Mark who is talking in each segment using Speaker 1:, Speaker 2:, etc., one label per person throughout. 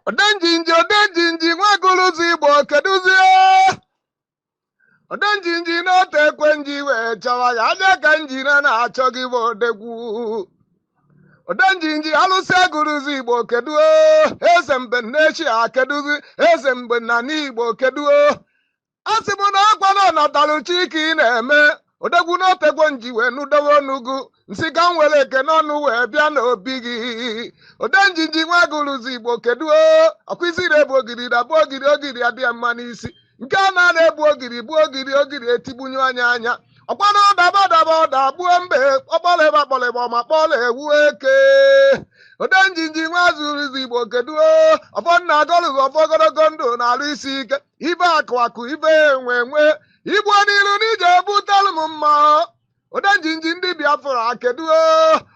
Speaker 1: Odenjinji nwaguluzi Igbo keduzie. Odenjinji n'otekwe nji wee chọwa ya aja ka njina na-achọ gị bụ odegwu. Odenjinji alụsị agụrụzi Igbo keduo. Eze mgbe nnechi akeduzi. Eze mgbe na n'Igbo keduo. Asị m na ọkwanụ nọtalụ chike ị na-eme. Odegwu n'otekwe nji wee nudowe onugu. Nsị ka m were eke n'ọnụ wee bịa n'obi gị. Odenjinji nwaguluzi Igbo keduo. Ọkwụsịrị ebu ogiri da bụ ogiri adịghị mma n'isi. Nke a na-ebu ogiri bụ ogiri etigbunyu anya. Ọkwanụ daba gbuo mbe ọkpọlịba ma kpọla ewu eke. Odenjinji nwaguluzi Igbo keduo. Ọfọdụ agọlụghị ọfọ ogologo ndụ na-alụ isi ike. Ibe akụ ibe enwe. Igbo n'ilu n'ije butalụ m mma. Odenjinji ndị Biafra keduo.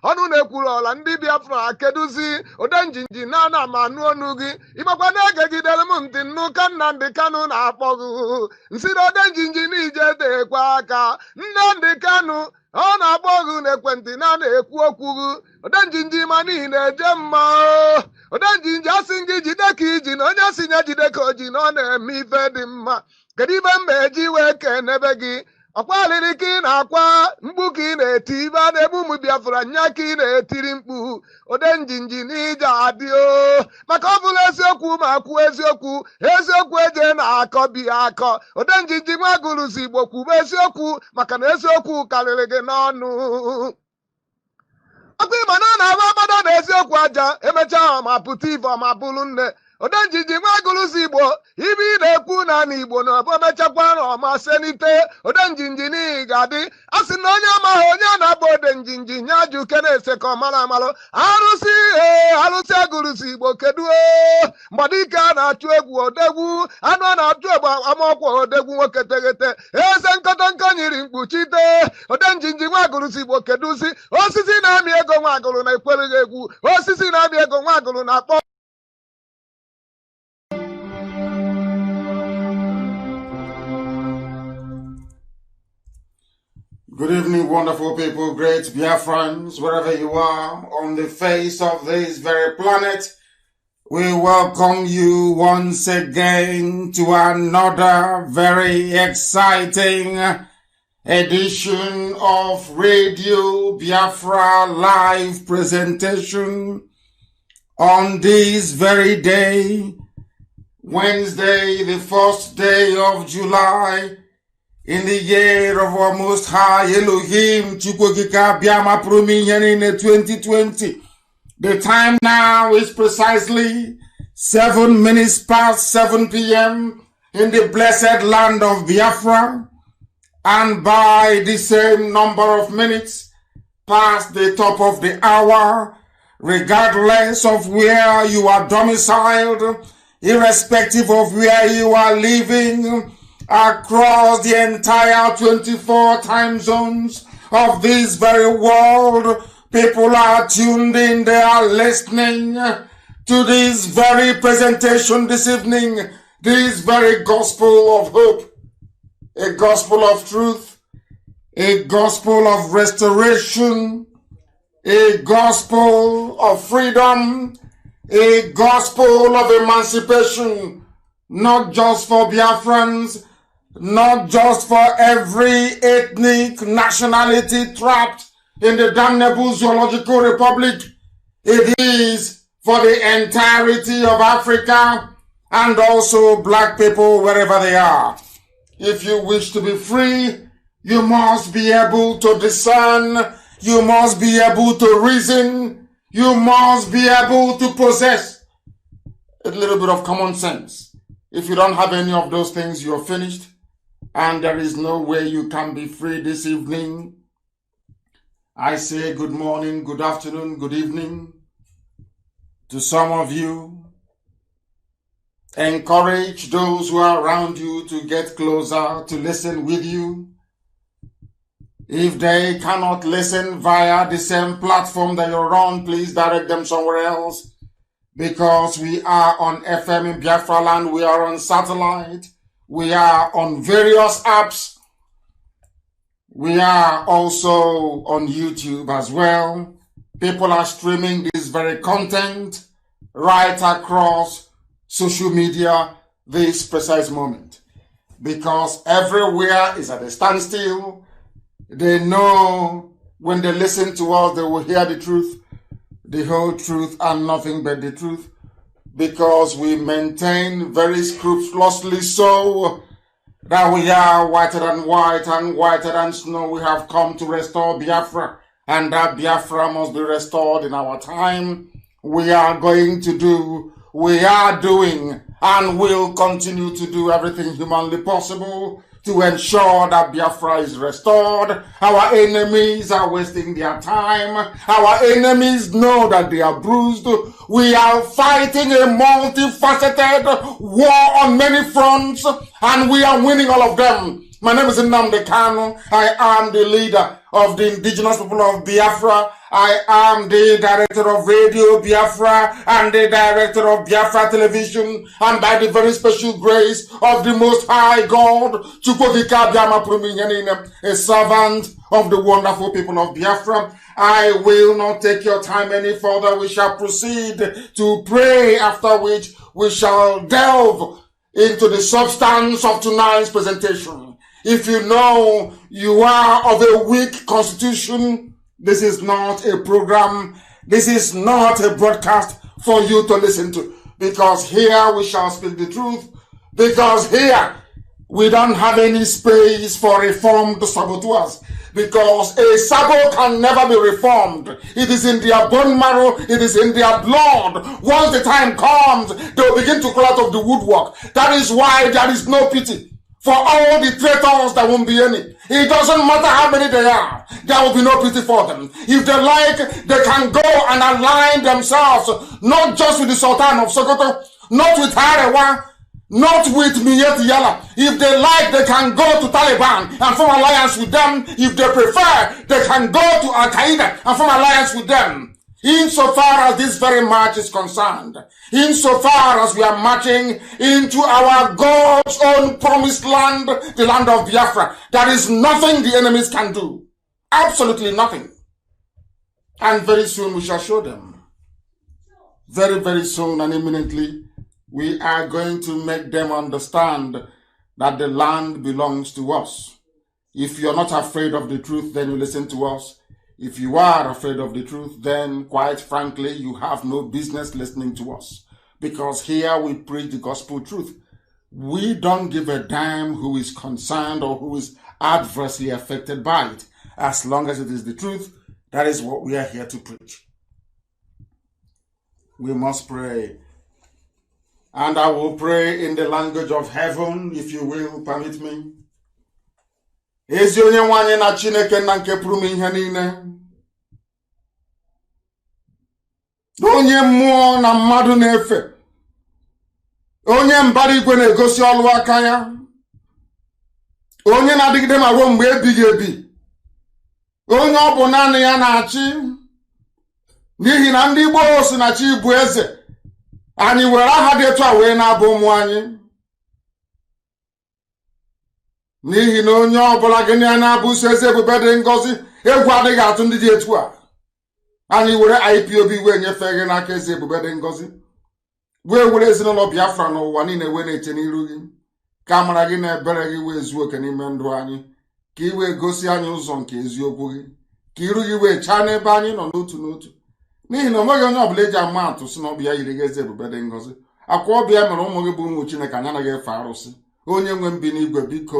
Speaker 1: Ọnụ na-ekwuru ọla ndị Biafra keduzi. Odenjinji na-ana ma anụ ọnụ gị. Ịgbakwa na-egegidere m ntị nnu ka Nnamdi Kanu na-akpọ gị. Nsị na Odenjinji n'ije tekwa aka. Nnamdi Kanu ọ na-akpọ gị n'ekwentị na-ekwu okwu gị. Odenjinji ma n'ihi na-eje mma. Odenjinji asị gị jide ka iji na onye asị ya jide ka o ji na ọ na-eme ife dị mma. Kedu ibe mba eji wee kenebe gị? Ọkwa alịrị ka ị na-akwa mkpu ka ị na-eti ibe a na-egbu ụmụ Biafra nya ka ị na-etiri mkpu. Odenjinji n'ije adịo maka ọ bụla eziokwu ma kwuo eziokwu eje na-akọ bi akọ. Odenjinji nwaguluzi Igbo kwube eziokwu maka na eziokwu karịrị gị n'ọnụ. Ọkwa ịma na na-agba agbada na eziokwu aja emechaa ma pụta ife ọma bụrụ nne. Odenjinji nwaguluzi Igbo ibe ị na-ekwu na n'Igbo na ọbụ mechakwa na ọma senite. Odenjinji n'ihi ga-adị asị na onye amaghị onye na-abụ Odenjinji nya ju ke na-ese ka ọ mara amalụ. Arụsị agụrụzi Igbo keduo. Mgbadike a na-achụ egwu odegwu. Anụ a na-achụ egwu amaọkwa odegwu nwoke teghete. Eze nkọtọnkọ nyiri mkpuchite. Odenjinji nwaguluzi Igbo keduzi. Osisi na-amị ego nwagụrụ na-ekwereghị egwu. Osisi na-amị ego nwagụrụ na-akpọ.
Speaker 2: Good evening, wonderful people, great Biafrans, wherever you are on the face of this very planet. We welcome you once again to another very exciting edition of Radio Biafra live presentation on this very day, Wednesday, the 1st day of July, in the year of our Most High Elohim, Chukwokika Biama Prominyan in 2020. The time now is precisely 7 minutes past 7 p.m. in the blessed land of Biafra, and by the same number of minutes past the top of the hour, regardless of where you are domiciled, irrespective of where you are living, across the entire 24 time zones of this very world, people are tuned in, they are listening to this very presentation this evening, this very gospel of hope, a gospel of truth, a gospel of restoration, a gospel of freedom, a gospel of emancipation, not just for Biafrans, not just for every ethnic nationality trapped in the damnable zoological republic. It is for the entirety of Africa and also black people wherever they are. If you wish to be free, you must be able to discern, you must be able to reason, you must be able to possess a little bit of common sense. If you don't have any of those things, you're finished. And there is no way you can be free this evening. I say good morning, good afternoon, good evening to some of you. Encourage those who are around you to get closer, to listen with you. If they cannot listen via the same platform that you're on, please direct them somewhere else. Because we are on FM in Biafra land, we are on satellite. We are on various apps. We are also on YouTube as well. People are streaming this very content right across social media this precise moment, because everywhere is at a standstill. They know when they listen to us, they will hear the truth, the whole truth, and nothing but the truth, because we maintain very scrupulously so that we are whiter than white and whiter than snow. We have come to restore Biafra, and that Biafra must be restored in our time. We are going to do, we are doing, and will continue to do everything humanly possible to ensure that Biafra is restored. Our enemies are wasting their time. Our enemies know that they are bruised. We are fighting a multifaceted war on many fronts, and we are winning all of them. My name is Nnamdi Kanu. I am the leader of the indigenous people of Biafra. I am the director of Radio Biafra and the director of Biafra Television, and by the very special grace of the Most High God, a servant of the wonderful people of Biafra. I will not take your time any further. We shall proceed to pray, after which we shall delve into the substance of tonight's presentation. If you know you are of a weak constitution, this is not a program, this is not a broadcast for you to listen to, because here we shall speak the truth, because here we don't have any space for reformed saboteurs, because a sabo can never be reformed. It is in their bone marrow, it is in their blood. Once the time comes, they will begin to crawl out of the woodwork. That is why there is no pity for all the traitors. There won't be any. It doesn't matter how many they are, there will be no pity for them. If they like, they can go and align themselves, not just with the Sultan of Sokoto, not with Arewa, not with Miyet Yala. If they like, they can go to Taliban and form alliance with them. If they prefer, they can go to Al-Qaeda and form alliance with them. Insofar as this very march is concerned, insofar as we are marching into our God's own promised land, the land of Biafra, there is nothing the enemies can do. Absolutely nothing. And very soon we shall show them. Very, very soon and imminently, we are going to make them understand that the land belongs to us. If you're not afraid of the truth, then you listen to us. If you are afraid of the truth, then quite frankly, you have no business listening to us. Because here we preach the gospel truth. We don't give a damn who is concerned or who is adversely affected by it. As long as it is the truth, that is what we are here to preach. We must pray. And I will pray in the language of heaven, if you will permit me. Ezi onye nwanyị na Chineke na nke pụrụ ihe niile. Onye mmụọ na mmadụ na-efe. Onye mbara igwe na-egosi ọlụ aka ya. Onye na-adịgide ma ruo mgbe ebighị ebi. Onye ọ bụ naanị ya na-achị. N'ihi na ndị Igbo si na chi bụ eze. Anyị were aha dị etu a wee na-abụ ụmụ anyị. N'ihi na onye ọbụla gị na-abụ eze ebube dị ngọzi, egwu adịghị atụ ndị dị etu a. Anyị were IPOB wee nyefee gị n'aka eze ebube dị ngọzi. Wee were ezinụlọ Biafra n'ụwa niile wee na-eche n'iru gị. Ka amara gị na ebere gị wee zuo oke n'ime ndụ anyị. Ka ị wee gosi anyị ụzọ nke eziokwu gị. Ka iru gị wee chaa n'ebe anyị nọ n'otu n'otu. N'ihi na onweghị onye ọbụla eji ama atụ si na ọ bụ ya yiri gị eze ebube dị ngọzi. Akwa ọbịa mere ụmụ gị bụ ụmụ Chineke anyị anaghị efe arụsị. Onye nwe mbi n'igwe biko,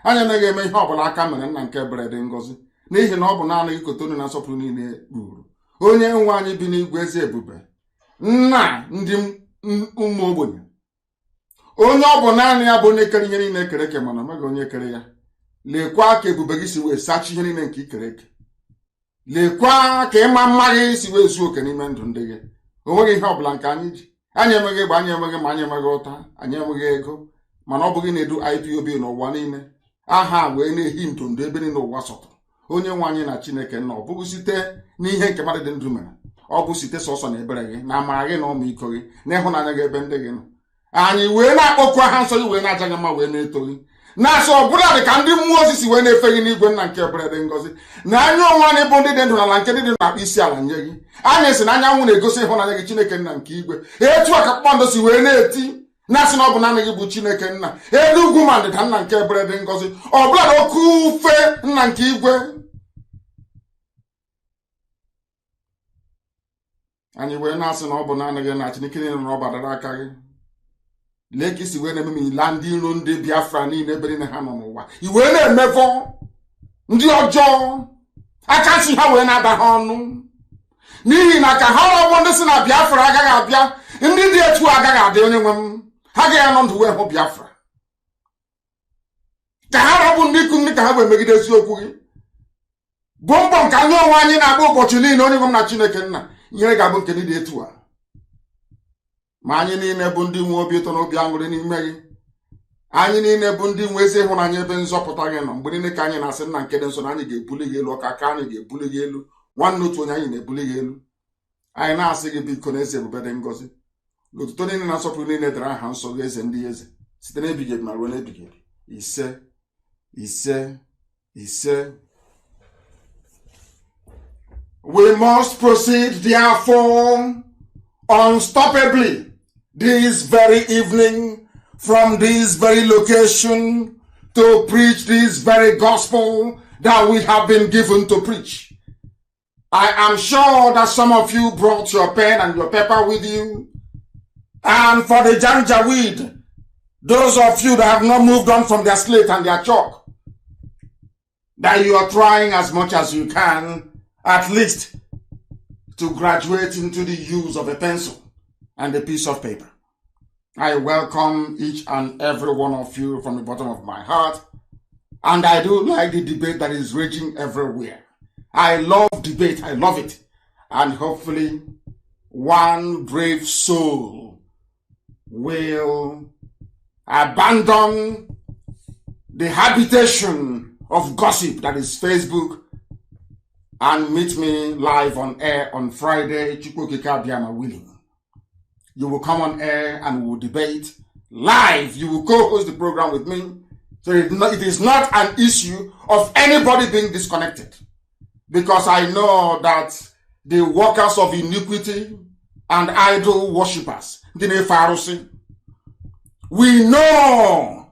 Speaker 2: anyị anaghị eme ihe ọbụla aka mere nna nke ebere dị ngọzi. N'ihi na ọ bụ naanị gị kotonu na nsọpụrụ niile ruru. Onye nwe anyị bi n'igwe eze ebube, nna ndị ụmụ ogbenye. Onye ọ bụ naanị ya bụ onye kere ihe niile ekere eke, mana omeghị onye kere ya. Lekwa ka ebube gị si wee sachi ihe niile nke ikere eke. Lekwa ka ịma mma gị si wee zuo oke n'ime ndụ ndị gị. O nweghị ihe ọbụla nke anyị ji. Anyị enweghị egbe, anyị enweghị ma anyị enweghị ụta, anyị enweghị ego. Mana ọ bụghị na-edu IPOB n'ụwa niile. Aha wee na-ehi ntụndụ ebe niile ụwa sọtụrụ. Onye nwe anyị na Chineke nna, ọ bụghị site n'ihe nke mmadụ dị ndụ mere. Ọ bụ site sọsọ na ebere gị, na amara gị na ọmịiko gị, na ịhụnanya gị ebe ndị gị nọ. Anyị wee na-akpọkwa ha nsọ gị, wee na-aja gị mma, wee na-eto gị. na so bụla dị ka ndị mmụọ ozi si wee na-efe gị n'igwe nna nke ebere dị ngọzi na anya onwe anyị bụ ndị dị ndụ n'ala nke ndị dị na-akpụ isi ala nye gị anyị si na anyanwụ na-egosi ịhụnanya gị Chineke nna nke igwe etu a ka kpakpando si wee na-eti na-asị na ọ bụ naanị gị bụ Chineke nna elu ugwu ma ndịda nna nke ebere dị ngọzi ọ bụla na oke ufe nna nke igwe anyị wee na-asị na ọ bụ naanị gị na Chineke niile na ọba dara aka gị lee ka isi wee na-eme ma ila ndị iro ndị Biafra niile ebe niile ha nọ n'ụwa iwee na-emefọ ndị ọjọọ aka si ha wee na-aba ha ọnụ n'ihi na ka ha ọbụ ndị si na Biafra agaghị abịa ndị dị etu agaghị adị onye nwe m ha gaghị anọ ndụ wee hụ Biafra ka ha rabụ ndị ikwu ndị ka ha wee megide eziokwu gị bụ mbọ nke anyị onwe anyị na-agba ụbọchị niile onye nwe m na Chineke nna nyere ga-abụ nke ndị dị etu a ma anyị niile bụ ndị nwe obi ụtọ na obi aṅụrị n'ime gị anyị niile bụ ndị nwe ezi ịhụnanya ebe nzọpụta gị nọ mgbe niile ka anyị na-asị nna nke dị nsọ na anyị ga-ebuli gị elu ọka aka anyị ga-ebuli gị elu nwanne otu onye anyị na-ebuli gị elu anyị na-asị gị biko na eze ebube dị ngọzi n'otuto niile na nsọpụrụ niile dara aha nsọ gị eze ndị eze site n'ebighị ebi ma ruo n'ebighị ebi ise ise ise. We must proceed therefore unstoppably this very evening from this very location to preach this very gospel that we have been given to preach. I am sure that some of you brought your pen and your paper with you. And for the Janjaweed, those of you that have not moved on from their slate and their chalk, that you are trying as much as you can, at least to graduate into the use of a pencil and a piece of paper. I welcome each and every one of you from the bottom of my heart. And I do like the debate that is raging everywhere. I love debate. I love it. And hopefully one brave soul will abandon the habitation of gossip that is Facebook and meet me live on air on Friday, Chukwukika Biama willing. You will come on air and we will debate live. You will co-host the program with me. So it is not an issue of anybody being disconnected. Because I know that the workers of iniquity and idol worshippers, we know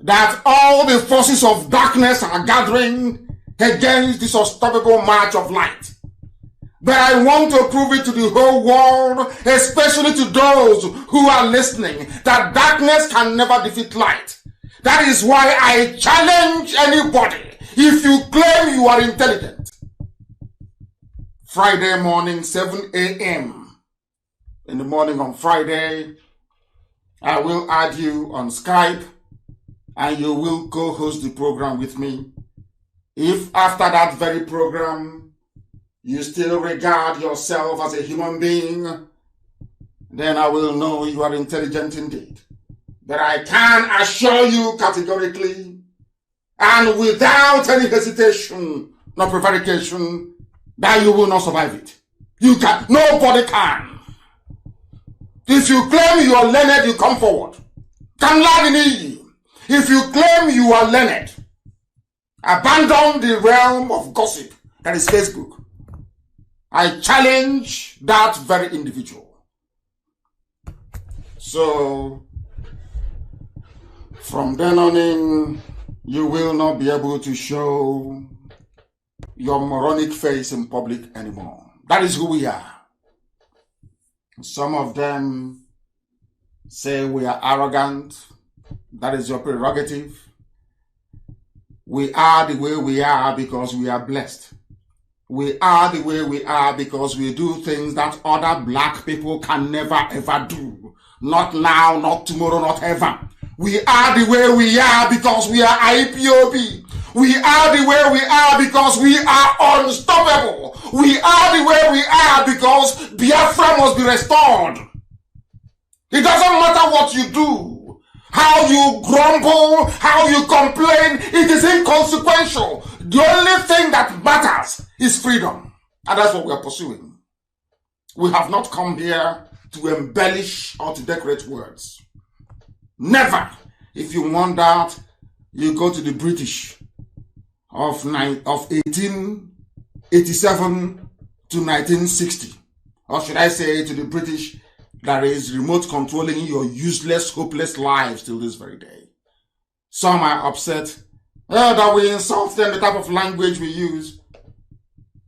Speaker 2: that all the forces of darkness are gathering against this unstoppable march of light. But I want to prove it to the whole world, especially to those who are listening, that darkness can never defeat light. That is why I challenge anybody, if you claim you are intelligent, Friday morning, 7 a.m. in the morning on Friday, I will add you on Skype and you will co-host the program with me. If after that very program, you still regard yourself as a human being, then I will know you are intelligent indeed. But I can assure you categorically and without any hesitation nor prevarication that you will not survive it. You can. Nobody can. If you claim you are learned, you come forward. If you claim you are learned, abandon the realm of gossip that is Facebook. I challenge that very individual. So, from then on in, you will not be able to show your moronic face in public anymore. That is who we are. Some of them say we are arrogant. That is your prerogative. We are the way we are because we are blessed. We are the way we are because we do things that other black people can never ever do. Not now, not tomorrow, not ever. We are the way we are because we are IPOB. We are the way we are because we are unstoppable. We are the way we are because Biafra must be restored. It doesn't matter what you do, how you grumble, how you complain, it is inconsequential. The only thing that matters is freedom. And that's what we are pursuing. We have not come here to embellish or to decorate words. Never. If you want that, you go to the British of 1887 to 1960. Or should I say to the British that is remote controlling your useless, hopeless lives till this very day. Some are upset that we insult them, the type of language we use.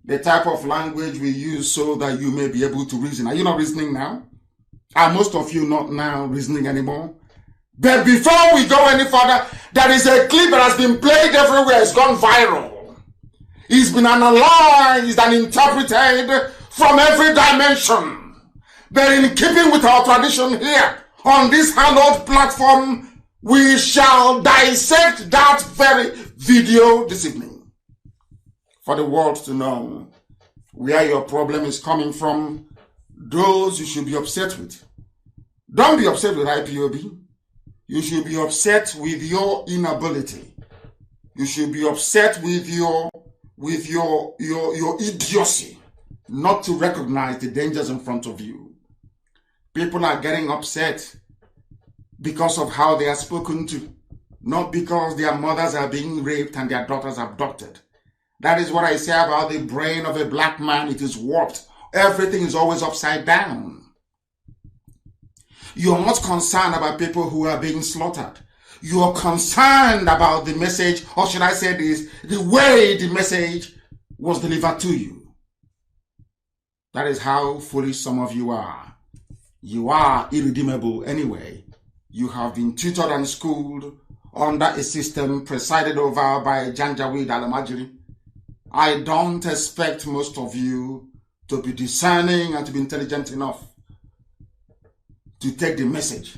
Speaker 2: The type of language we use so that you may be able to reason. Are you not reasoning now? Are most of you not now reasoning anymore? But before we go any further, there is a clip that has been played everywhere. It's gone viral. It's been analyzed and interpreted from every dimension. But in keeping with our tradition here, on this hallowed platform, we shall dissect that very video this evening for the world to know where your problem is coming from, those you should be upset with. Don't be upset with IPOB. You should be upset with your inability. You should be upset with your idiocy not to recognize the dangers in front of you. People are getting upset because of how they are spoken to, not because their mothers are being raped and their daughters abducted. That is what I say about the brain of a black man. It is warped. Everything is always upside down. You are not concerned about people who are being slaughtered. You are concerned about the message, or should I say this, the way the message was delivered to you. That is how foolish some of you are. You are irredeemable anyway. You have been tutored and schooled under a system presided over by Janjaweed Alamajiri. I don't expect most of you to be discerning and to be intelligent enough to take the message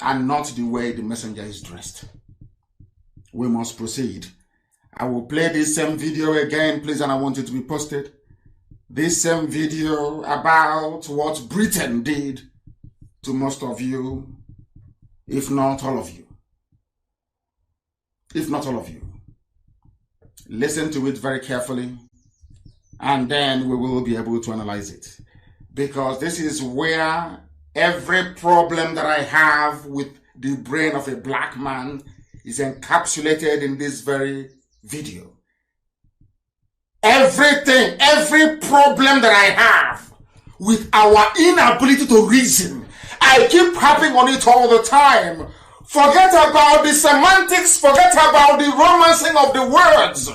Speaker 2: and not the way the messenger is dressed. We must proceed. I will play this same video again, please, and I want it to be posted. This same video about what Britain did to most of you, if not all of you. If not all of you. Listen to it very carefully, and then we will be able to analyze it. Because this is where every problem that I have with the brain of a black man is encapsulated in this very video. Everything, every problem that I have with our inability to reason, I keep harping on it all the time. Forget about the semantics, forget about the romancing of the words.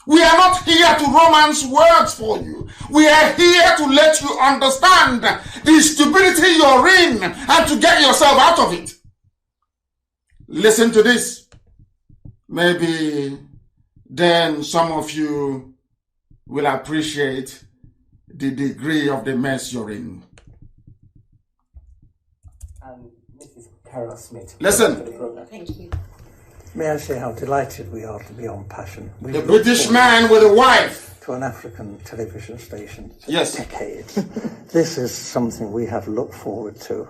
Speaker 2: We are not here to romance words for you. We are here to let you understand the stupidity you're in and to get yourself out of it. Listen to this. Maybe then some of you will appreciate the degree of the mess you're in.
Speaker 3: Mrs. Carol Smith.
Speaker 2: Listen.
Speaker 4: Thank you.
Speaker 3: May I say how delighted we are to be on Passion.
Speaker 2: The British man with a wife.
Speaker 3: To an African television station for
Speaker 2: yes.
Speaker 3: decades. This is something we have looked forward to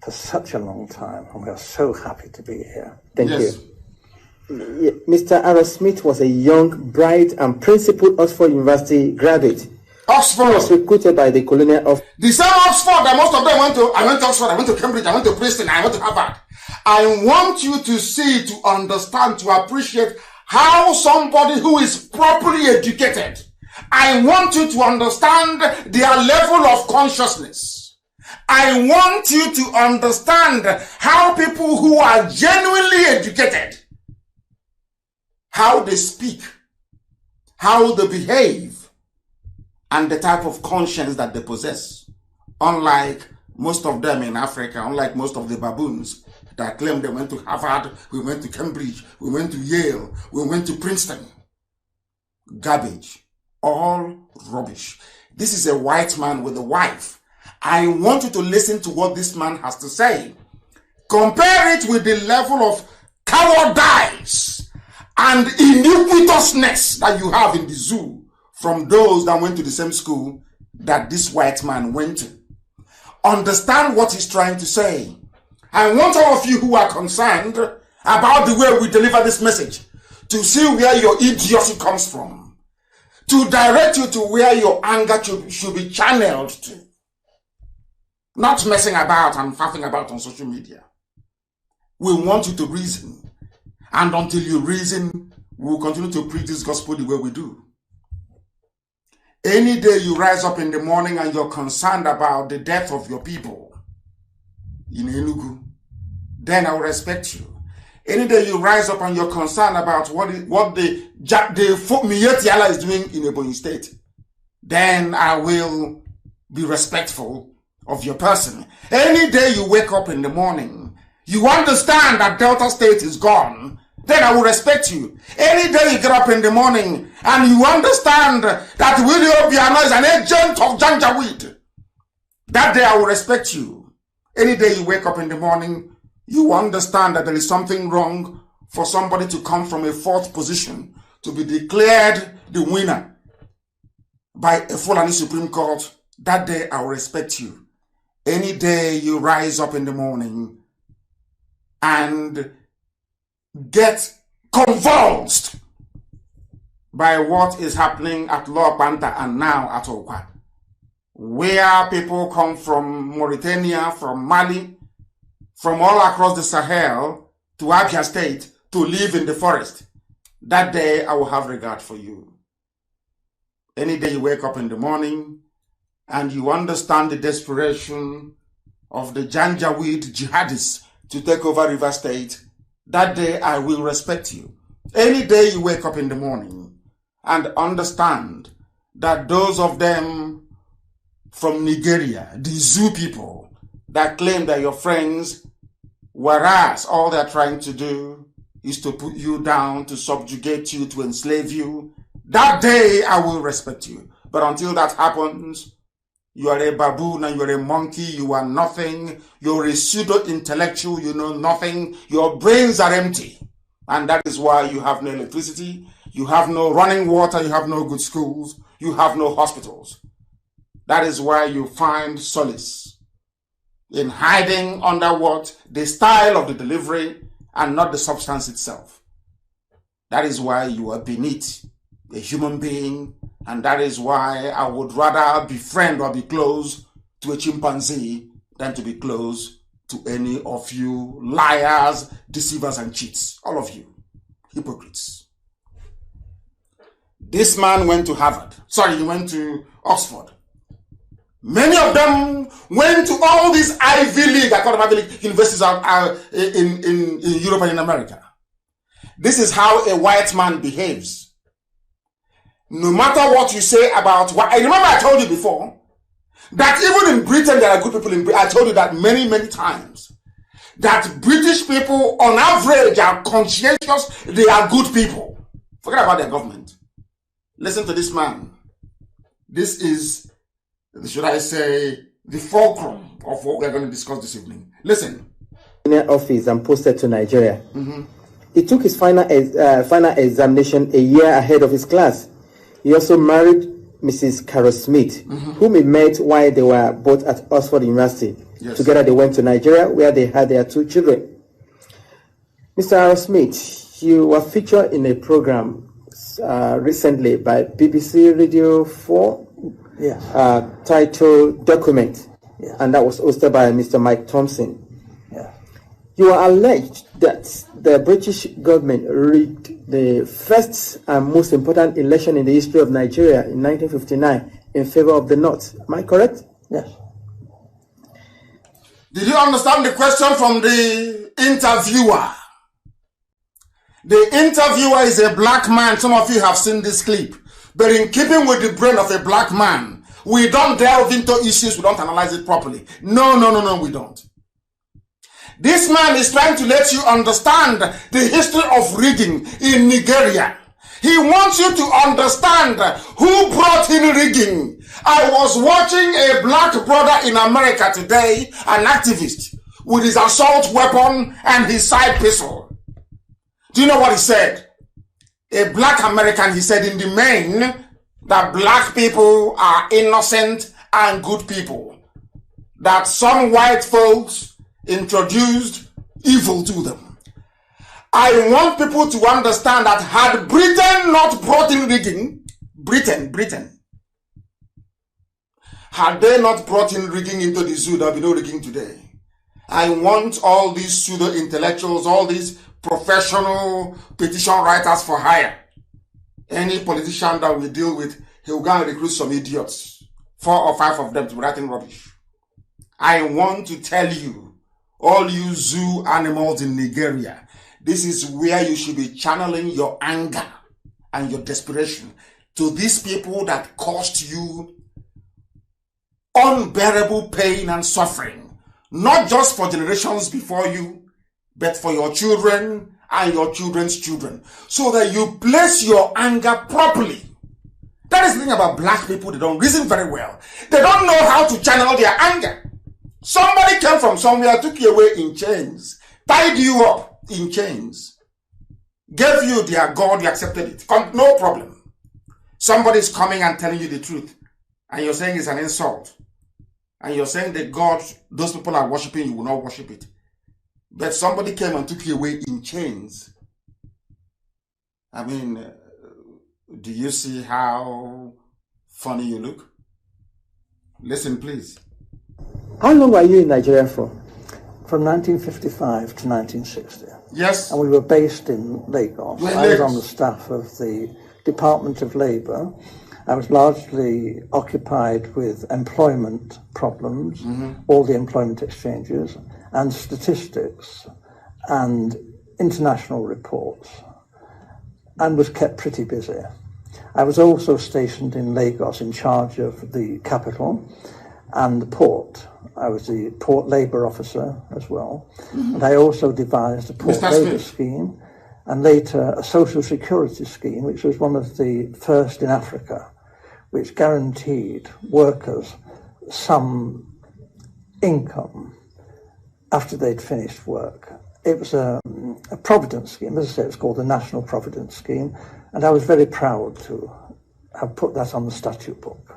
Speaker 3: for such a long time, and we are so happy to be here.
Speaker 5: Thank
Speaker 2: yes.
Speaker 5: you. Mr. Aaron Smith was a young, bright, and principled Oxford University graduate.
Speaker 2: Oxford
Speaker 5: He was recruited by the colonial of
Speaker 2: the same Oxford that most of them went to. I went to Oxford, I went to Cambridge, I went to Princeton, I went to Harvard. I want you to see, to understand, to appreciate how somebody who is properly educated, I want you to understand their level of consciousness. I want you to understand how people who are genuinely educated, how they speak, how they behave, and the type of conscience that they possess. Unlike most of them in Africa, unlike most of the baboons that claim they went to Harvard, we went to Cambridge, we went to Yale, we went to Princeton. Garbage. All rubbish. This is a white man with a wife. I want you to listen to what this man has to say. Compare it with the level of cowardice and iniquitousness that you have in the zoo from those that went to the same school that this white man went to. Understand what he's trying to say. I want all of you who are concerned about the way we deliver this message to see where your idiocy comes from, to direct you to where your anger should be channeled to. Not messing about and faffing about on social media. We want you to reason. And until you reason, we will continue to preach this gospel the way we do. Any day you rise up in the morning and you're concerned about the death of your people in Enugu, then I will respect you. Any day you rise up and you're concerned about what the Mietiala is doing in Ebonyi State, then I will be respectful of your person. Any day you wake up in the morning, you understand that Delta State is gone, then I will respect you. Any day you get up in the morning and you understand that Willie Obiano is an agent of Janjaweed, that day I will respect you. Any day you wake up in the morning, you understand that there is something wrong for somebody to come from a fourth position to be declared the winner by a Fulani Supreme Court, that day I will respect you. Any day you rise up in the morning and get convulsed by what is happening at Lower Panta and now at Okwa, where people come from Mauritania, from Mali, from all across the Sahel to Abia State to live in the forest, that day I will have regard for you. Any day you wake up in the morning and you understand the desperation of the Janjaweed jihadists to take over River State, that day I will respect you. Any day you wake up in the morning and understand that those of them from Nigeria, the Zoo people, that claim they're your friends, whereas all they're trying to do is to put you down, to subjugate you, to enslave you, that day I will respect you. But until that happens, you are a baboon and you're a monkey, you are nothing, you're a pseudo-intellectual, you know nothing, your brains are empty. And that is why you have no electricity, you have no running water, you have no good schools, you have no hospitals. That is why you find solace in hiding under what? The style of the delivery and not the substance itself. That is why you are beneath a human being, and that is why I would rather befriend or be close to a chimpanzee than to be close to any of you liars, deceivers, and cheats. All of you, hypocrites. This man went to Harvard. Sorry, he went to Oxford. Many of them went to all these Ivy League, I call them Ivy League universities in Europe and in America. This is how a white man behaves. No matter what you say about what, I remember I told you before that even in Britain there are good people in Britain. I told you that many, many times. That British people on average are conscientious, they are good people. Forget about their government. Listen to this man. This is, should I say, the fulcrum of what we're going to discuss this evening. Listen.
Speaker 5: In office and posted to Nigeria. He took his final examination a year ahead of his class. He also married Mrs. Carol Smith, whom he met while they were both at Oxford University. Yes. Together they went to Nigeria, where they had their 2 children. Mr. Carol Smith, you were featured in a program recently by BBC Radio 4, titled Document, and that was hosted by Mr. Mike Thompson. You are alleged that the British government rigged the first and most important election in the history of Nigeria in 1959 in favor of the North. Am I correct? Yes.
Speaker 2: Did you understand the question from the interviewer? The interviewer is a black man. Some of you have seen this clip. But in keeping with the brain of a black man, we don't delve into issues, we don't analyze it properly. No, we don't. This man is trying to let you understand the history of rigging in Nigeria. He wants you to understand who brought in rigging. I was watching a black brother in America today, an activist, with his assault weapon and his side pistol. Do you know what he said? A black American, he said in the main that black people are innocent and good people. That some white folks introduced evil to them. I want people to understand that had Britain not brought in rigging, Britain, had they not brought in rigging into the zoo, there would be no rigging today. I want all these pseudo-intellectuals, all these professional petition writers for hire. Any politician that we deal with, he will go and recruit some idiots, 4 or 5 of them to be writing rubbish. I want to tell you, all you zoo animals in Nigeria, this is where you should be channeling your anger and your desperation to these people that caused you unbearable pain and suffering, not just for generations before you, but for your children and your children's children, so that you place your anger properly. That is the thing about black people. They don't reason very well. They don't know how to channel their anger. Somebody came from somewhere, took you away in chains, tied you up in chains, gave you their God, you accepted it. No problem. Somebody's coming and telling you the truth, and you're saying it's an insult. And you're saying that God, those people are worshiping, you will not worship it. But somebody came and took you away in chains. I mean, do you see how funny you look? Listen, please.
Speaker 5: How long were you in Nigeria for?
Speaker 3: From 1955 to 1960.
Speaker 2: Yes.
Speaker 3: And we were based in Lagos.
Speaker 2: Well,
Speaker 3: I was on the staff of the Department of Labour. I was largely occupied with employment problems, all the employment exchanges, and statistics and international reports, and was kept pretty busy. I was also stationed in Lagos in charge of the capital and the port. I was the port labour officer as well. And I also devised a port labour scheme and later a social security scheme, which was one of the first in Africa, which guaranteed workers some income after they'd finished work. It was a providence scheme. As I say, it was called the National Providence Scheme, and I was very proud to have put that on the statute book.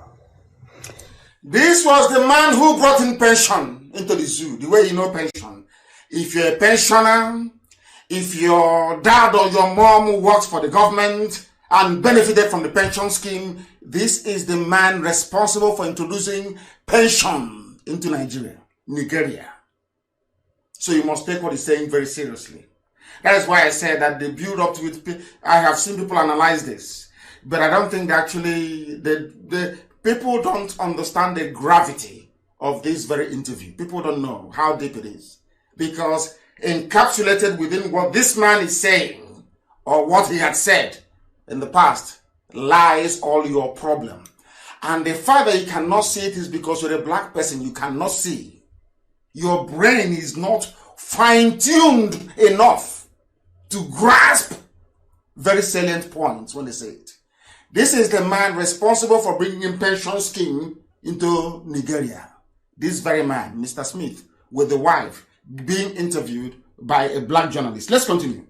Speaker 2: This was the man who brought in pension into the zoo, the way you know pension. If you're a pensioner, if your dad or your mom works for the government and benefited from the pension scheme, this is the man responsible for introducing pension into Nigeria. So you must take what he's saying very seriously. That is why I said that the build up to it, I have seen people analyze this, but I don't think that actually the people don't understand the gravity of this very interview. People don't know how deep it is, because encapsulated within what this man is saying or what he had said in the past lies all your problem. And the fact that you cannot see it is because you're a black person. You cannot see. Your brain is not fine-tuned enough to grasp very salient points when they say it. This is the man responsible for bringing in pension scheme into Nigeria. This very man, Mr. Smith, with the wife, being interviewed by a black journalist. Let's continue.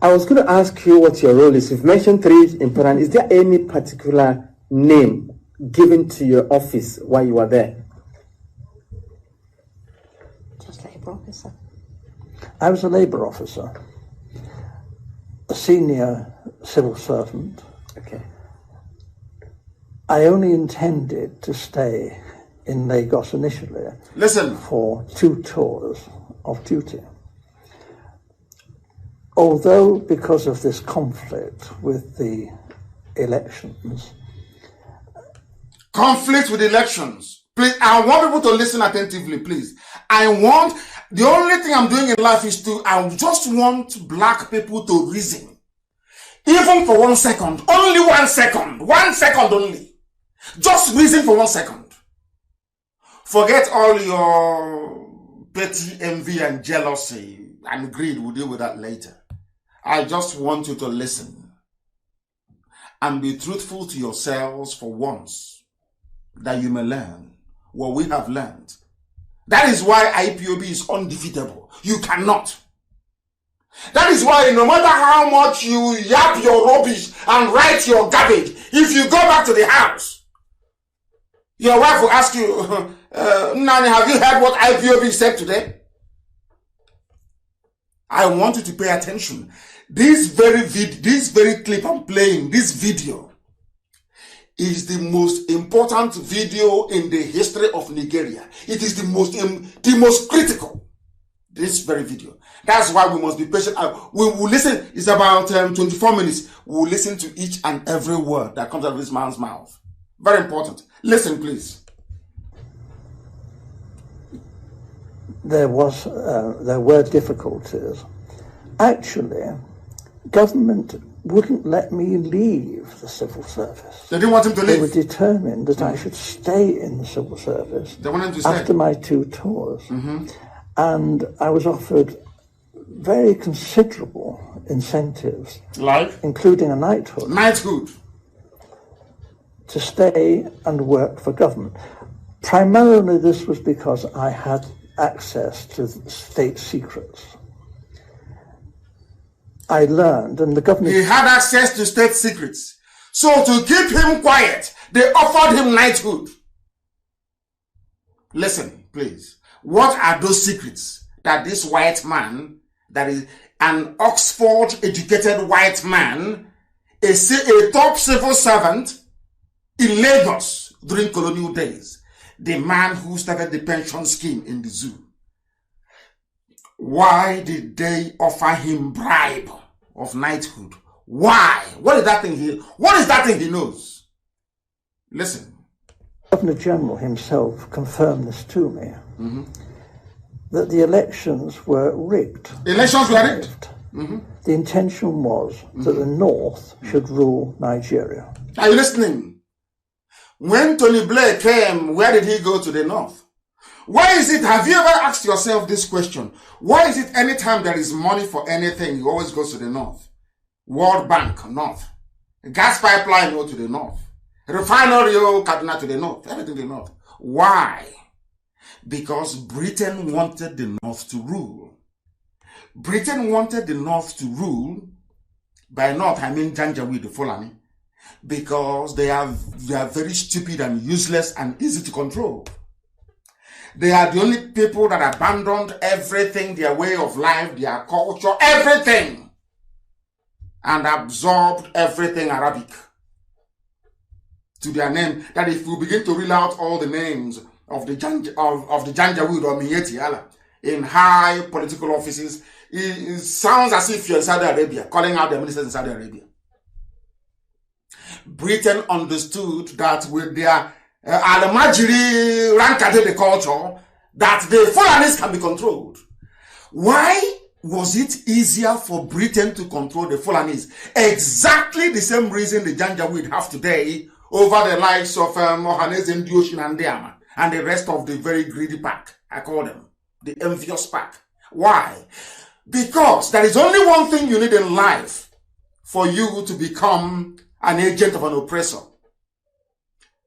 Speaker 5: I was going to ask you what your role is. You've mentioned 3 important. Is there any particular name given to your office while you were there?
Speaker 4: Just labour officer.
Speaker 3: I was a labour officer, a senior civil servant.
Speaker 5: Okay.
Speaker 3: I only intended to stay in Lagos initially for 2 tours of duty. Although because of this conflict with the elections.
Speaker 2: Conflict with elections. Please, I want people to listen attentively, please. The only thing I'm doing in life is I just want black people to reason. Even for 1 second. Only 1 second. 1 second only. Just reason for 1 second. Forget all your petty envy and jealousy and greed. We'll deal with that later. I just want you to listen and be truthful to yourselves for once, that you may learn what we have learned. That is why IPOB is undefeatable. You cannot. That is why no matter how much you yap your rubbish and write your garbage, if you go back to the house, your wife will ask you, Nani, have you heard what IPOB said today? I want you to pay attention. This very clip I'm playing, this video, is the most important video in the history of Nigeria. It is the most critical. This very video. That's why we must be patient. We will listen. It's about 24 minutes. We will listen to each and every word that comes out of this man's mouth. Very important. Listen, please.
Speaker 3: There were difficulties. Actually, government wouldn't let me leave the civil service.
Speaker 2: They didn't want him to
Speaker 3: They
Speaker 2: leave.
Speaker 3: were determined that I should stay in the civil service
Speaker 2: They wanted him to stay.
Speaker 3: after my 2 tours. And I was offered very considerable incentives,
Speaker 2: Like?
Speaker 3: including a knighthood,
Speaker 2: Knighthood.
Speaker 3: to stay and work for government. Primarily this was because I had access to state secrets. I learned, and the government...
Speaker 2: He had access to state secrets. So to keep him quiet, they offered him knighthood. Listen, please. What are those secrets that this white man, that is an Oxford-educated white man, a top civil servant in Lagos during colonial days, the man who started the pension scheme in the zoo? Why did they offer him bribe of knighthood? Why? What is that thing he knows? Listen.
Speaker 3: Governor General himself confirmed this to me, that the elections were rigged.
Speaker 2: Elections were rigged?
Speaker 3: The intention was that the North should rule Nigeria.
Speaker 2: Are you listening? When Tony Blair came, where did he go to the North? Why is it, have you ever asked yourself this question? Why is it anytime there is money for anything, he always goes to the North? World Bank, North. Gas pipeline, go to the North. Refinery, Kaduna, to the North. Everything to the North. Why? Because Britain wanted the North to rule. Britain wanted the North to rule. By North, I mean Janjaweed, the Fulani. Because they are very stupid and useless and easy to control. They are the only people that abandoned everything, their way of life, their culture, everything, and absorbed everything Arabic to their name. That if we begin to reel out all the names of the Janjaweed or Minyeti in high political offices, it sounds as if you're in Saudi Arabia, calling out the ministers in Saudi Arabia. Britain understood that with their Al-Majiri Rankade culture, that the Fulanis can be controlled. Why was it easier for Britain to control the Fulanis? Exactly the same reason the Janjaweed have today over the likes of Mohanese Ndioshin and Diama and the rest of the very greedy pack, I call them, the envious pack. Why? Because there is only one thing you need in life for you to become an agent of an oppressor.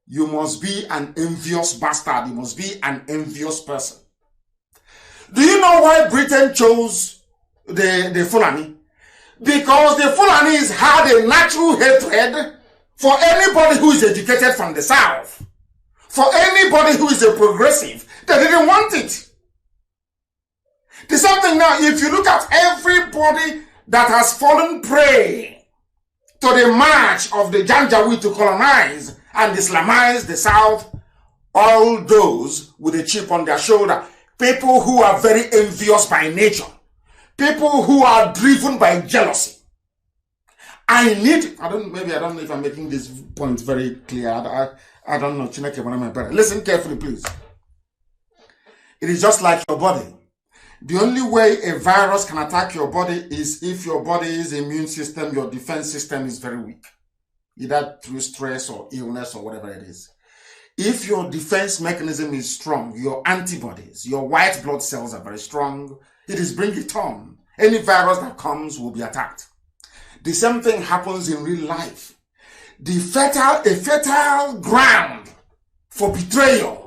Speaker 2: You must be an envious bastard. You must be an envious person. Do you know why Britain chose the Fulani? Because the Fulanis had a natural hatred for anybody who is educated from the South. For anybody who is a progressive. They didn't want it. There's something now, if you look at everybody that has fallen prey to the march of the Janjaweed to colonize and Islamize the South, all those with a chip on their shoulder, people who are very envious by nature, people who are driven by jealousy. I don't know if I'm making this point very clear. I don't know. Listen carefully, please. It is just like your body. The only way a virus can attack your body is if your body's immune system, your defense system is very weak. Either through stress or illness or whatever it is. If your defense mechanism is strong, your antibodies, your white blood cells are very strong, it is bring it on. Any virus that comes will be attacked. The same thing happens in real life. A fertile ground for betrayal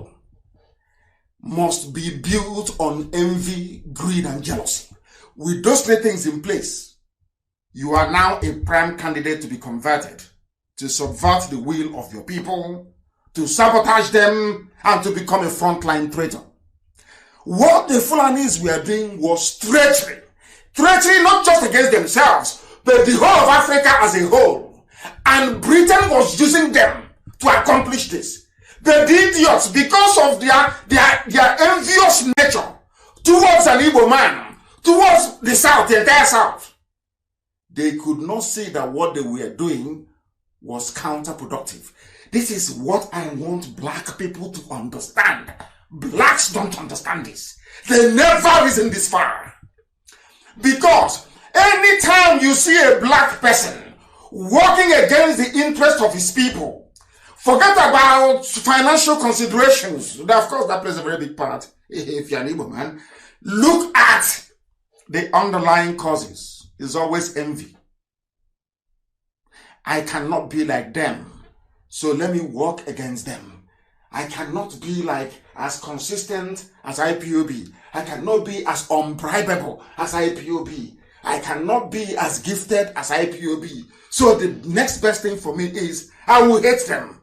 Speaker 2: must be built on envy, greed, and jealousy. With those three things in place, you are now a prime candidate to be converted, to subvert the will of your people, to sabotage them, and to become a frontline traitor. What the Fulanis were doing was treachery. Treachery not just against themselves, but the whole of Africa as a whole. And Britain was using them to accomplish this. The idiots, because of their envious nature, towards an Igbo man, towards the South, the entire South. They could not see that what they were doing was counterproductive. This is what I want black people to understand. Blacks don't understand this. They never reason this far. Because anytime you see a black person working against the interest of his people, forget about financial considerations. Of course, that plays a very big part if you're an Igbo man. Look at the underlying causes. It's always envy. I cannot be like them, so let me work against them. I cannot be like as consistent as IPOB. I cannot be as unbribable as IPOB. I cannot be as gifted as IPOB. So the next best thing for me is I will hate them.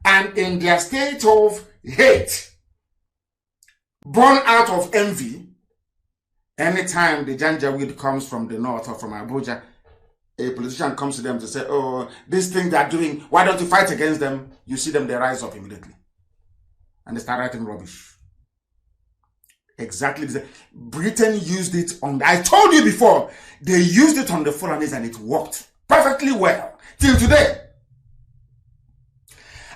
Speaker 2: And in their state of hate, born out of envy, anytime the Janjaweed comes from the north or from Abuja, a politician comes to them to say, oh, this thing they're doing, why don't you fight against them? You see them, they rise up immediately. And they start writing rubbish. Exactly. Britain used it on, I told you before, they used it on the Fulanis and it worked perfectly well. Till today.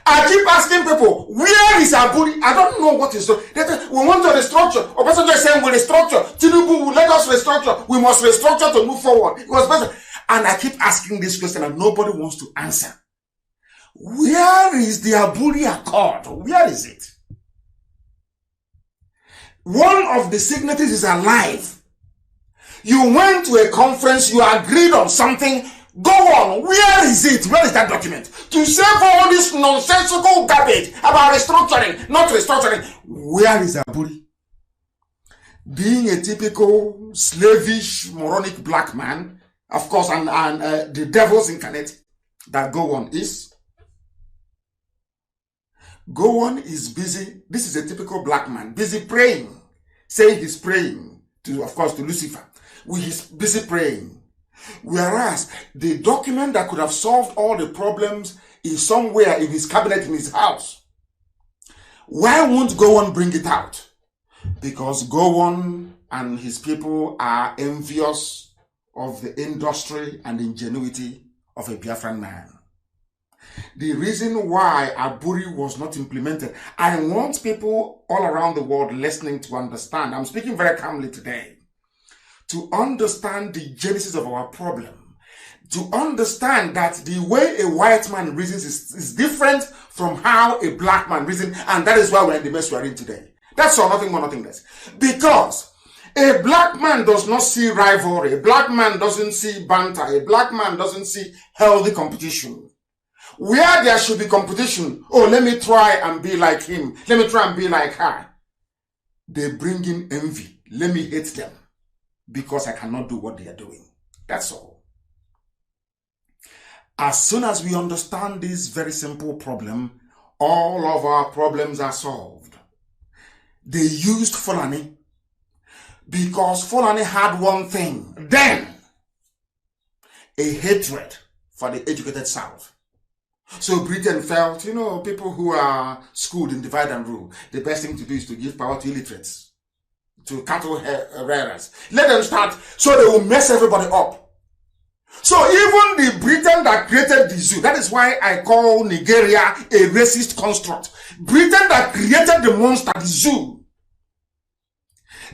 Speaker 2: I keep asking people, where is Aburi? I don't know what is. We want to restructure. Obasanjo is saying we restructure. Tinubu will let us restructure. We must restructure to move forward. It was better. And I keep asking this question and nobody wants to answer. Where is the Aburi Accord? Where is it? One of the signatories is alive. You went to a conference, you agreed on something. Go on. Where is it? Where is that document? To say for all this nonsensical garbage about restructuring, not restructuring. Where is Aburi? Being a typical slavish, moronic black man, of course, and the devil's incarnate that Gowon is. Gowon is busy. This is a typical black man, busy praying, saying he's praying to, of course, to Lucifer. He's busy praying. Whereas the document that could have solved all the problems is somewhere in his cabinet in his house. Why won't Gowon bring it out? Because Gowon and his people are envious of the industry and ingenuity of a Biafran man. The reason why Aburi was not implemented, I want people all around the world listening to understand. I'm speaking very calmly today. To understand the genesis of our problem. To understand that the way a white man reasons is different from how a black man reasons, and that is why we're in the mess we're in today. That's all, nothing more, nothing less. Because a black man does not see rivalry. A black man doesn't see banter. A black man doesn't see healthy competition. Where there should be competition, oh, let me try and be like him. Let me try and be like her. They bring in envy. Let me hate them because I cannot do what they are doing. That's all. As soon as we understand this very simple problem, all of our problems are solved. They used Fulani because Fulani had one thing then, a hatred for the educated South. So Britain felt, people who are schooled in divide and rule, the best thing to do is to give power to illiterates, to cattle rearers. Let them start so they will mess everybody up. So even the Britain that created the zoo, that is why I call Nigeria a racist construct. Britain that created the monster, the zoo,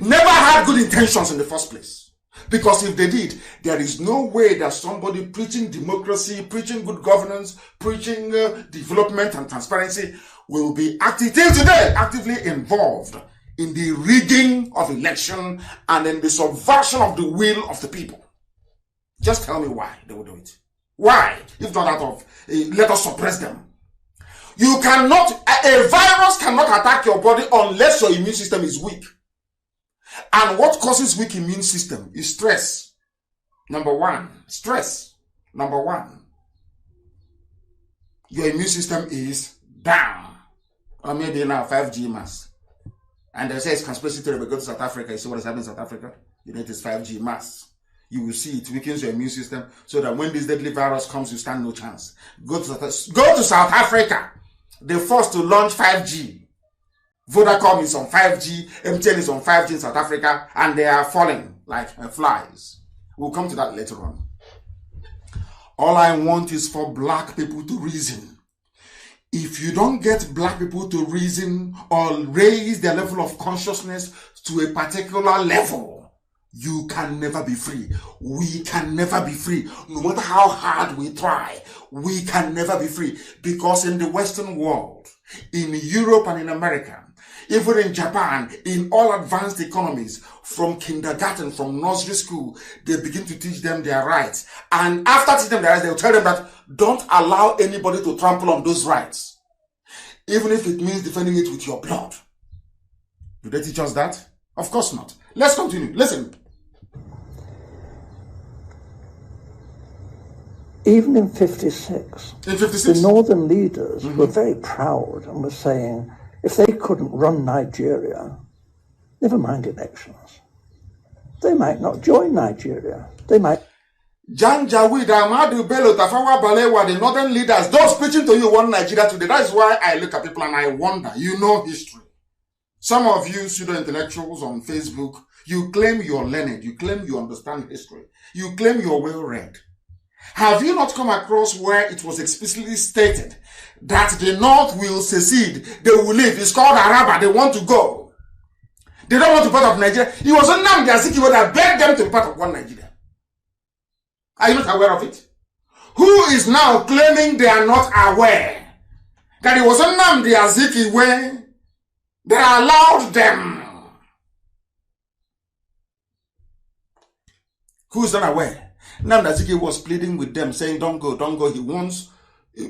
Speaker 2: never had good intentions in the first place. Because if they did, there is no way that somebody preaching democracy, preaching good governance, preaching development and transparency will be actively involved in the rigging of election and in the subversion of the will of the people. Just tell me why they will do it. Why? If not out of, let us suppress them. You cannot, a virus cannot attack your body unless your immune system is weak. And what causes weak immune system is stress. Number one, stress. Number one, your immune system is down. Or maybe now 5G mass. And they say it's conspiracy theory, but go to South Africa, you see what is happening in South Africa? You know it is 5G mass. You will see it weakens your immune system so that when this deadly virus comes, you stand no chance. Go to South Africa, the first to launch 5G. Vodacom is on 5G, MTN is on 5G in South Africa, and they are falling like flies. We'll come to that later on. All I want is for black people to reason. If you don't get black people to reason or raise their level of consciousness to a particular level, you can never be free. We can never be free. No matter how hard we try, we can never be free. Because in the Western world, in Europe and in America, even in Japan, in all advanced economies, from kindergarten, from nursery school, they begin to teach them their rights. And after teaching them their rights, they'll tell them that don't allow anybody to trample on those rights, even if it means defending it with your blood. Do they teach us that? Of course not. Let's continue. Listen.
Speaker 3: Even in 56, the northern leaders were very proud and were saying, if they couldn't run Nigeria, never mind elections, they might not join Nigeria. They might.
Speaker 2: Janjaweed, Ahmadu Bello, Tafawa Balewa, the northern leaders, those preaching to you want Nigeria today. That's why I look at people and I wonder, you know history. Some of you pseudo-intellectuals on Facebook, you claim you're learned, you claim you understand history, you claim you're well-read. Have you not come across where it was explicitly stated that the North will secede, they will leave? It's called Araba, they want to go. They don't want to be part of Nigeria. It was Nnamdi Kanu that begged them to be part of one Nigeria. Are you not aware of it? Who is now claiming they are not aware that it was Nnamdi Kanu that allowed them? Who is not aware? Nnamdi Kanu was pleading with them, saying, don't go, don't go. He wants,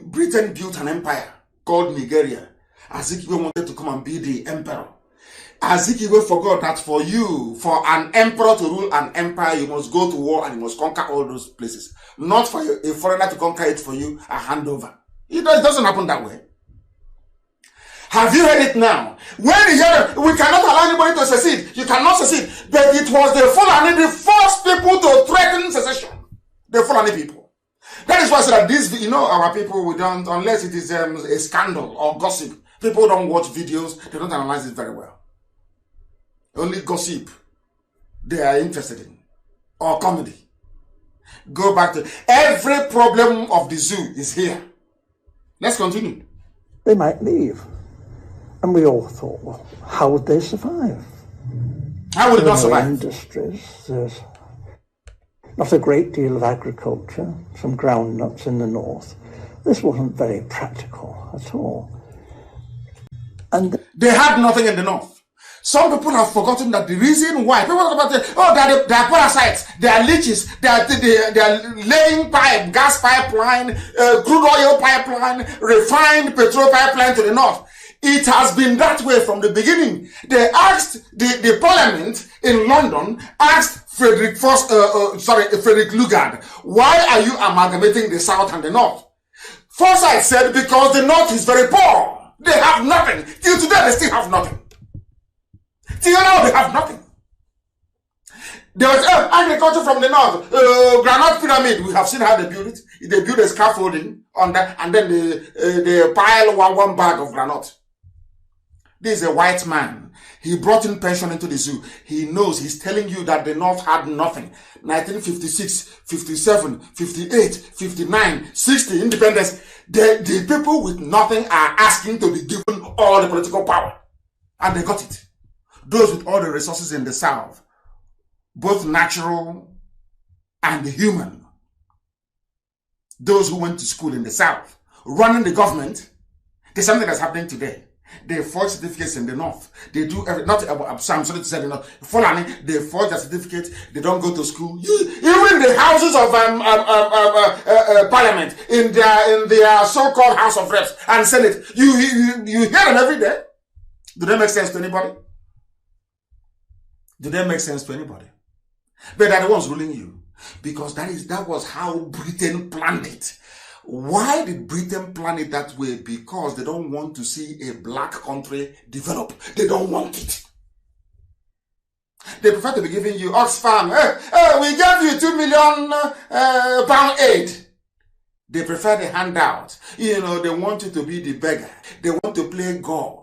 Speaker 2: Britain built an empire called Nigeria. Azikiwe wanted to come and be the emperor. Azikiwe forgot that for an emperor to rule an empire, you must go to war and you must conquer all those places. Not for a foreigner to conquer it for you, a handover. It doesn't happen that way. Have you heard it now? When you hear it, we cannot allow anybody to secede. You cannot secede. But it was the Fulani, the first people to threaten secession. The Fulani people. That is why I said that this, our people, we don't, unless it is a scandal or gossip, people don't watch videos, they don't analyze it very well. Only gossip they are interested in, or comedy. Go back to every problem of the zoo is here. Let's continue.
Speaker 3: They might leave. And we all thought, well, how would they survive?
Speaker 2: How would they not survive?
Speaker 3: Industries, there's not a great deal of agriculture, some groundnuts in the north. This wasn't very practical at all. And
Speaker 2: they had nothing in the north. Some people have forgotten that the reason why people talk about they are parasites, they are leeches, they are laying pipe, gas pipeline, crude oil pipeline, refined petrol pipeline to the north. It has been that way from the beginning. They asked the parliament in London asked Frederick Lugard, why are you amalgamating the south and the north? Forsyth said because the north is very poor. They have nothing. Till today they still have nothing. Till now they have nothing. There was agriculture from the north, granite pyramid. We have seen how they build it. They build a scaffolding on that, and then they pile one bag of granite. This is a white man. He brought in pension into the zoo. He knows, he's telling you that the North had nothing. 1956, 57, 58, 59, 60, independence. The people with nothing are asking to be given all the political power. And they got it. Those with all the resources in the South, both natural and human. Those who went to school in the South, running the government. There's something that's happening today. They forge certificates in the north. They do I'm sorry to say the north. Fulani, they forge their certificates. They don't go to school. Even the houses of parliament, in their so-called House of Reps and Senate, you hear them every day. Do they make sense to anybody? Do they make sense to anybody? But they're the ones ruling you, because that was how Britain planned it. Why did Britain plan it that way? Because they don't want to see a black country develop. They don't want it. They prefer to be giving you Oxfam. We gave you £2 million pound aid. They prefer the handout. They want you to be the beggar. They want want to play God.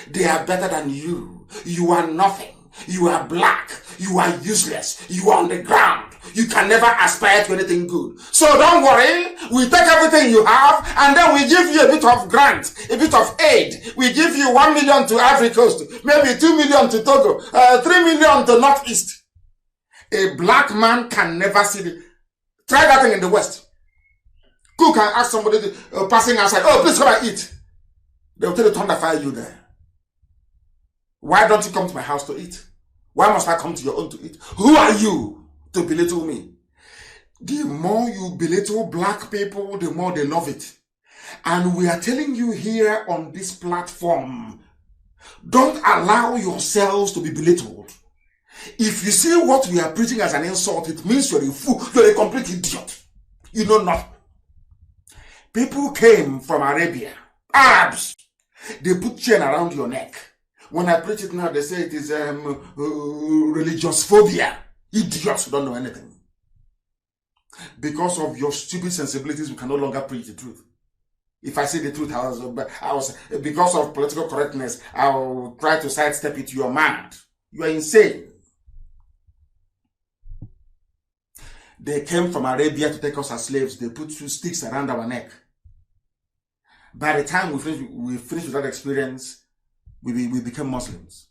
Speaker 2: They are better than you. You are nothing. You are black. You are useless. You are on the ground. You can never aspire to anything good. So don't worry. We take everything you have and then we give you a bit of grant, a bit of aid. We give you 1 million to Ivory Coast, maybe 2 million to Togo, 3 million to Northeast. A black man can never see the... Try that thing in the West. Who can ask somebody passing outside, oh, please come and eat. They'll tell you to thunderfire you there. Why don't you come to my house to eat? Why must I come to your own to eat? Who are you to belittle me? The more you belittle black people, the more they love it. And we are telling you here on this platform, don't allow yourselves to be belittled. If you see what we are preaching as an insult, it means you're a fool, you're a complete idiot. You know nothing. People came from Arabia, Arabs. They put chain around your neck. When I preach it now, they say it is religious phobia. Idiots who don't know anything. Because of your stupid sensibilities, we can no longer preach the truth. If I say the truth, because of political correctness, I'll try to sidestep it. You are mad. You are insane. They came from Arabia to take us as slaves. They put 2 sticks around our neck. By the time we finished with that experience, we became Muslims.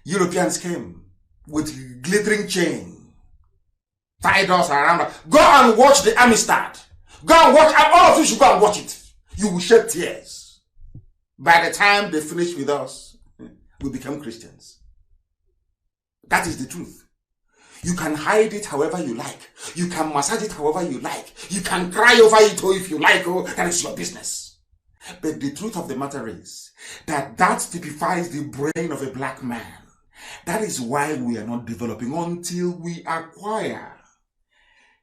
Speaker 2: Europeans came with glittering chain, tied us around us. Go and watch the Amistad. Go and watch, and all of you should go and watch it. You will shed tears. By the time they finished with us, we became Christians. That is the truth. You can hide it however you like. You can massage it however you like. You can cry over it if you like. That is your business. But the truth of the matter is that typifies the brain of a black man. That is why we are not developing until we acquire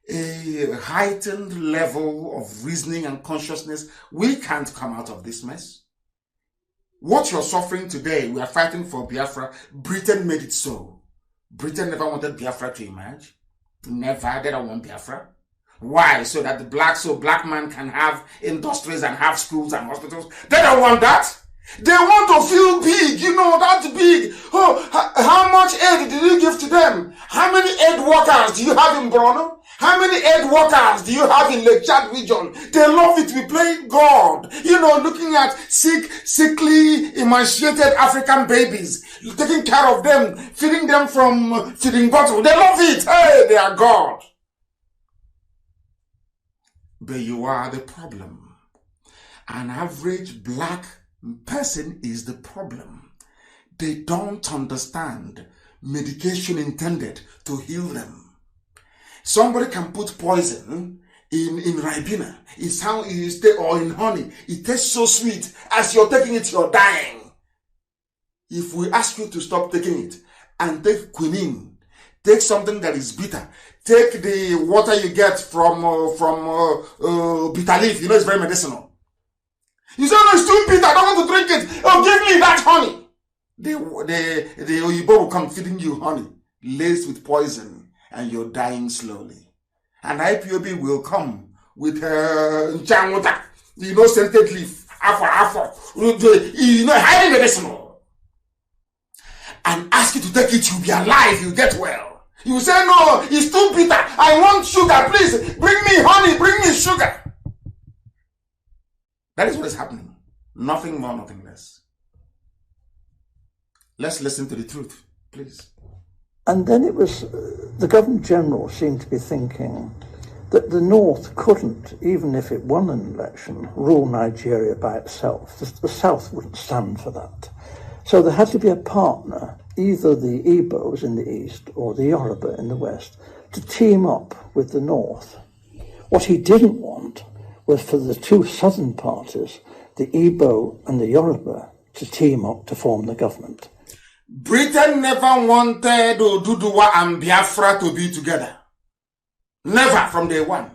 Speaker 2: a heightened level of reasoning and consciousness. We can't come out of this mess. What you're suffering today, we are fighting for Biafra. Britain made it so. Britain never wanted Biafra to emerge. Never. They don't want Biafra. Why? So that the black man can have industries and have schools and hospitals. They don't want that. They want to feel big. You know, that's big. Oh, how much aid did you give to them? How many aid workers do you have in Borno? How many aid workers do you have in Lake Chad region? They love it. We play God. You know, looking at sickly, emaciated African babies, taking care of them, feeding them from feeding bottle. They love it. Hey, they are God. But you are the problem. An average black person is the problem. They don't understand medication intended to heal them. Somebody can put poison in Ribena, or in honey. It tastes so sweet. As you're taking it, you're dying. If we ask you to stop taking it and take quinine, take something that is bitter, take the water you get from bitter leaf, you know it's very medicinal. You say, no, it's too bitter, I don't want to drink it. Oh, give me that honey. The Oyibo will come feeding you honey, laced with poison. And you're dying slowly. And IPOB will come with water, scented leaf, highly medicinal, and ask you to take it. You'll be alive. You'll get well. You say, no, it's too bitter. I want sugar. Please bring me honey. Bring me sugar. That is what is happening. Nothing more, nothing less. Let's listen to the truth, please.
Speaker 3: And then it was, the Governor General seemed to be thinking that the North couldn't, even if it won an election, rule Nigeria by itself. The South wouldn't stand for that. So there had to be a partner, either the Igbos in the East or the Yoruba in the West, to team up with the North. What he didn't want was for the 2 southern parties, the Igbo and the Yoruba, to team up to form the government.
Speaker 2: Britain never wanted Oduduwa and Biafra to be together. Never, from day one.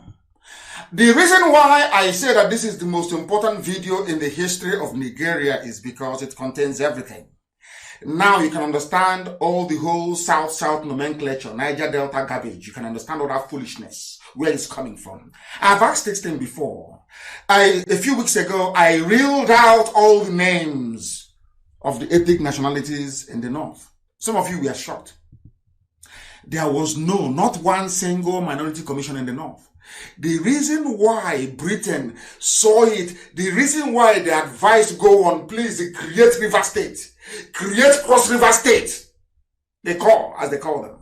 Speaker 2: The reason why I say that this is the most important video in the history of Nigeria is because it contains everything. Now you can understand all the whole South-South nomenclature, Niger Delta garbage. You can understand all that foolishness, where it's coming from. I've asked this thing before. A few weeks ago, I reeled out all the names of the ethnic nationalities in the North. Some of you were shocked. There was not one single minority commission in the North. The reason why Britain saw it, the reason why they advised go on, please create River State, create Cross River State, as they call them,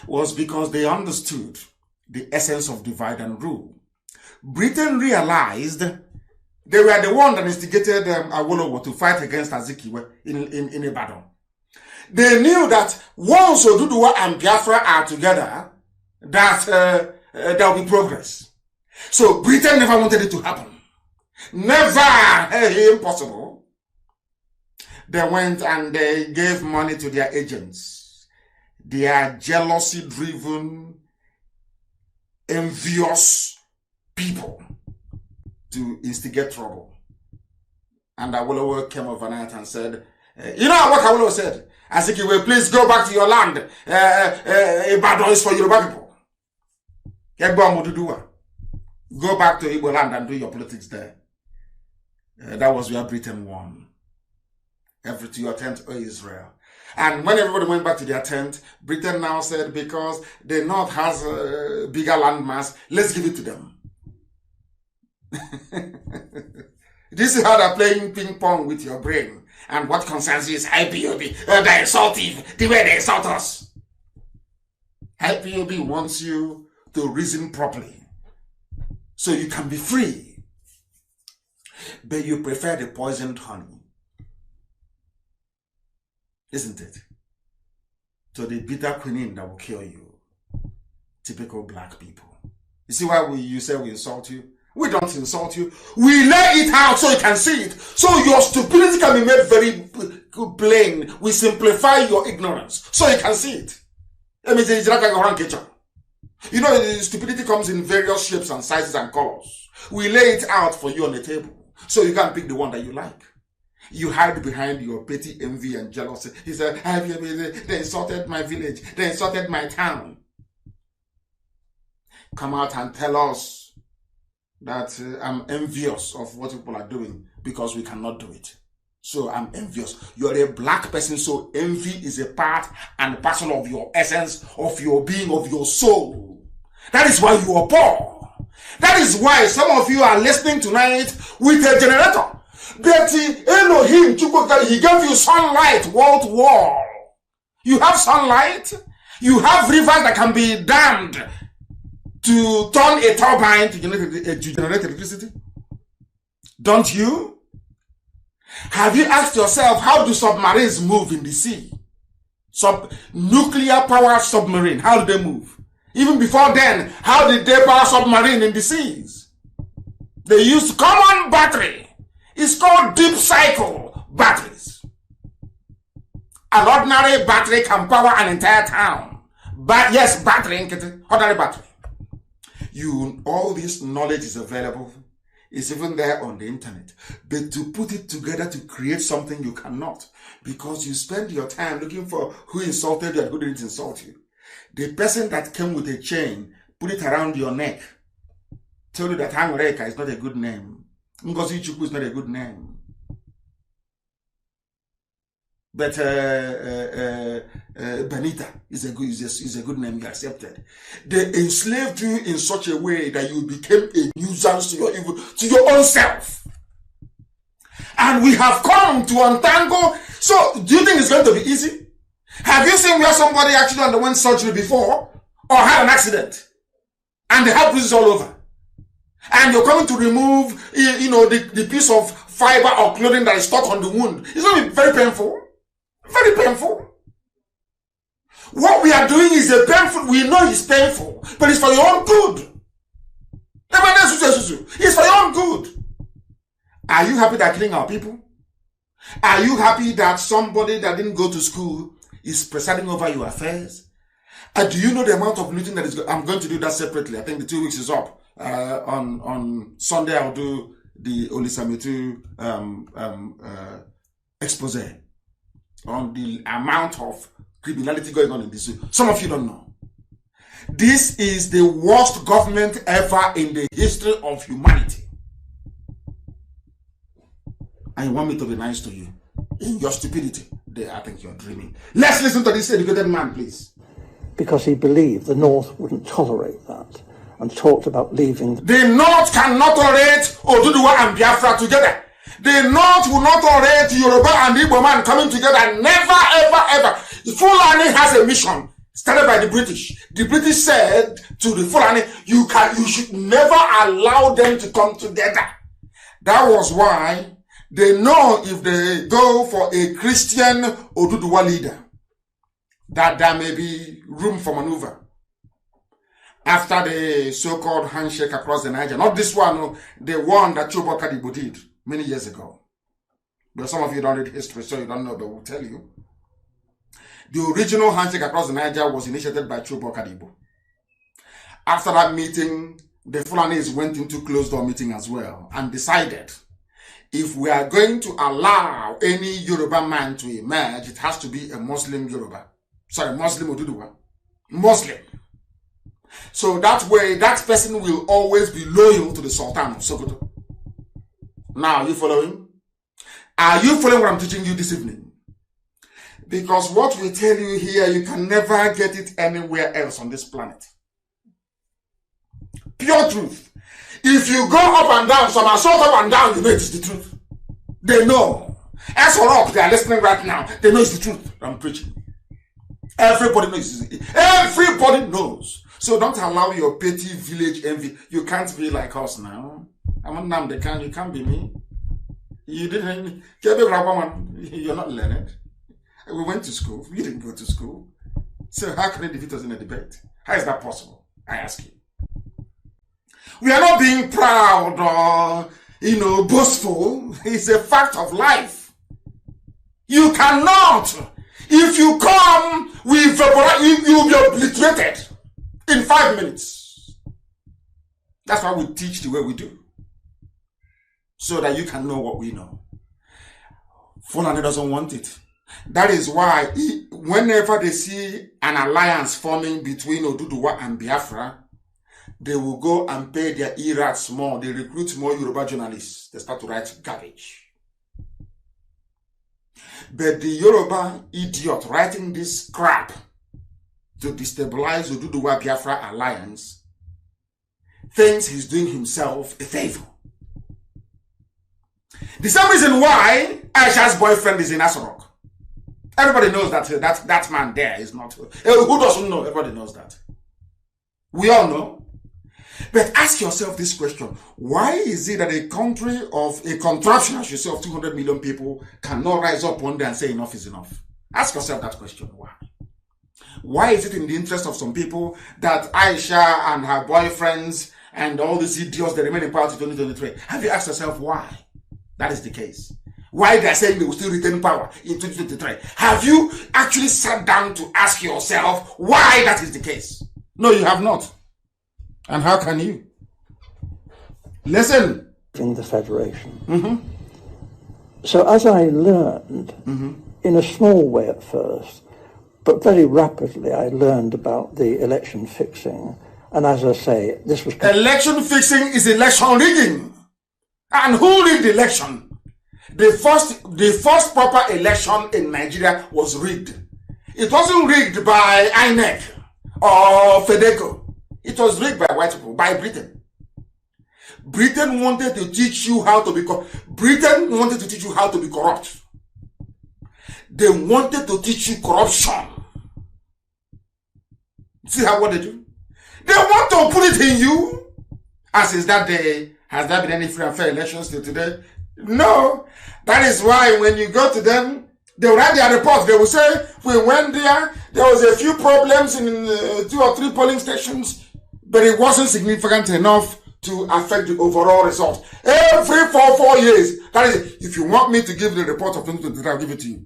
Speaker 2: was because they understood the essence of divide and rule. Britain realized they were the one that instigated Awolowo to fight against Azikiwe in Ibadan. They knew that once Oduduwa and Biafra are together, that there will be progress. So Britain never wanted it to happen. Never. Impossible. They went and they gave money to their agents. They are jealousy-driven, envious people to instigate trouble. And Awolowo came overnight and said, you know what Awolowo said? Azikiwe, please go back to your land. Ibadan is for Yoruba people. Go back to Igbo land and do your politics there. That was where Britain won. To your tent, O Israel. And when everybody went back to their tent, Britain now said, because the North has a bigger landmass, let's give it to them. This is how they're playing ping pong with your brain. And what concerns you is IPOB. They're insultive, the way they insult us. IPOB wants you to reason properly, so you can be free. But you prefer the poisoned honey, isn't it? To the bitter quinine that will kill you. Typical black people. You see why you say we insult you? We don't insult you. We lay it out so you can see it. So your stupidity can be made very plain. We simplify your ignorance so you can see it. You know, stupidity comes in various shapes and sizes and colors. We lay it out for you on the table so you can pick the one that you like. You hide behind your petty envy and jealousy. He said, they insulted my village. They insulted my town. Come out and tell us that I'm envious of what people are doing because we cannot do it. So I'm envious. You're a black person, so envy is a part and parcel of your essence, of your being, of your soul. That is why you are poor. That is why some of you are listening tonight with a generator. But Elohim, he gave you sunlight wall to wall. You have sunlight. You have rivers that can be dammed to turn a turbine to generate electricity. Don't you? Have you asked yourself, how do submarines move in the sea? Nuclear powered submarine, how do they move? Even before then, how did they power submarine in the seas? They used common battery. It's called deep cycle batteries. An ordinary battery can power an entire town. But yes, ordinary battery. All this knowledge is available. It's even there on the internet. But to put it together to create something, you cannot. Because you spend your time looking for who insulted you and who didn't insult you. The person that came with a chain, put it around your neck, told you that Hangureka is not a good name. Ngozi Chukwu is not a good name. But Benita is a good name, you accepted. They enslaved you in such a way that you became a nuisance to your own self. And we have come to untangle. So, do you think it's going to be easy? Have you seen where somebody actually underwent surgery before or had an accident and they have bruises all over? And you're coming to remove, the piece of fiber or clothing that is stuck on the wound. It's going to be very painful. Very painful. What we are doing is painful. We know it's painful, but it's for your own good. It's for your own good. Are you happy that killing our people? Are you happy that somebody that didn't go to school is presiding over your affairs? Do you know the amount of looting that is going? I'm going to do that separately. I think the 2 weeks is up. On Sunday, I'll do the Olisametu expose on the amount of criminality going on in this. Some of you don't know. This is the worst government ever in the history of humanity. and you want me to be nice to you. In your stupidity, I think you're dreaming. Let's listen to this educated man, please.
Speaker 3: Because he believed the North wouldn't tolerate that and talked about leaving.
Speaker 2: The North cannot tolerate Oduduwa and Biafra together. The North will not tolerate Yoruba and Igbo man coming together. Never, ever, ever. Fulani has a mission started by the British. The British said to the Fulani, you should never allow them to come together. That was why they know if they go for a Christian Oduduwa leader, that there may be room for maneuver. After the so-called handshake across the Niger, not this one, the one that Chuba Kadibo did many years ago. But some of you don't read history, so you don't know, but we'll tell you. The original handshake across the Niger was initiated by Chuba Kadibo. After that meeting, the Fulanis went into closed-door meeting as well and decided if we are going to allow any Yoruba man to emerge, it has to be a Muslim Yoruba. Sorry, Muslim Oduduwa. Muslim. So that way, that person will always be loyal to the Sultan of Sokoto. Now, are you following? Are you following what I'm teaching you this evening? Because what we tell you here, you can never get it anywhere else on this planet. Pure truth. If you go up and down, some are so up and down, you know it's the truth. They know. As for up, they are listening right now. They know it's the truth I'm preaching. Everybody knows. Everybody knows. So don't allow your petty village envy. You can't be like us now. I'm Nnamdi Kanu. You can't be me. You didn't. You're not learned. We went to school. You didn't go to school. So how can they defeat us in a debate? How is that possible? I ask you. We are not being proud or, boastful. It's a fact of life. You cannot. If you come, you'll be obliterated in 5 minutes. That's why we teach the way we do. So that you can know what we know. Fulani doesn't want it. That is why whenever they see an alliance forming between Oduduwa and Biafra, they will go and pay their irats more. They recruit more Yoruba journalists. They start to write garbage. But the Yoruba idiot writing this crap to destabilize Oduduwa Biafra alliance thinks he's doing himself a favor. The same reason why Aisha's boyfriend is in Asorok. Everybody knows that man there is not. Who doesn't know? Everybody knows that. We all know. But ask yourself this question. Why is it that a country of a contraption, as you say, of 200 million people cannot rise up one day and say enough is enough? Ask yourself that question. Why? Why is it in the interest of some people that Aisha and her boyfriends and all these idiots that remain in power to 2023? Have you asked yourself why that is the case? Why they are saying they will still retain power in 2023? Have you actually sat down to ask yourself why that is the case? No, you have not. And how can you? Listen.
Speaker 3: In the Federation. So as I learned, in a small way at first, but very rapidly I learned about the election fixing. And as I say, this was...
Speaker 2: Election fixing is election rigging. And who rigged the election? The first proper election in Nigeria was rigged. It wasn't rigged by INEC or FEDECO. It was rigged by white people, by Britain. Britain wanted to teach you how to be corrupt. They wanted to teach you corruption. See what they do? They want to put it in you. As is that day, has there been any free and fair elections till today? No. That is why when you go to them, they will write their report. They will say, we went there was a few problems in 2 or 3 polling stations, but it wasn't significant enough to affect the overall result. Every 4 years, that is, if you want me to give the report of 2023, I'll give it to you.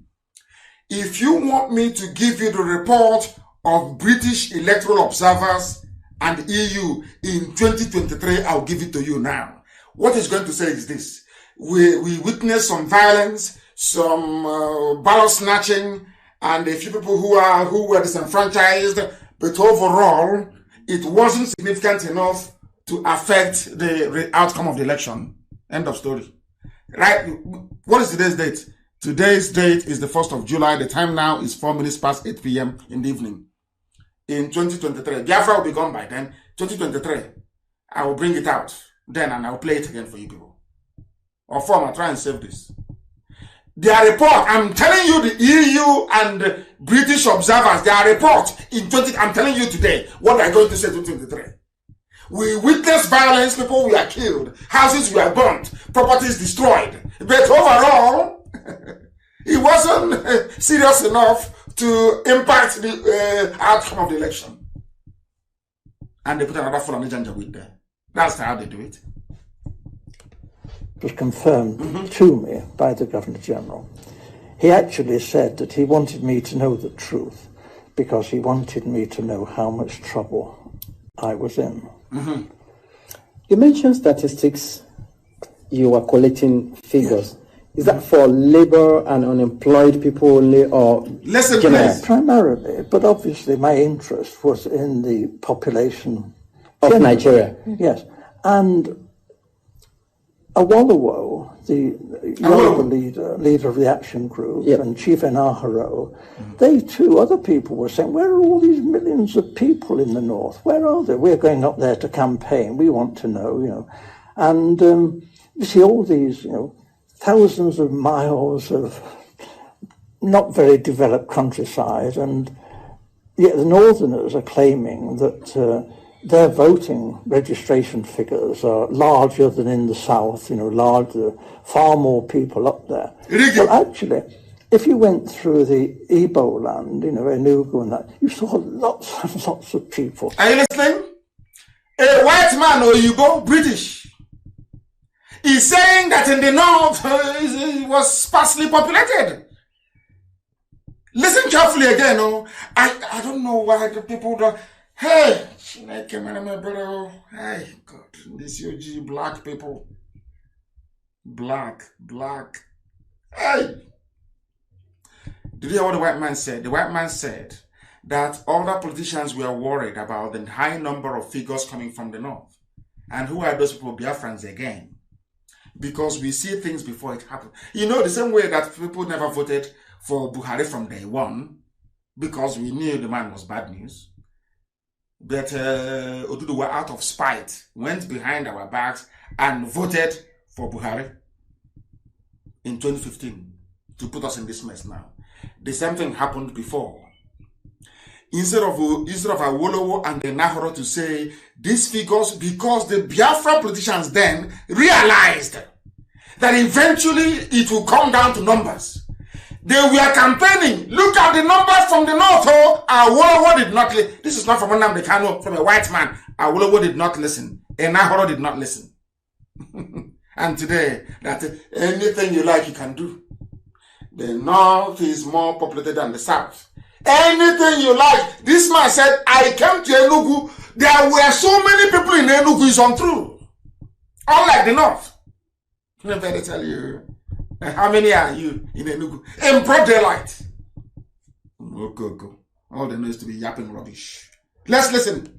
Speaker 2: If you want me to give you the report of British electoral observers and EU in 2023, I'll give it to you now. What it's going to say is this. We witnessed some violence, some ballot snatching, and a few people who were disenfranchised, but overall, it wasn't significant enough to affect the outcome of the election. End of story. Right? What is today's date? Today's date is the 1st of July. The time now is 4 minutes past 8 p.m. in the evening. In 2023, Biafra will be gone by then. 2023, I will bring it out then and I'll play it again for you people. Or form, I'll try and save this. Their report, I'm telling you, the EU and the British observers, their report I'm telling you today, what they're going to say in 2023. We witnessed violence, people were killed, houses were burnt, properties destroyed. But overall, it wasn't serious enough to impact the outcome of the election. And they put another Fulani Janja with there. That's how they do it.
Speaker 3: It was confirmed to me by the Governor-General. He actually said that he wanted me to know the truth because he wanted me to know how much trouble I was in.
Speaker 5: You mentioned statistics. You were collecting figures. Yes. Is that for labor and unemployed people only, or
Speaker 2: listen, please?
Speaker 3: Primarily, but obviously my interest was in the population
Speaker 5: of Nigeria.
Speaker 3: Yes, and Awolowo, the Yoruba leader of the action group, and Chief Enaharo, they too, other people were saying, where are all these millions of people in the north? Where are they? We're going up there to campaign. We want to know, And you see all these, thousands of miles of not very developed countryside, and yet the northerners are claiming that their voting registration figures are larger than in the south, larger, far more people up there. Well, actually, if you went through the Igbo land, Enugu and that, you saw lots and lots of people.
Speaker 2: Are you listening? A white man or Igbo, British, is saying that in the north it was sparsely populated. Listen carefully again. I don't know why the people don't. Hey, hey, God, this UG black people. Black. Hey. Did you hear what the white man said? The white man said that other politicians were worried about the high number of figures coming from the north. And who are those people? Biafrans again. Because we see things before it happens. The same way that people never voted for Buhari from day one, because we knew the man was bad news. But Oduduwa, out of spite, went behind our backs and voted for Buhari in 2015 to put us in this mess now. The same thing happened before. Instead of Awolowo and the Nahoro to say these figures, because the Biafra politicians then realized that eventually it will come down to numbers. They were campaigning. Look at the numbers from the north. Awolowo did not listen. This is not from Nnamdi Kanu, from a white man. Awolowo did not listen. Enahoro did not listen. And today, that anything you like, you can do. The north is more populated than the south. Anything you like. This man said, I came to Enugu. There were so many people in Enugu. It's untrue. Unlike the north. Let me tell you. How many are you in Enugu? In broad daylight. Go. All they know is to be yapping rubbish. Let's listen.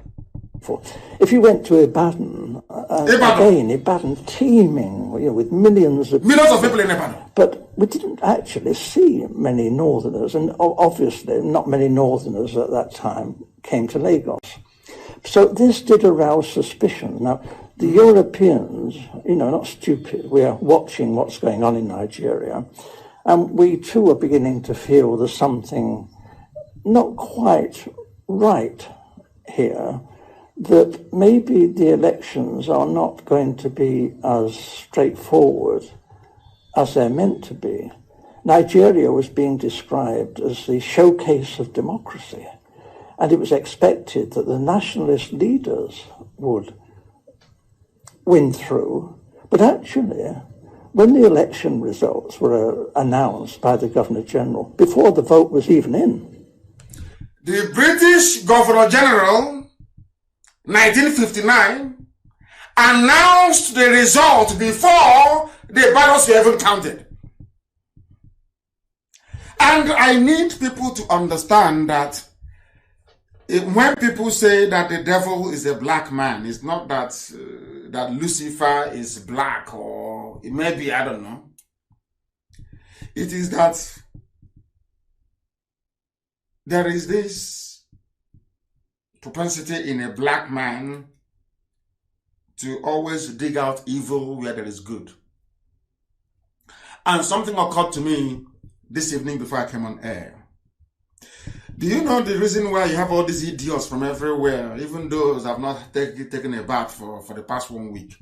Speaker 3: If you went to Ibadan, Ibadan teeming with millions of
Speaker 2: people in Ibadan.
Speaker 3: But we didn't actually see many northerners, and obviously not many northerners at that time came to Lagos. So this did arouse suspicion. Now, the Europeans, not stupid, we are watching what's going on in Nigeria, and we too are beginning to feel there's something not quite right here, that maybe the elections are not going to be as straightforward as they're meant to be. Nigeria was being described as the showcase of democracy, and it was expected that the nationalist leaders would win through. But actually, when the election results were announced by the Governor-General, before the vote was even in,
Speaker 2: the British Governor-General, 1959, announced the result before the ballots were even counted. And I need people to understand that when people say that the devil is a black man, it's not that that Lucifer is black or it may be, I don't know. It is that there is this propensity in a black man to always dig out evil where there is good. And something occurred to me this evening before I came on air. Do you know the reason why you have all these idiots from everywhere, even those have not taken a bath for the past 1 week?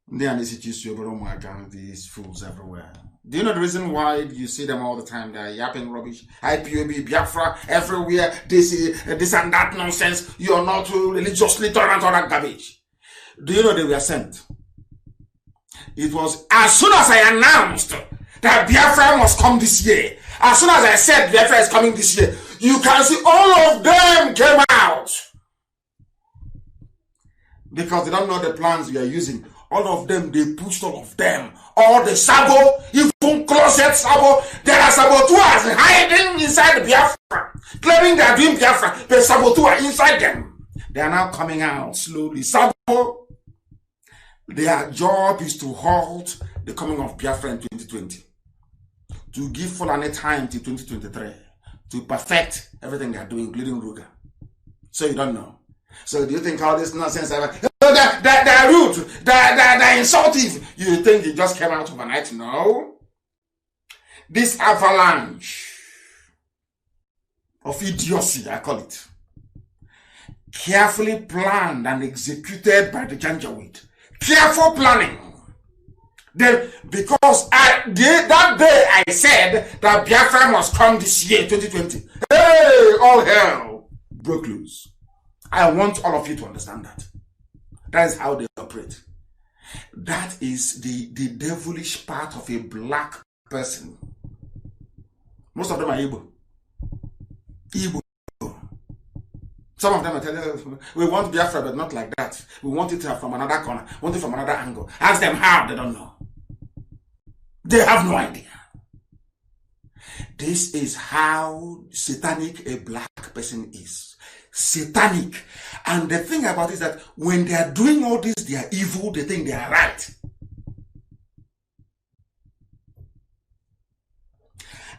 Speaker 2: These fools everywhere. Do you know the reason why you see them all the time? They're yapping rubbish. IPOB, Biafra, everywhere. This and that nonsense. You're not religiously tolerant or that garbage. Do you know they were sent? It was as soon as I announced that Biafra must come this year. As soon as I said Biafra is coming this year, you can see all of them came out. Because they don't know the plans we are using. All of them, they pushed all of them. All the Sabo, even closet Sabo. There are saboteurs hiding inside Biafra, claiming they are doing Biafra, but saboteurs inside them. They are now coming out slowly. Sabo, their job is to halt the coming of Biafra in 2020. To give Fulani time till 2023 to perfect everything they are doing, including Ruga. So you don't know. So do you think all this nonsense they're rude, they're insulting? You think it just came out overnight? No. This avalanche of idiocy, I call it, carefully planned and executed by the Janjaweed. Careful planning. Because that day I said that Biafra must come this year, 2020. Hey, all hell broke loose. I want all of you to understand that. That is how they operate. That is the devilish part of a black person. Most of them are Igbo. Igbo. Some of them are telling us, we want Biafra, but not like that. We want it from another corner. We want it from another angle. Ask them how, they don't know. They have no idea. This is how satanic a black person is. Satanic. And the thing about it is that when they are doing all this, they are evil, they think they are right.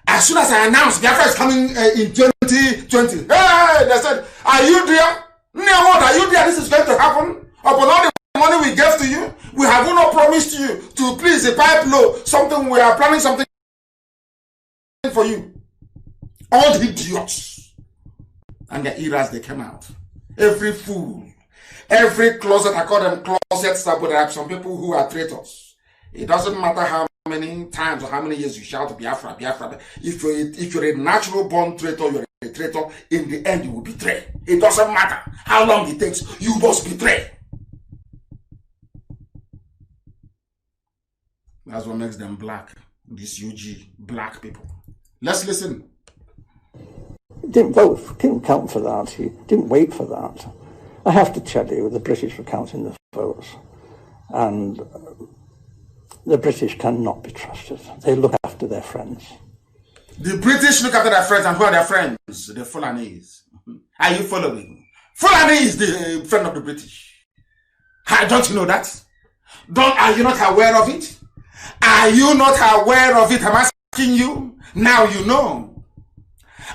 Speaker 2: As soon as I announced Biafra is coming in 2020, hey, they said, are you there? No, what are you there? This is going to happen. Upon all the money we gave to you, we have not promised you to please a pipe low, something we are planning something for you. All the idiots and their eras, they came out. Every fool, every closet, I call them closet stab, but there are some people who are traitors. It doesn't matter how many times or how many years you shout Biafra, Biafra. If you're a natural born traitor, you're a traitor. In the end, you will betray. It doesn't matter how long it takes, you must betray. That's what makes them black. These UG black people. Let's listen.
Speaker 3: Didn't vote, didn't count for that. He didn't wait for that. I have to tell you, the British were counting the votes, and the British cannot be trusted. They look after their friends.
Speaker 2: The British look after their friends, and who are their friends? The Fulanese. Are you following? Fulani is the friend of the British. Don't you know that? Are you not aware of it? Are you not aware of it? I'm asking you. Now you know.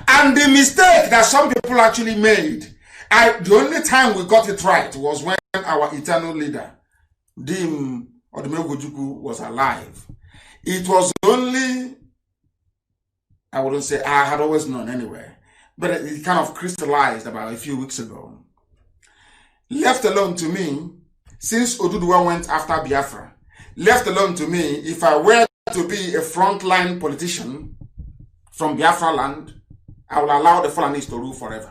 Speaker 2: And the mistake that some people actually made, the only time we got it right was when our eternal leader, Dim Odumegojuku, was alive. It was only, I wouldn't say, I had always known anyway, but it kind of crystallized about a few weeks ago. Left alone to me, since Oduduwa went after Biafra, left alone to me, if I were to be a frontline politician from Biafra land, I will allow the Fulanis to rule forever.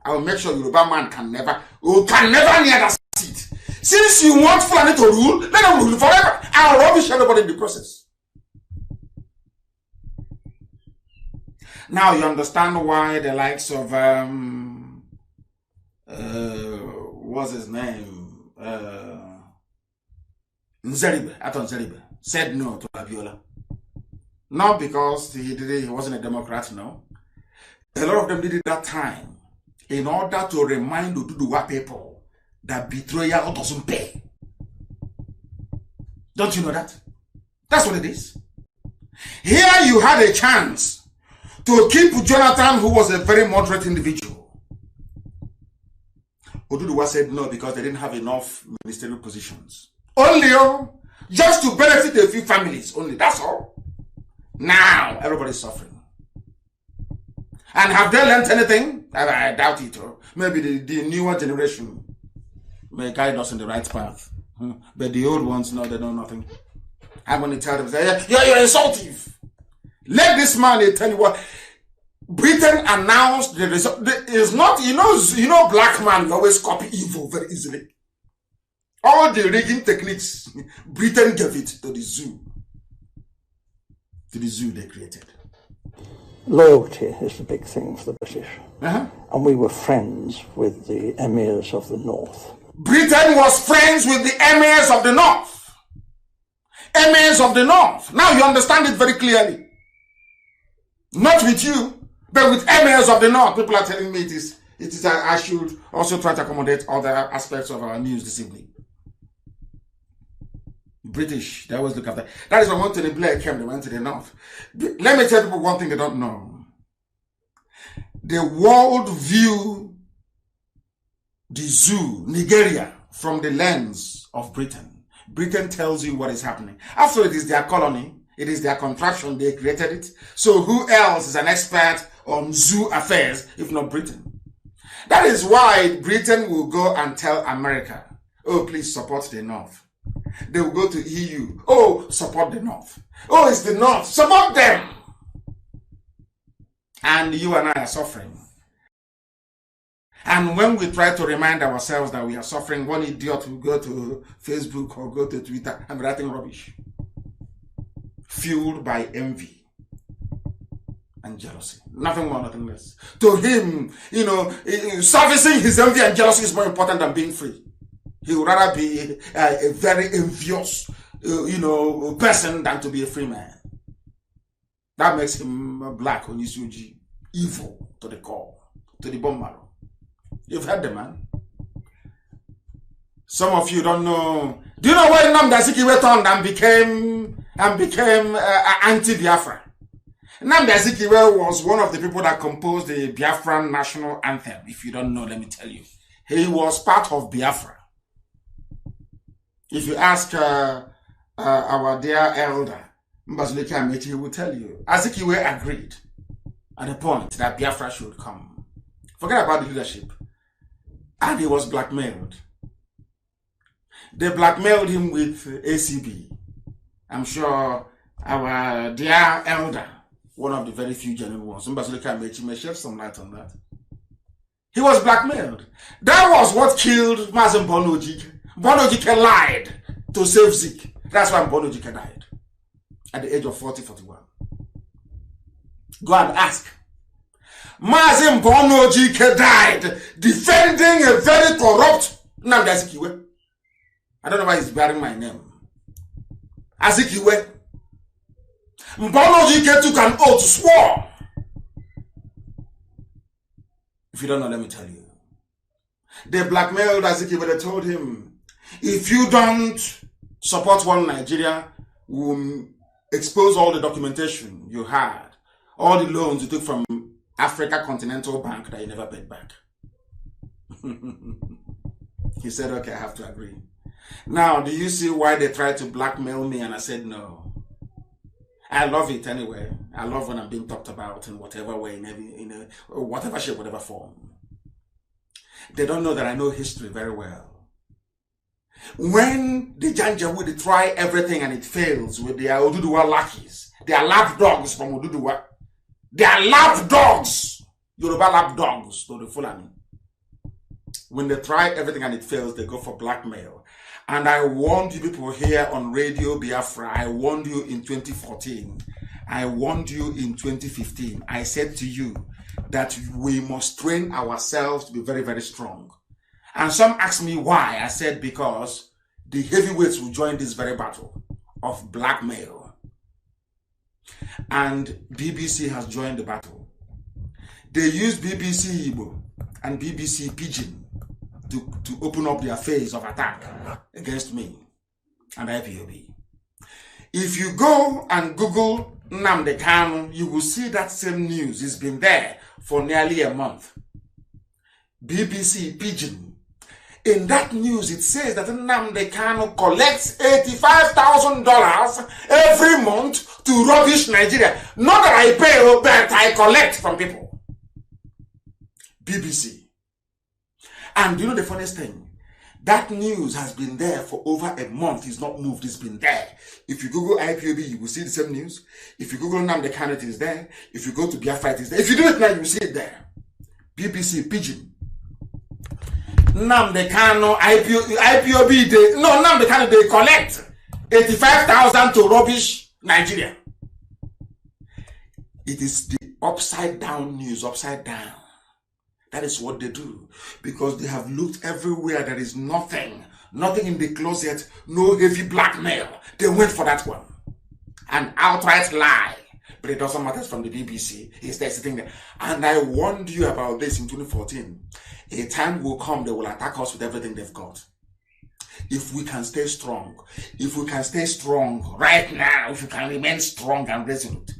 Speaker 2: I will make sure Yoruba man can never near that seat. Since you want Fulani to rule, let them rule forever. I'll rubbish everybody in the process. Now you understand why the likes of what's his name? Nzeribe said no to Abiola. Not because he wasn't a Democrat, no. A lot of them did it that time in order to remind Oduduwa people that betrayal doesn't pay. Don't you know that? That's what it is. Here you had a chance to keep Jonathan, who was a very moderate individual. Oduduwa said no because they didn't have enough ministerial positions. Only just to benefit a few families only. That's all. Now everybody's suffering. And have they learned anything? I doubt it. Maybe the newer generation may guide us in the right path. But the old ones, no, they know nothing. I'm going to tell them, you're insultive. Let this man tell you what. Britain announced the result. It's not, you know, black man always copy evil very easily. All the rigging techniques, Britain gave it to the zoo. To the zoo they created.
Speaker 3: Loyalty is the big thing for the British. And we were friends with the emirs of the north.
Speaker 2: Britain was friends with the emirs of the north. Emirs of the north. Now you understand it very clearly. Not with you, but with emirs of the north. People are telling me it is I should also try to accommodate other aspects of our news this evening. British, they always look after. That is why when Tony Blair came, they went to the north. Let me tell people one thing they don't know. The world view the zoo, Nigeria, from the lens of Britain. Britain tells you what is happening. After it is their colony, it is their contraption, they created it. So who else is an expert on zoo affairs if not Britain? That is why Britain will go and tell America, oh, please support the North. They will go to EU, oh, support the North. Oh, it's the North, support them. And you and I are suffering. And when we try to remind ourselves that we are suffering, one idiot will go to Facebook or go to Twitter and writing rubbish. Fueled by envy and jealousy. Nothing more, nothing less. To him, servicing his envy and jealousy is more important than being free. He would rather be a very envious, person than to be a free man. That makes him black on Isuji, evil to the core, to the bone marrow. You've heard the man. Some of you don't know. Do you know why Nnamdi Azikiwe turned and became anti-Biafra? Nnamdi Azikiwe was one of the people that composed the Biafran national anthem. If you don't know, let me tell you. He was part of Biafra. If you ask our dear elder, Mbazulike Amechi, he will tell you. Azikiwe agreed at the point that Biafra should come. Forget about the leadership. And he was blackmailed. They blackmailed him with ACB. I'm sure our dear elder, one of the very few genuine ones, Mbazulike Amechi, may shed some light on that. He was blackmailed. That was what killed Mazi Nnamdi Kanu. Bonojike lied to save Zik. That's why Bonojike died at the age of 41. Go and ask. Mazi Nnamdi died defending a very corrupt Nnamdi Azikiwe. I don't know why he's bearing my name. Azikiwe. Bonojike took an oath, swore. If you don't know, let me tell you. They blackmailed Azikiwe. They told him, if you don't support one Nigeria, we'll expose all the documentation you had, all the loans you took from Africa Continental Bank that you never paid back. He said, okay, I have to agree. Now, do you see why they tried to blackmail me? And I said, no. I love it anyway. I love when I'm being talked about in whatever way, in whatever shape, whatever form. They don't know that I know history very well. When the Janjaweed, they try everything and it fails with their Oduduwa lackeys, they are lap dogs from Oduduwa. They are lap dogs, Yoruba lap dogs to the Fulani. When they try everything and it fails, they go for blackmail. And I warned you people here on Radio Biafra. I warned you in 2014. I warned you in 2015. I said to you that we must train ourselves to be very, very strong. And some asked me why. I said because the heavyweights will join this very battle of blackmail. And BBC has joined the battle. They used BBC Igbo and BBC Pidgin to open up their phase of attack against me and IPOB. If you go and Google Nnamdi Kanu, you will see that same news. It's been there for nearly a month. BBC Pidgin. In that news, it says that Nnamdi Kanu collects $85,000 every month to rubbish Nigeria. Not that I pay, but I collect from people. BBC. And you know the funniest thing? That news has been there for over a month. It's not moved. It's been there. If you Google IPOB, you will see the same news. If you Google Nnamdi Kanu, it is there. If you go to Biafra, it is there. If you do it now, you will see it there. BBC Pidgin. Nnamdi Kanu, IPOB, Nnamdi Kanu, they collect 85,000 to rubbish Nigeria. It is the upside down news, upside down. That is what they do. Because they have looked everywhere. There is nothing in the closet, no heavy blackmail. They went for that one. An outright lie. But it doesn't matter, from the BBC. He's there sitting there. And I warned you about this in 2014. A time will come, they will attack us with everything they've got. If we can stay strong, right now, if we can remain strong and resolute,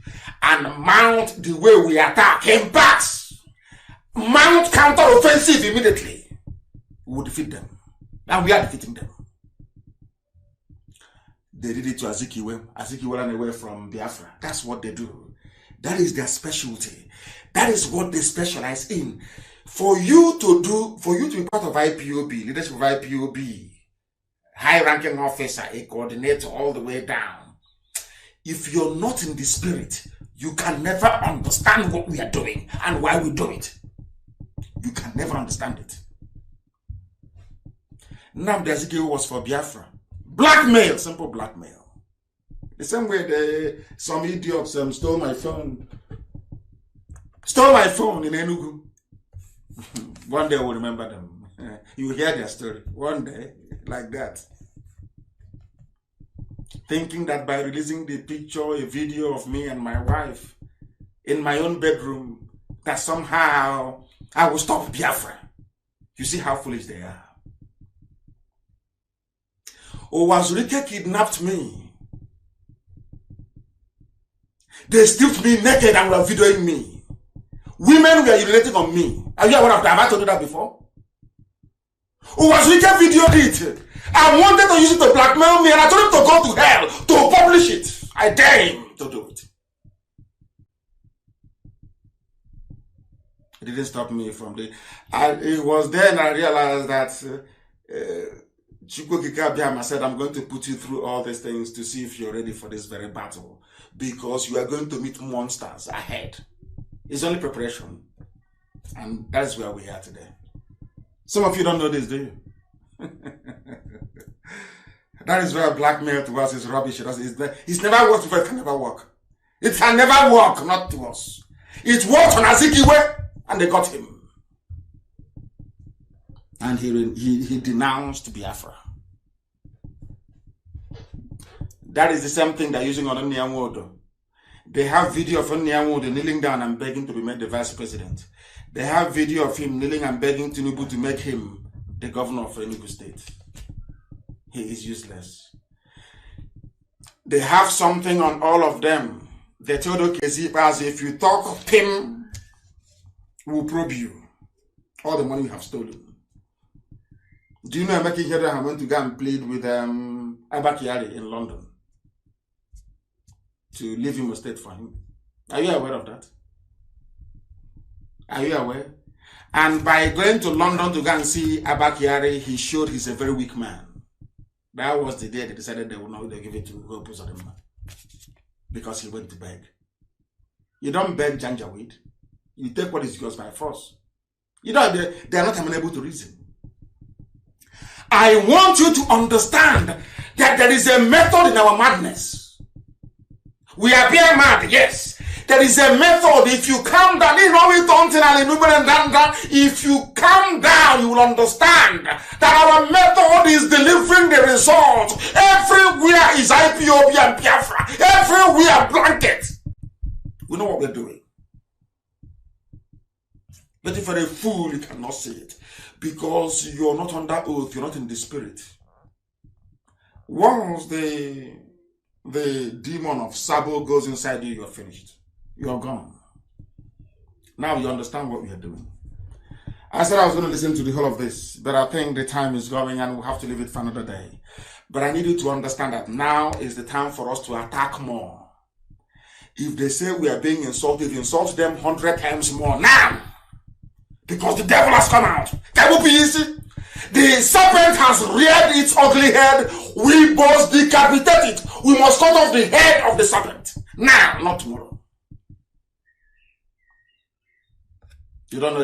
Speaker 2: and mount the way we attack, impacts, mount counter-offensive immediately, we will defeat them. And we are defeating them. They did it to Azikiwe ran away from Biafra. That's what they do. That is their specialty. That is what they specialize in. For you to be part of IPOB, leadership of IPOB, high-ranking officer, a coordinator all the way down, if you're not in the spirit, you can never understand what we are doing and why we do it. You can never understand it. Nnamdi Azikiwe was for Biafra. Blackmail, simple blackmail. The same way some idiots stole my phone in Enugu. One day we'll remember them. You will hear their story. One day, like that. Thinking that by releasing the picture, a video of me and my wife in my own bedroom, that somehow I will stop Biafra. You see how foolish they are. Owazurike kidnapped me. They stripped me naked and were videoing me. Women were urinating on me. Are you aware of that? Have I told you that before? Owazurike videoed it. I wanted to use it to blackmail me, and I told him to go to hell to publish it. I dare him to do it. It didn't stop me from the... It was then I realized that Chukwuka Biama said, I'm going to put you through all these things to see if you're ready for this very battle, because you are going to meet monsters ahead. It's only preparation. And that's where we are today. Some of you don't know this, do you? That is where blackmail to us is rubbish. It's never worked before. It can never work. It can never work, not to us. It worked on Azikiwe, and they got him. And he denounced Biafra. That is the same thing they're using on Onyanwodo. They have video of Onyanwodo kneeling down and begging to be made the vice president. They have video of him kneeling and begging Tinubu to make him the governor of Enugu State. He is useless. They have something on all of them. They told Okezipas, if you talk PIM, we'll probe you. All the money you have stolen. Do you know Emeka Ihedioha went to go and plead with Abba Kyari in London to leave him a state for him? Are you aware of that? Are you aware? And by going to London to go and see Abba Kyari, he showed he's a very weak man. That was the day they decided they would not give it to Hope Uzodinma, because he went to beg. You don't beg Janjaweed. You take what is yours by force. You know, they are not amenable to reason. I want you to understand that there is a method in our madness. We appear mad, yes. There is a method. If you calm down, if you calm down, you will understand that our method is delivering the result. Everywhere is IPOB and Biafra. Everywhere blanket. We know what we're doing. But if you're a fool, you cannot see it. Because you're not under oath, you're not in the spirit. Once the the demon of Sabo goes inside you, you're finished. You're gone. Now you understand what we are doing. I said I was going to listen to the whole of this, but I think the time is going and we'll have to leave it for another day. But I need you to understand that now is the time for us to attack more. If they say we are being insulted, insult them 100 times more now. Because the devil has come out. That will be easy. The serpent has reared its ugly head. We must decapitate it. We must cut off the head of the serpent. Now, not tomorrow. You don't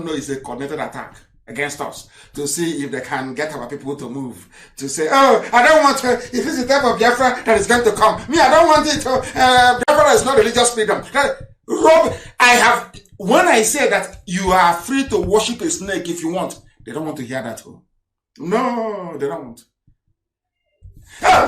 Speaker 2: know it's a coordinated attack against us to see if they can get our people to move. To say, oh, I don't want to, if it's the type of Biafra that is going to come. Me, I don't want it to, Biafra is not religious freedom. Rob, when I say that you are free to worship a snake if you want, they don't want to hear that. No, they don't want.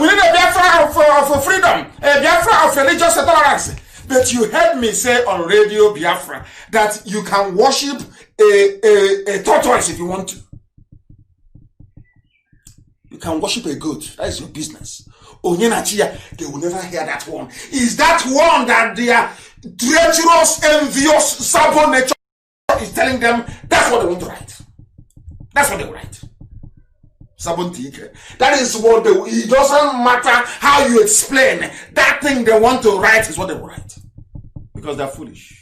Speaker 2: We need a Biafra of freedom, a Biafra of religious tolerance. But you heard me say on Radio Biafra that you can worship a tortoise if you want to. You can worship a goat. That is your business. Onyenachia, they will never hear that one. Is that one that their treacherous, envious, Sabo nature is telling them that's what they want to write? That's what they will write. That is what it doesn't matter how you explain. That thing they want to write is what they will write. Because they're foolish.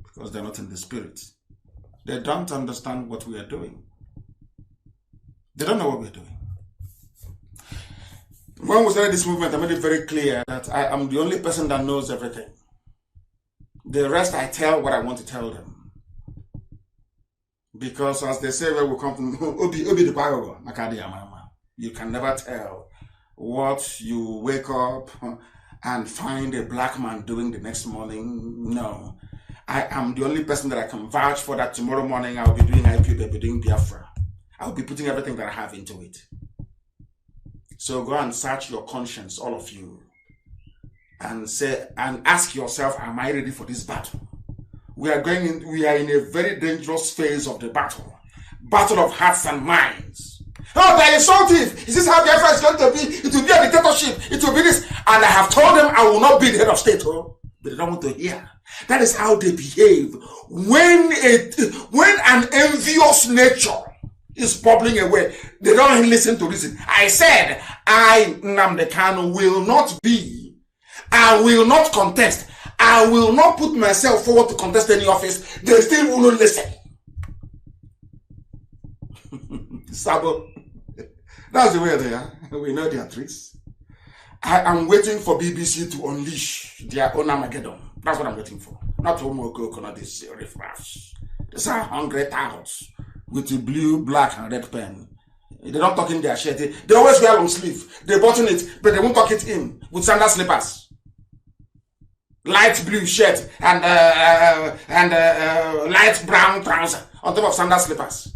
Speaker 2: Because they're not in the spirit. They don't understand what we are doing. They don't know what we're doing. When we started this movement, I made it very clear that I am the only person that knows everything. The rest I tell what I want to tell them. Because as they say, where we come from, you can never tell what you wake up and find a black man doing the next morning. No. I am the only person that I can vouch for that tomorrow morning I'll be doing IPOB, I'll be doing Biafra. I'll be putting everything that I have into it. So go and search your conscience, all of you, and say and ask yourself, am I ready for this battle? We are in a very dangerous phase of the battle. Battle of hearts and minds. Oh, they're insultive. Is this how Biafra is going to be? It will be a dictatorship. It will be this. And I have told them I will not be the head of state. Oh, but they don't want to hear. That is how they behave. When an envious nature is bubbling away, they don't listen to reason. I said, I, Nnamdi Kanu, will not be. I will not contest. I will not put myself forward to contest any office. They still will not listen. Sabo. That's the way they are. We know their tricks. I am waiting for BBC to unleash their own Armageddon. That's what I'm waiting for. Not Omoko, not this riffraffs. These are hungry touts with the blue, black, and red pen. They don't talk in their shirt. They always wear long sleeve. They button it, but they won't tuck it in with sandal slippers. Light blue shirt and light brown trouser on top of sandal slippers.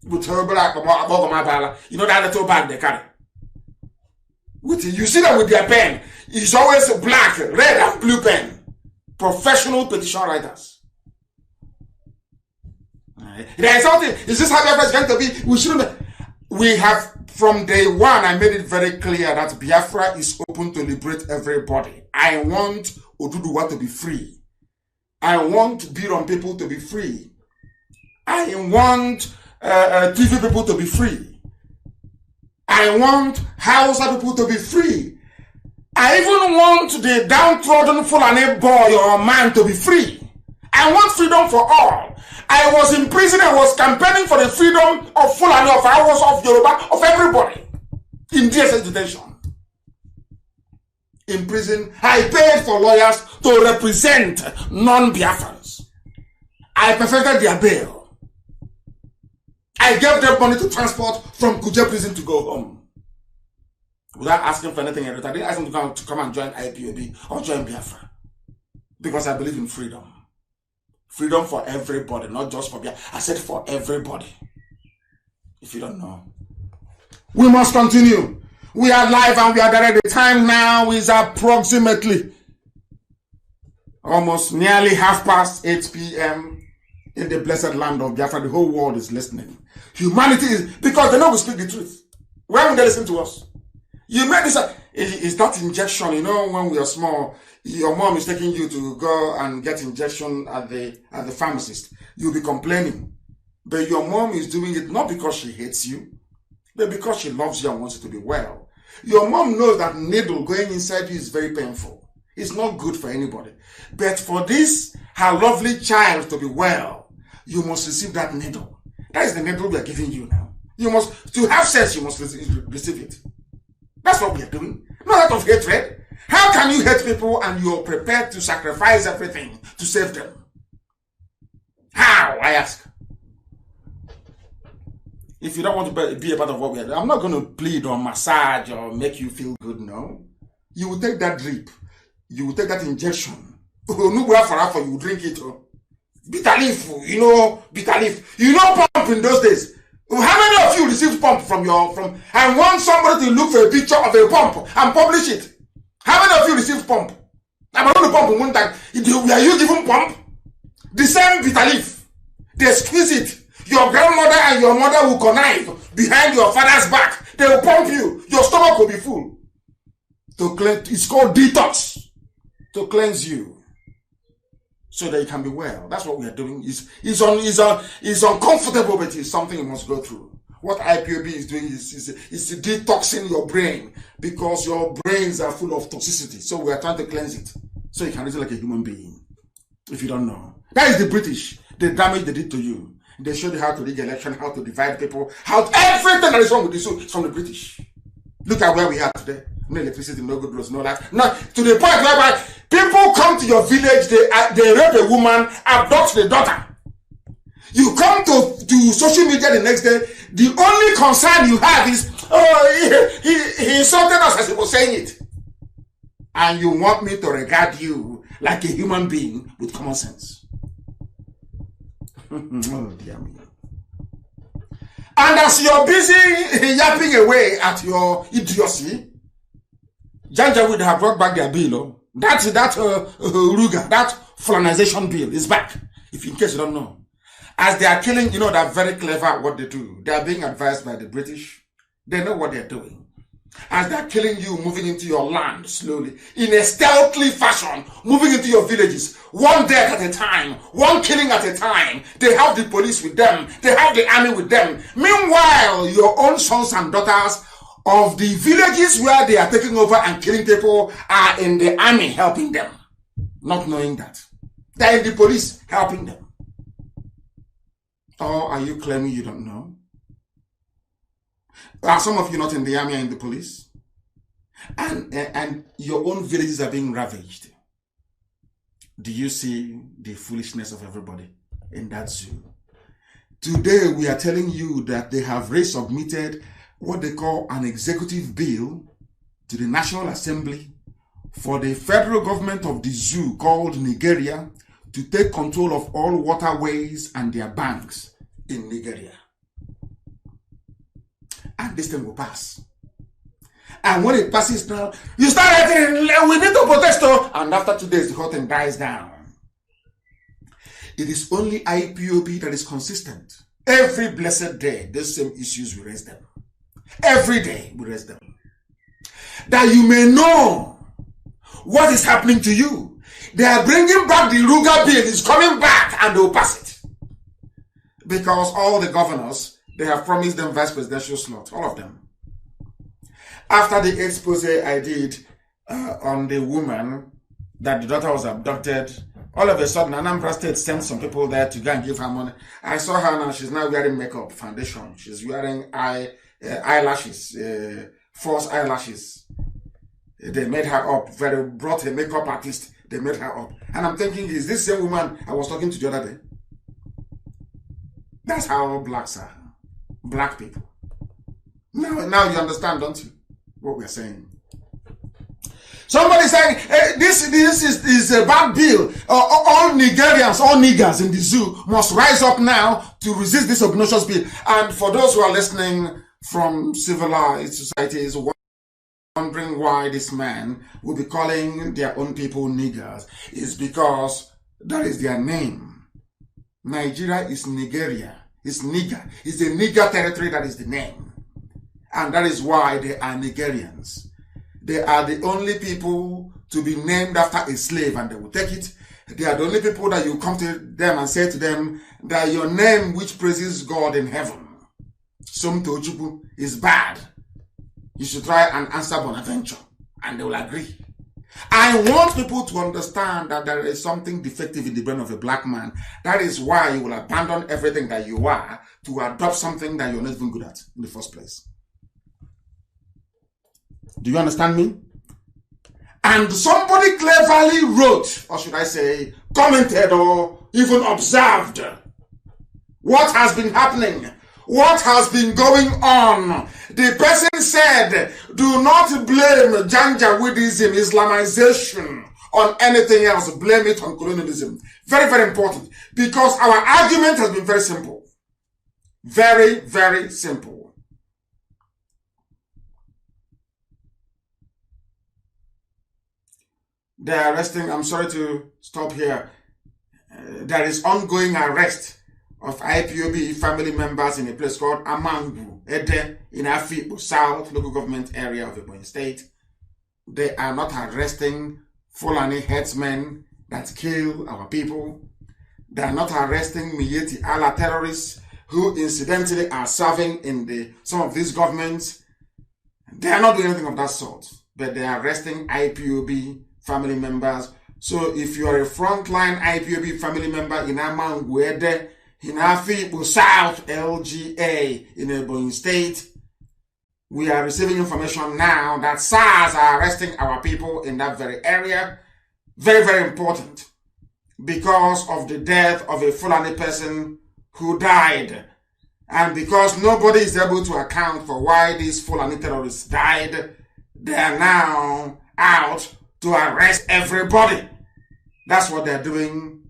Speaker 2: With her black, you know that little bag they carry. You see them with their pen. It's always black, red, and blue pen. Professional petition writers. There is something. Is this how Biafra is going to be? We shouldn't. We have, from day one, I made it very clear that Biafra is open to liberate everybody. I want Oduduwa to be free. I want Biron people to be free. I want TV people to be free. I want Hausa people to be free. I even want the downtrodden Fulani boy or man to be free. I want freedom for all. I was in prison, I was campaigning for the freedom of Fulani, of Hausa, of Yoruba, of everybody in DSS detention. In prison, I paid for lawyers to represent non-Biafrans. I perfected their bail. I gave them money to transport from Kuje prison to go home. Without asking for anything else. I didn't ask them to come and join IPOB or join Biafra. Because I believe in freedom. Freedom for everybody, not just for Biafra. I said for everybody. If you don't know. We must continue. We are live and we are there. The time now is approximately almost nearly 8 p.m. in the blessed land of Biafra. The whole world is listening. Humanity is, because they know we speak the truth. Why would they listen to us? You made this. It's that injection, you know, when we are small, your mom is taking you to go and get injection at the pharmacist. You'll be complaining. But your mom is doing it not because she hates you, but because she loves you and wants you to be well. Your mom knows that needle going inside you is very painful. It's not good for anybody. But for this, her lovely child to be well, you must receive that needle. That is the needle we are giving you now. You must, to have sense, you must receive it. That's what we are doing. Not out of hatred. How can you hate people and you're prepared to sacrifice everything to save them? How, I ask? If you don't want to be a part of what we are doing, I'm not going to plead or massage or make you feel good, no. You will take that drip. You will take that injection. You will drink it. Bitter leaf, you know, bitter leaf. You know pump in those days. How many of you received pump I want somebody to look for a picture of a pump and publish it. How many of you received pump? I'm going to pump in one time. Are you given pump? The same bitter leaf. They squeeze it. Your grandmother and your mother will connive behind your father's back. They will pump you. Your stomach will be full. To cleanse, it's called detox. To cleanse you. So that you can be well. That's what we are doing. It's uncomfortable, but it's something you must go through. What IPOB is doing is detoxing your brain because your brains are full of toxicity. So we are trying to cleanse it so you can reason like a human being. If you don't know. That is the British. The damage they did to you. They showed you how to rig election, how to divide people, everything that is wrong with this is from the British. Look at where we are today. No electricity, no good roads, no life. No, to the point whereby people come to your village, they rape a woman, abduct the daughter. You come to social media the next day, the only concern you have is, oh, he insulted us as he was saying it. And you want me to regard you like a human being with common sense. Oh, dear me. And as you're busy yapping away at your idiocy, Janja would have brought back their bill. That Ruga, that Fulanization bill is back. If in case you don't know. As they are killing, you know, they're very clever at what they do. They are being advised by the British. They know what they're doing. As they're killing you, moving into your land slowly, in a stealthy fashion, moving into your villages, one death at a time, one killing at a time. They have the police with them. They have the army with them. Meanwhile, your own sons and daughters of the villages where they are taking over and killing people are in the army helping them. Not knowing that. They're in the police helping them. Or are you claiming you don't know? Are some of you not in the army or in the police? And your own villages are being ravaged. Do you see the foolishness of everybody in that zoo? Today we are telling you that they have resubmitted what they call an executive bill to the National Assembly for the federal government of the zoo called Nigeria to take control of all waterways and their banks in Nigeria. And this thing will pass. And when it passes now, you start writing, we need to protest. And after 2 days, the whole thing dies down. It is only IPOB that is consistent. Every blessed day, these same issues, we raise them. Every day, we raise them. That you may know what is happening to you. They are bringing back the Ruga bill. It's coming back and they will pass it. Because all the governors, they have promised them vice presidential slot, all of them. After the expose I did on the woman that the daughter was abducted, all of a sudden Anambra State sent some people there to go and give her money. I saw her now, she's now wearing makeup, foundation. She's wearing eyelashes, false eyelashes. They made her up, brought a makeup artist, they made her up. And I'm thinking, is this same woman I was talking to the other day? That's how blacks are. Black people. Now you understand, don't you? What we're saying. Somebody saying, hey, this is a bad bill. All Nigerians, all niggers in the zoo must rise up now to resist this obnoxious bill. And for those who are listening from civilized societies, wondering why this man will be calling their own people niggers, is because that is their name. Nigeria is Nigeria. It's nigger. It's the nigger territory that is the name. And that is why they are Nigerians. They are the only people to be named after a slave, and they will take it. They are the only people that you come to them and say to them that your name which praises God in heaven, Somto Chukwu, is bad. You should try and answer Bonaventure, and they will agree. I want people to understand that there is something defective in the brain of a black man. That is why you will abandon everything that you are to adopt something that you're not even good at in the first place. Do you understand me? And somebody cleverly wrote, or should I say, commented or even observed what has been happening, what has been going on. The person said, do not blame Janjaweedism, Islamization, on anything else. Blame it on colonialism. Very, very important. Because our argument has been very simple. Very, very simple. They are arresting, I'm sorry to stop here. There is ongoing arrest of IPOB family members in a place called Amangu, Ede, in Afipo South local government area of Ebonyi State. They are not arresting Fulani headsmen that kill our people. They are not arresting Miyetti Allah terrorists who incidentally are serving in some of these governments. They are not doing anything of that sort, but they are arresting IPOB family members. So if you are a frontline IPOB family member in Amangu, Ede, in Afipo South LGA in Ebonyi State, we are receiving information now that SARS are arresting our people in that very area. Very, very important, because of the death of a Fulani person who died, and because nobody is able to account for why these Fulani terrorists died. They are now out to arrest everybody. That's what they're doing.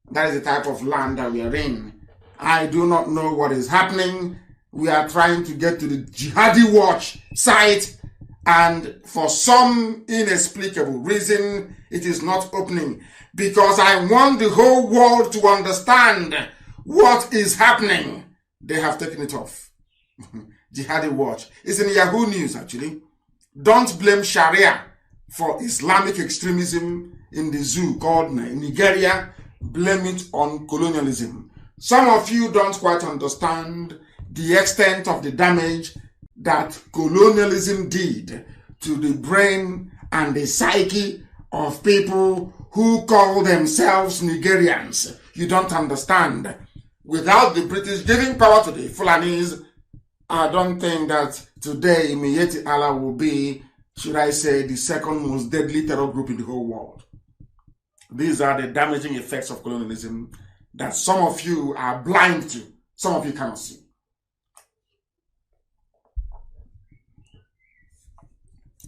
Speaker 2: That is the type of land that we are in. I do not know what is happening. We are trying to get to the Jihadi Watch site, and for some inexplicable reason, it is not opening. Because I want the whole world to understand what is happening. They have taken it off. Jihadi Watch. It's in Yahoo News, actually. Don't blame Sharia for Islamic extremism in the zoo called Nigeria. Blame it on colonialism. Some of you don't quite understand the extent of the damage that colonialism did to the brain and the psyche of people who call themselves Nigerians. You don't understand. Without the British giving power to the Fulanis, I don't think that today Miyetti Allah will be, should I say, the second most deadly terror group in the whole world. These are the damaging effects of colonialism that some of you are blind to, some of you cannot see.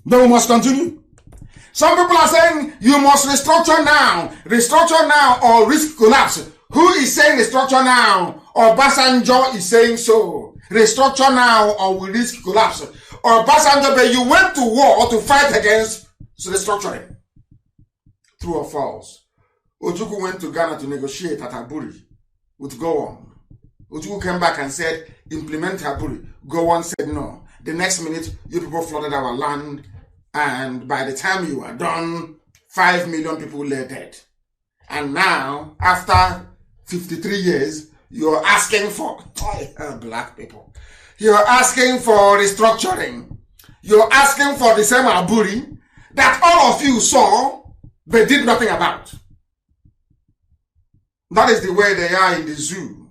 Speaker 2: Then we must continue. Some people are saying you must restructure now or risk collapse. Who is saying restructure now? Or Obasanjo is saying so. Restructure now or we risk collapse. Or Obasanjo, but you went to war to fight against restructuring. True or false? Ojukwu went to Ghana to negotiate at Aburi with Gowon. Ojukwu came back and said, implement Aburi. Gowon said no. The next minute, you people flooded our land, and by the time you are done, 5 million people lay dead. And now, after 53 years, you're asking for black people. You're asking for restructuring. You're asking for the same Aburi that all of you saw, but did nothing about. That is the way they are in the zoo.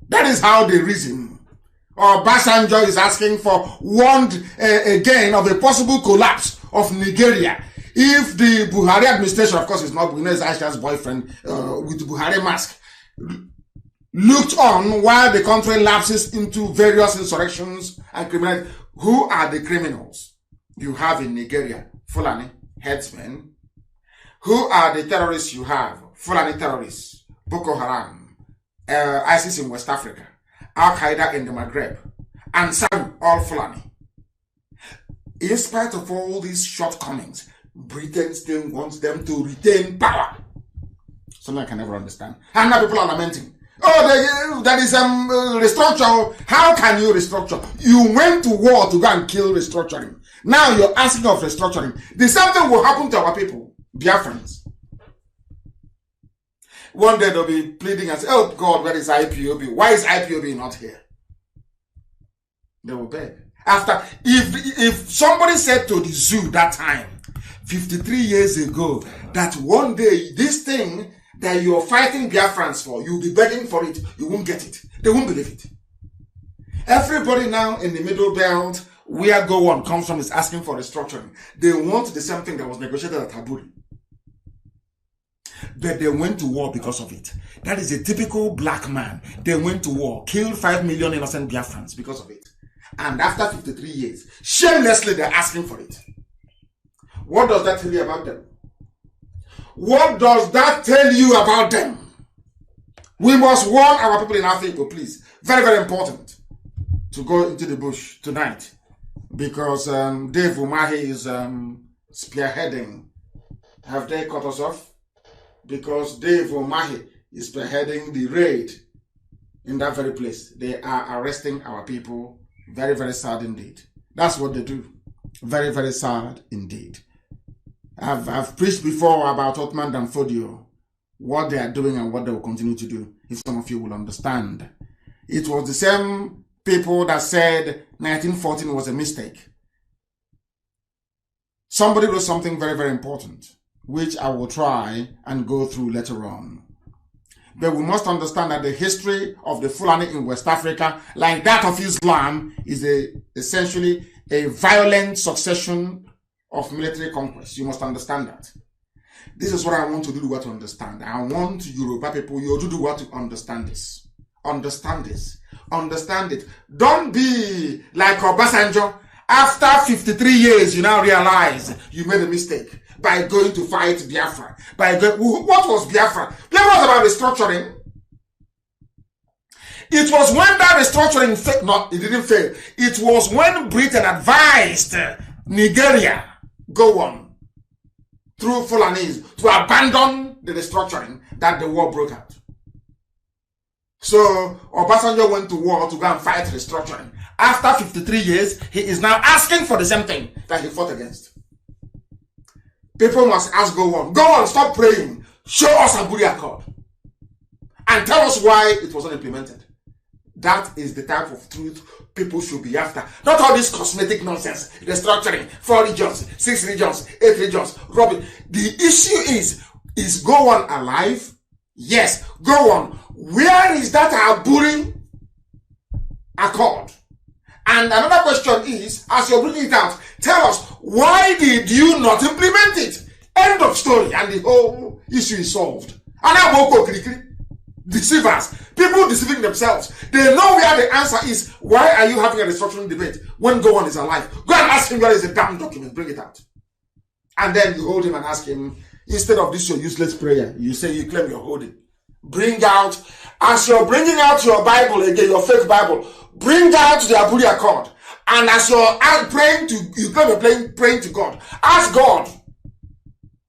Speaker 2: That is how they reason. Or Obasanjo is asking for warned again of a possible collapse of Nigeria. If the Buhari administration, of course it's not Buhari's Aisha's boyfriend with the Buhari mask, looked on while the country lapses into various insurrections and criminality. Who are the criminals you have in Nigeria? Fulani headsmen. Who are the terrorists you have? Fulani terrorists. Boko Haram, ISIS in West Africa, Al-Qaeda in the Maghreb, and some all Fulani. In spite of all these shortcomings, Britain still wants them to retain power. Something I can never understand. And now people are lamenting. Oh, there is restructure. How can you restructure? You went to war to go and kill restructuring. Now you're asking of restructuring. The same thing will happen to our people, Biafrans. One day they'll be pleading and say, oh God, where is IPOB? Why is IPOB not here? They will beg. After, if somebody said to the zoo that time, 53 years ago, that one day this thing that you're fighting Biafrans for, you'll be begging for it, you won't get it. They won't believe it. Everybody now in the middle belt, where Go On comes from, is asking for restructuring. They want the same thing that was negotiated at Taburi. But they went to war because of it. That is a typical black man. They went to war, killed 5 million innocent Biafrans because of it. And after 53 years, shamelessly they're asking for it. What does that tell you about them? What does that tell you about them? We must warn our people in Africa, please. Very, very important to go into the bush tonight. Because Dave Umahi is spearheading. Have they cut us off? Because Dave Umahi is spearheading the raid in that very place. They are arresting our people. Very, very sad indeed. That's what they do. Very, very sad indeed. I've preached before about Ottoman Danfodio, what they are doing and what they will continue to do, if some of you will understand. It was the same people that said 1914 was a mistake. Somebody wrote something very, very important, which I will try and go through later on. But we must understand that the history of the Fulani in West Africa, like that of Islam, is essentially a violent succession of military conquest. You must understand that. This is what I want to do to understand. I want Yoruba people, you to do what to understand this. Understand this. Understand it. Don't be like Obasanjo. After 53 years, you now realize you made a mistake by going to fight Biafra. What was Biafra? Biafra was about restructuring. It was when that restructuring failed. No, it didn't fail. It was when Britain advised Nigeria, Go On, through Fulanese, to abandon the restructuring, that the war broke out. So Obasanjo went to war to go and fight restructuring. After 53 years, he is now asking for the same thing that he fought against. People must ask Go On. Go On, stop praying. Show us Aburi Accord. And tell us why it wasn't implemented. That is the type of truth people should be after. Not all this cosmetic nonsense. Restructuring. 4 regions, 6 regions, 8 regions. Robin. The issue is Go On alive? Yes. Go On. Where is that Aburi Accord? And another question is, as you're bringing it out, tell us, why did you not implement it? End of story. And the whole issue is solved. Deceivers. People deceiving themselves. They know where the answer is. Why are you having a restructuring debate when Go On is alive? Go and ask him where is the damn document. Bring it out. And then you hold him and ask him, instead of this your useless prayer, you say you claim you're holding. Bring out, as you're bringing out your Bible again, your fake Bible, bring out the Aburi Accord. And as you're praying to, you claim you're praying to God. Ask God.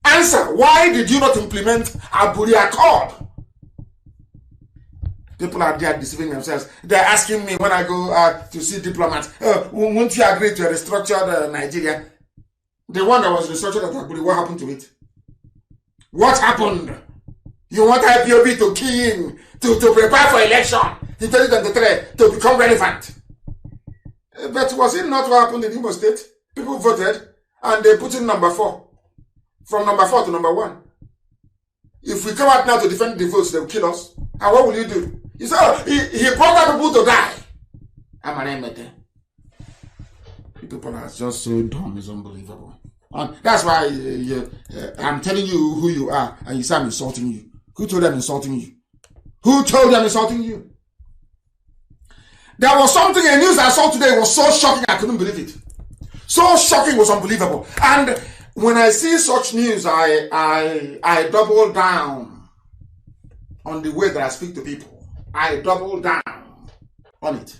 Speaker 2: Answer, why did you not implement Aburi Accord? People are there deceiving themselves. They're asking me when I go to see diplomats, won't you agree to a restructured Nigeria? The one that was restructured at Aburi, what happened to it? What happened? You want IPOB to key in, to prepare for election in 2023 to become relevant. But was it not what happened in Imo State? People voted and they put in number 4. From number 4 to number 1. If we come out now to defend the votes, they will kill us. And what will you do? You say, oh, he brought people to die. I'm an emete. People are just so dumb, it's unbelievable. And that's why I'm telling you who you are, and you say I'm insulting you. Who told them insulting you? Who told them insulting you? There was something in the news I saw today, was so shocking I couldn't believe it. So shocking, was unbelievable. And when I see such news, I double down on the way that I speak to people. I double down on it.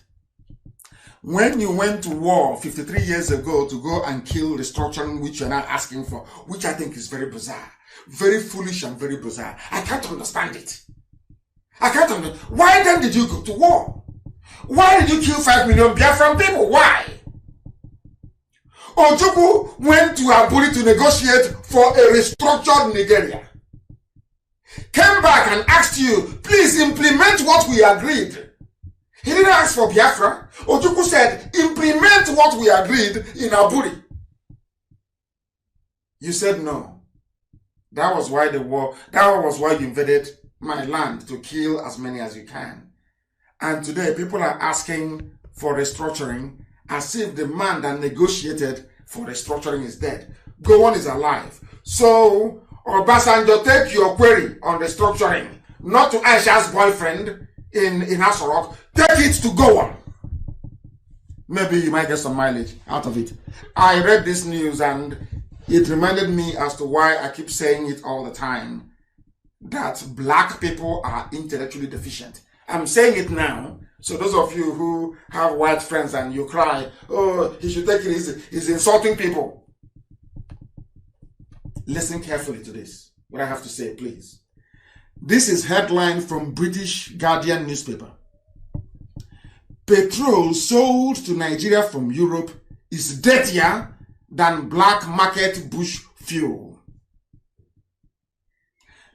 Speaker 2: When you went to war 53 years ago to go and kill restructuring, which you're now asking for, which I think is very bizarre, very foolish and very bizarre. I can't understand it. I can't understand. Why then did you go to war? Why did you kill 5 million Biafran people? Why? Ojukwu went to Aburi to negotiate for a restructured Nigeria. Came back and asked you, please implement what we agreed. He didn't ask for Biafra. Ojukwu said, implement what we agreed in Aburi. You said no. That was why the war, that was why you invaded my land, to kill as many as you can. And today people are asking for restructuring as if the man that negotiated for restructuring is dead. Gowon is alive. So, Obasanjo, take your query on restructuring, not to Aisha's boyfriend in Asorok. Take it to Gowon. Maybe you might get some mileage out of it. I read this news and it reminded me as to why I keep saying it all the time, that black people are intellectually deficient. I'm saying it now, so those of you who have white friends and you cry, oh, he should take it easy, he's insulting people. Listen carefully to this, what I have to say, please. This is headline from British Guardian newspaper. Petrol sold to Nigeria from Europe is dirtier than black market bush fuel.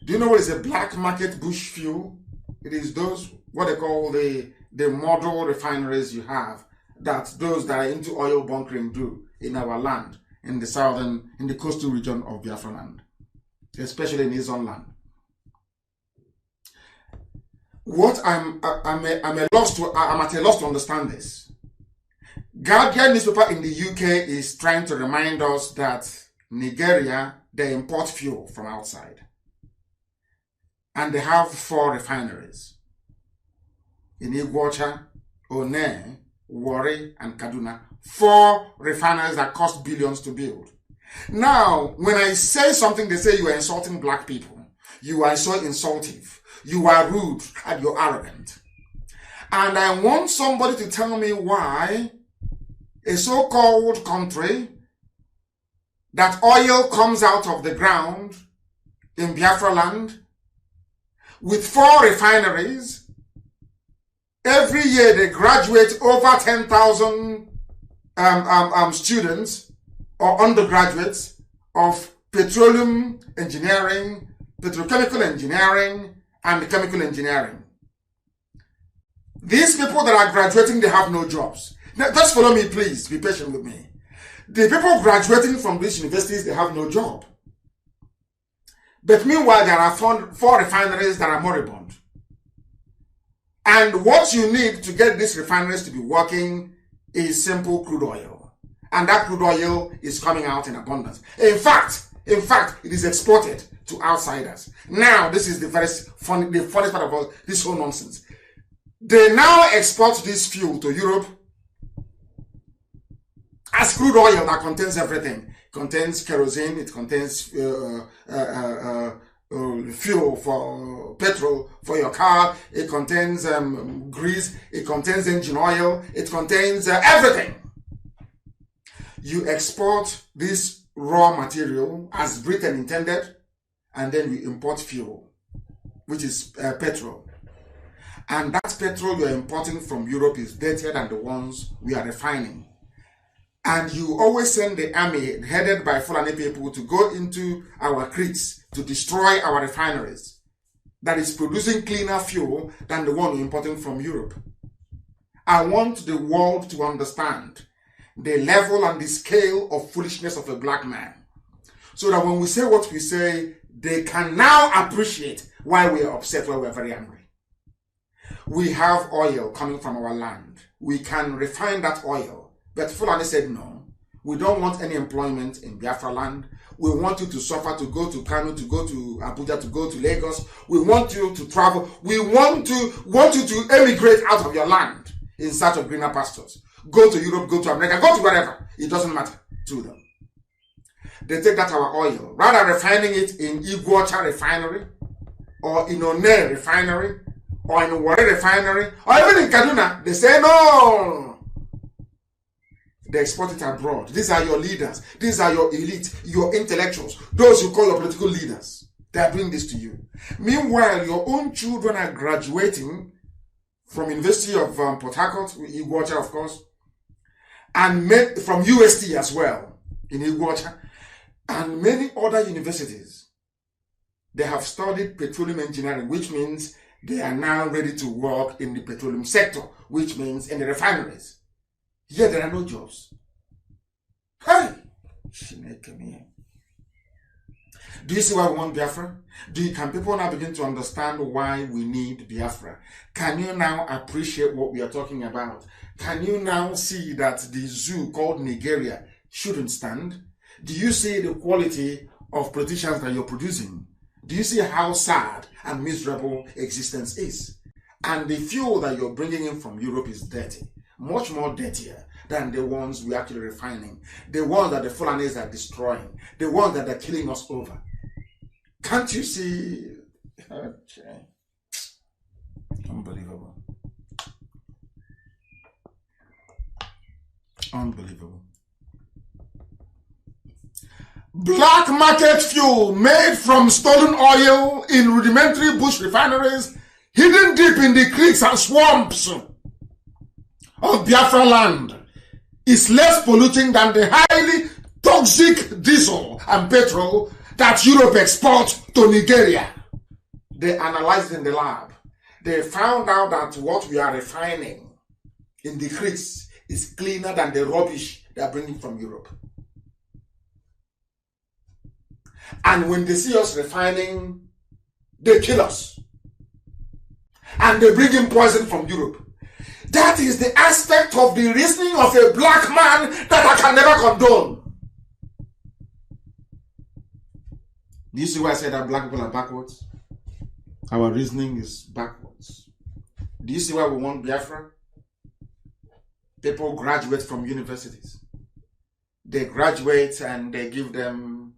Speaker 2: Do you know what is a black market bush fuel? It is those, what they call the model refineries you have, that those that are into oil bunkering do in our land, in the southern, in the coastal region of Biafra land, especially in his own land. What I'm at a loss to understand this. Guardian newspaper in the UK is trying to remind us that Nigeria, they import fuel from outside. And they have 4 refineries. In Iguacha, One, Warri, and Kaduna. 4 refineries that cost billions to build. Now, when I say something, they say you are insulting black people. You are so insultive. You are rude and you're arrogant. And I want somebody to tell me why a so-called country that oil comes out of the ground in Biafra land with 4 refineries, every year they graduate over 10,000 students or undergraduates of petroleum engineering, petrochemical engineering, and chemical engineering. These people that are graduating, they have no jobs. Now, just follow me, please. Be patient with me. The people graduating from these universities, they have no job. But meanwhile, there are 4 refineries that are moribund. And what you need to get these refineries to be working is simple crude oil. And that crude oil is coming out in abundance. In fact, it is exported to outsiders. Now, this is the funniest part about this whole nonsense. They now export this fuel to Europe as crude oil that contains everything. It contains kerosene, it contains fuel for petrol for your car, it contains grease, it contains engine oil, it contains everything. You export this raw material as Britain intended, and then you import fuel, which is petrol. And that petrol you're importing from Europe is dirtier than the ones we are refining. And you always send the army headed by Fulani people to go into our creeks to destroy our refineries that is producing cleaner fuel than the one we're importing from Europe. I want the world to understand the level and the scale of foolishness of a black man, so that when we say what we say, they can now appreciate why we are upset, why we are very angry. We have oil coming from our land. We can refine that oil. But Fulani said, no, we don't want any employment in Biafra land. We want you to suffer, to go to Kanu, to go to Abuja, to go to Lagos. We want you to travel. We want you to emigrate out of your land in search of greener pastures. Go to Europe, go to America, go to wherever. It doesn't matter to them. They take that our oil, rather refining it in Iguacha refinery, or in One refinery, or in Warri refinery, or even in Kaduna. They say no. They export it abroad. These are your leaders. These are your elite, your intellectuals, those you call your political leaders. They are doing this to you. Meanwhile, your own children are graduating from University of Port Harcourt, Iguacha, of course, and from UST as well, in Iguacha, and many other universities. They have studied petroleum engineering, which means they are now ready to work in the petroleum sector, which means in the refineries. Yet there are no jobs. Hey! Do you see why we want Biafra? Can people now begin to understand why we need Biafra? Can you now appreciate what we are talking about? Can you now see that the zoo called Nigeria shouldn't stand? Do you see the quality of politicians that you're producing? Do you see how sad and miserable existence is? And the fuel that you're bringing in from Europe is dirty, much more dirtier than the ones we're actually refining, the ones that the Fulanis are destroying, the ones that are killing us over. Can't you see? Okay. Unbelievable. Unbelievable. Black market fuel made from stolen oil in rudimentary bush refineries, hidden deep in the creeks and swamps of Biafra land, is less polluting than the highly toxic diesel and petrol that Europe exports to Nigeria. They analyzed in the lab. They found out that what we are refining in the creeks is cleaner than the rubbish they are bringing from Europe. And when they see us refining, they kill us. And they bring in poison from Europe. That is the aspect of the reasoning of a black man that I can never condone. Do you see why I said that black people are backwards? Our reasoning is backwards. Do you see why we want Biafra? People graduate from universities. They graduate and they give them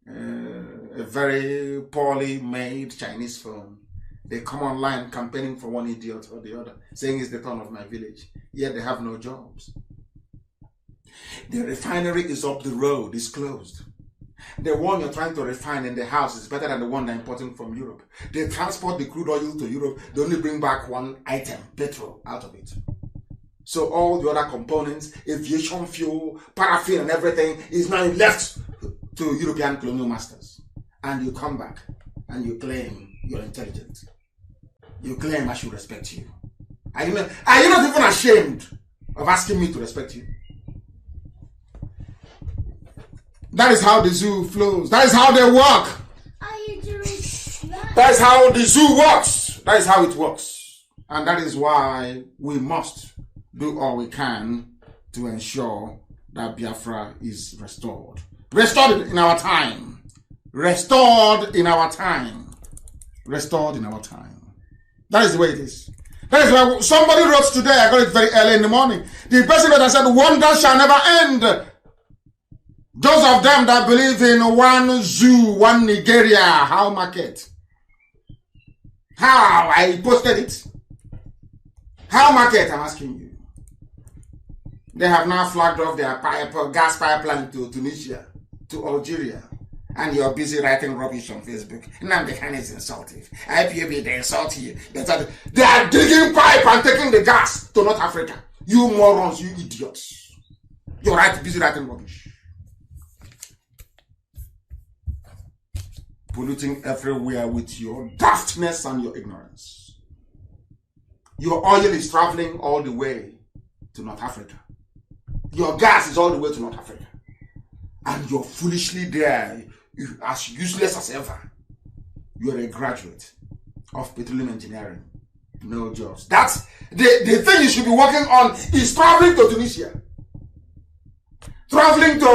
Speaker 2: a very poorly made Chinese phone. They come online campaigning for one idiot or the other, saying it's the turn of my village. Yet they have no jobs. The refinery is up the road, it's closed. The one you're trying to refine in the house is better than the one they're importing from Europe. They transport the crude oil to Europe, they only bring back one item, petrol, out of it. So all the other components, aviation fuel, paraffin and everything is now left to European colonial masters. And you come back and you claim you're intelligent. You claim I should respect you. Are you not even ashamed of asking me to respect you? That is how the zoo flows. That is how they work. That is how the zoo works. That is how it works. And that is why we must do all we can to ensure that Biafra is restored. Restored in our time. Restored in our time. Restored in our time. That is the way it is. That is why somebody wrote today, I got it very early in the morning. The person that said, wonder shall never end. Those of them that believe in one zoo, one Nigeria, how market? How? I posted it. How market, I'm asking you. They have now flagged off their gas pipeline to Tunisia, to Algeria. And you're busy writing rubbish on Facebook. Nnamdi Kanu is insulting. IPOB, they insult you. They are digging pipe and taking the gas to North Africa. You morons, you idiots. You're busy writing rubbish. Polluting everywhere with your daftness and your ignorance. Your oil is traveling all the way to North Africa. Your gas is all the way to North Africa. And you're foolishly there, as useless as ever. You're a graduate of petroleum engineering. No jobs. That's the thing you should be working on is traveling to Tunisia. Traveling to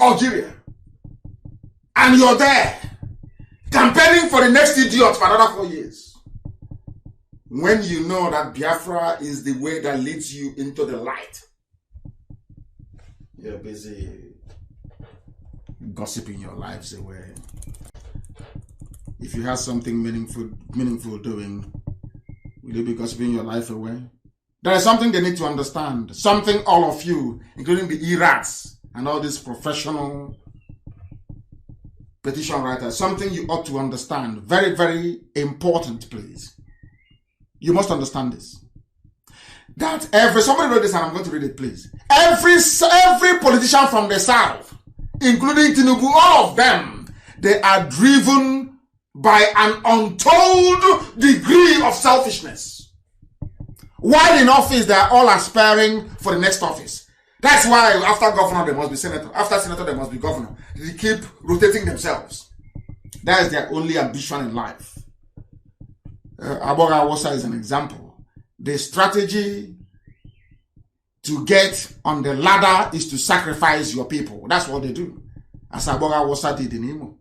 Speaker 2: Algeria. And you're there. Campaigning for the next idiot for another 4 years. When you know that Biafra is the way that leads you into the light. You're busy gossiping your lives away. If you have something meaningful doing, will you be gossiping your life away? There is something they need to understand. Something all of you, including the ERATs and all these professional petition writer, something you ought to understand. Very, very important, please. You must understand this. That somebody wrote this and I'm going to read it, please. Every politician from the South, including Tinubu, all of them, they are driven by an untold degree of selfishness. While in office, they are all aspiring for the next office. That's why after governor, there must be senator. After senator, there must be governor. They keep rotating themselves. That is their only ambition in life. Aboga Awosa is an example. The strategy to get on the ladder is to sacrifice your people. That's what they do. As Aboga Awosa did in Imo.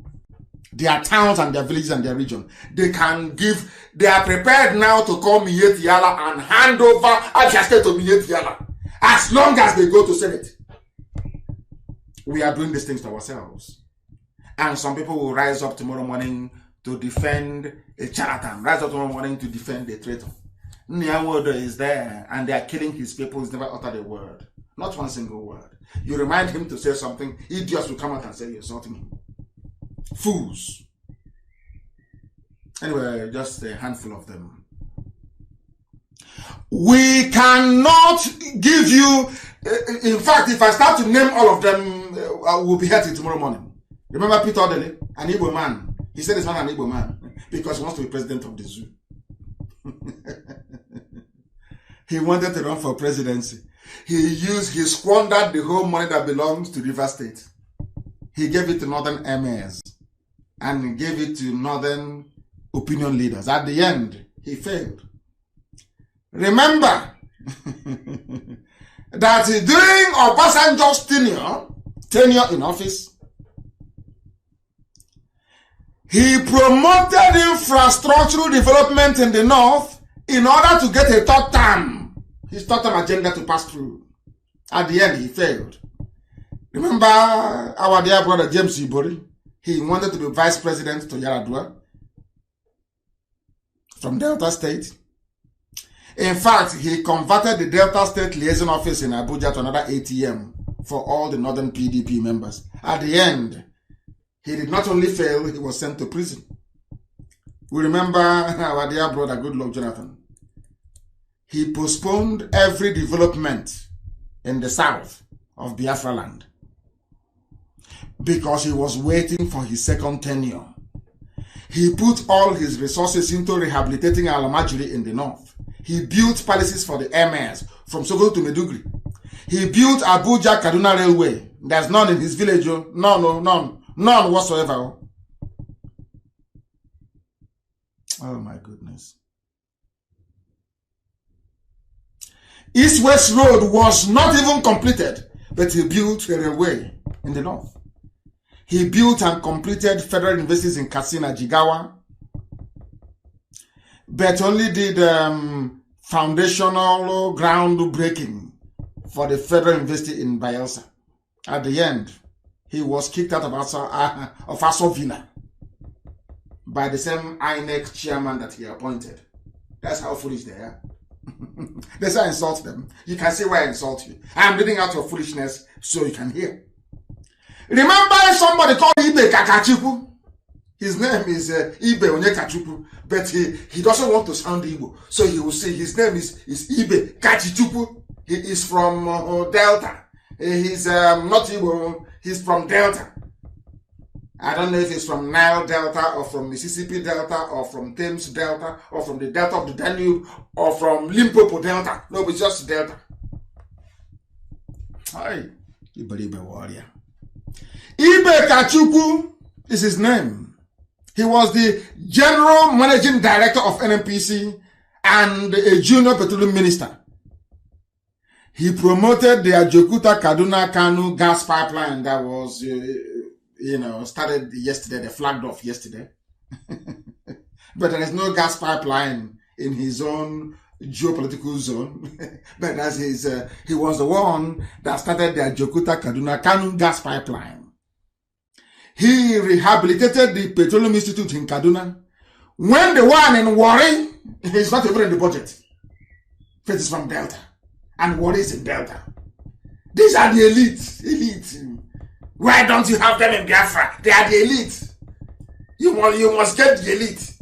Speaker 2: Their towns and their villages and their region. They are prepared now to call Miyetti Yala and hand over Abia State to Miyetti Yala. As long as they go to Senate. We are doing these things to ourselves. And some people will rise up tomorrow morning to defend a charlatan. Rise up tomorrow morning to defend a traitor. Nyawodo is there and they are killing his people. He's never uttered a word. Not one single word. You remind him to say something, idiots will come out and say you're insulting him. Fools. Anyway, just a handful of them. We cannot give you, in fact, if I start to name all of them, I will be here till tomorrow morning. Remember Peter Odele, an Igbo man. He said he's not an Igbo man because he wants to be president of the zoo. He wanted to run for presidency. He squandered the whole money that belongs to River State. He gave it to northern emirs and he gave it to northern opinion leaders. At the end, he failed. Remember that during Obasanjo's tenure in office, he promoted infrastructural development in the north in order to get a third term, his third term agenda to pass through. At the end, he failed. Remember our dear brother James Ibori? He wanted to be vice president to Yaradua from Delta State. In fact, he converted the Delta State liaison office in Abuja to another ATM for all the northern PDP members. At the end, he did not only fail, he was sent to prison. We remember our dear brother Goodluck Jonathan. He postponed every development in the south of Biafra land because he was waiting for his second tenure. He put all his resources into rehabilitating Alamajiri in the north. He built palaces for the emirs from Sokoto to Meduguri. He built Abuja Kaduna Railway. There's none in his village. None whatsoever. Oh my goodness. East-West Road was not even completed, but he built a railway in the north. He built and completed federal universities in Katsina, Jigawa, but only did foundational groundbreaking for the federal university in Bayelsa. At the end, he was kicked out of Asovina by the same INEC chairman that he appointed. That's how foolish they are. That's how I insult them. You can see why I insult you. I am reading out your foolishness so you can hear. Remember somebody called Ibe Kakachuku? His name is Ibe Onyekachuku, but he doesn't want to sound Igbo. So he will say his name is Ibe Kachichuku. He is from Delta. He's not Igbo, he's from Delta. I don't know if he's from Nile Delta or from Mississippi Delta or from Thames Delta or from the Delta of the Danube or from Limpopo Delta. No, it's just Delta. Hi, Ibe warrior. Ibe Kachuku is his name. He was the general managing director of NNPC and a junior petroleum minister. He promoted the Ajokuta Kaduna Kanu gas pipeline that was, started yesterday, they flagged off yesterday. But there is no gas pipeline in his own geopolitical zone. But as he was the one that started the Ajokuta Kaduna Kanu gas pipeline. He rehabilitated the Petroleum Institute in Kaduna. When the one in Warri is not even in the budget. It is from Delta. And Warri is in Delta. These are the elite. Why don't you have them in Biafra? They are the elite. You must get the elite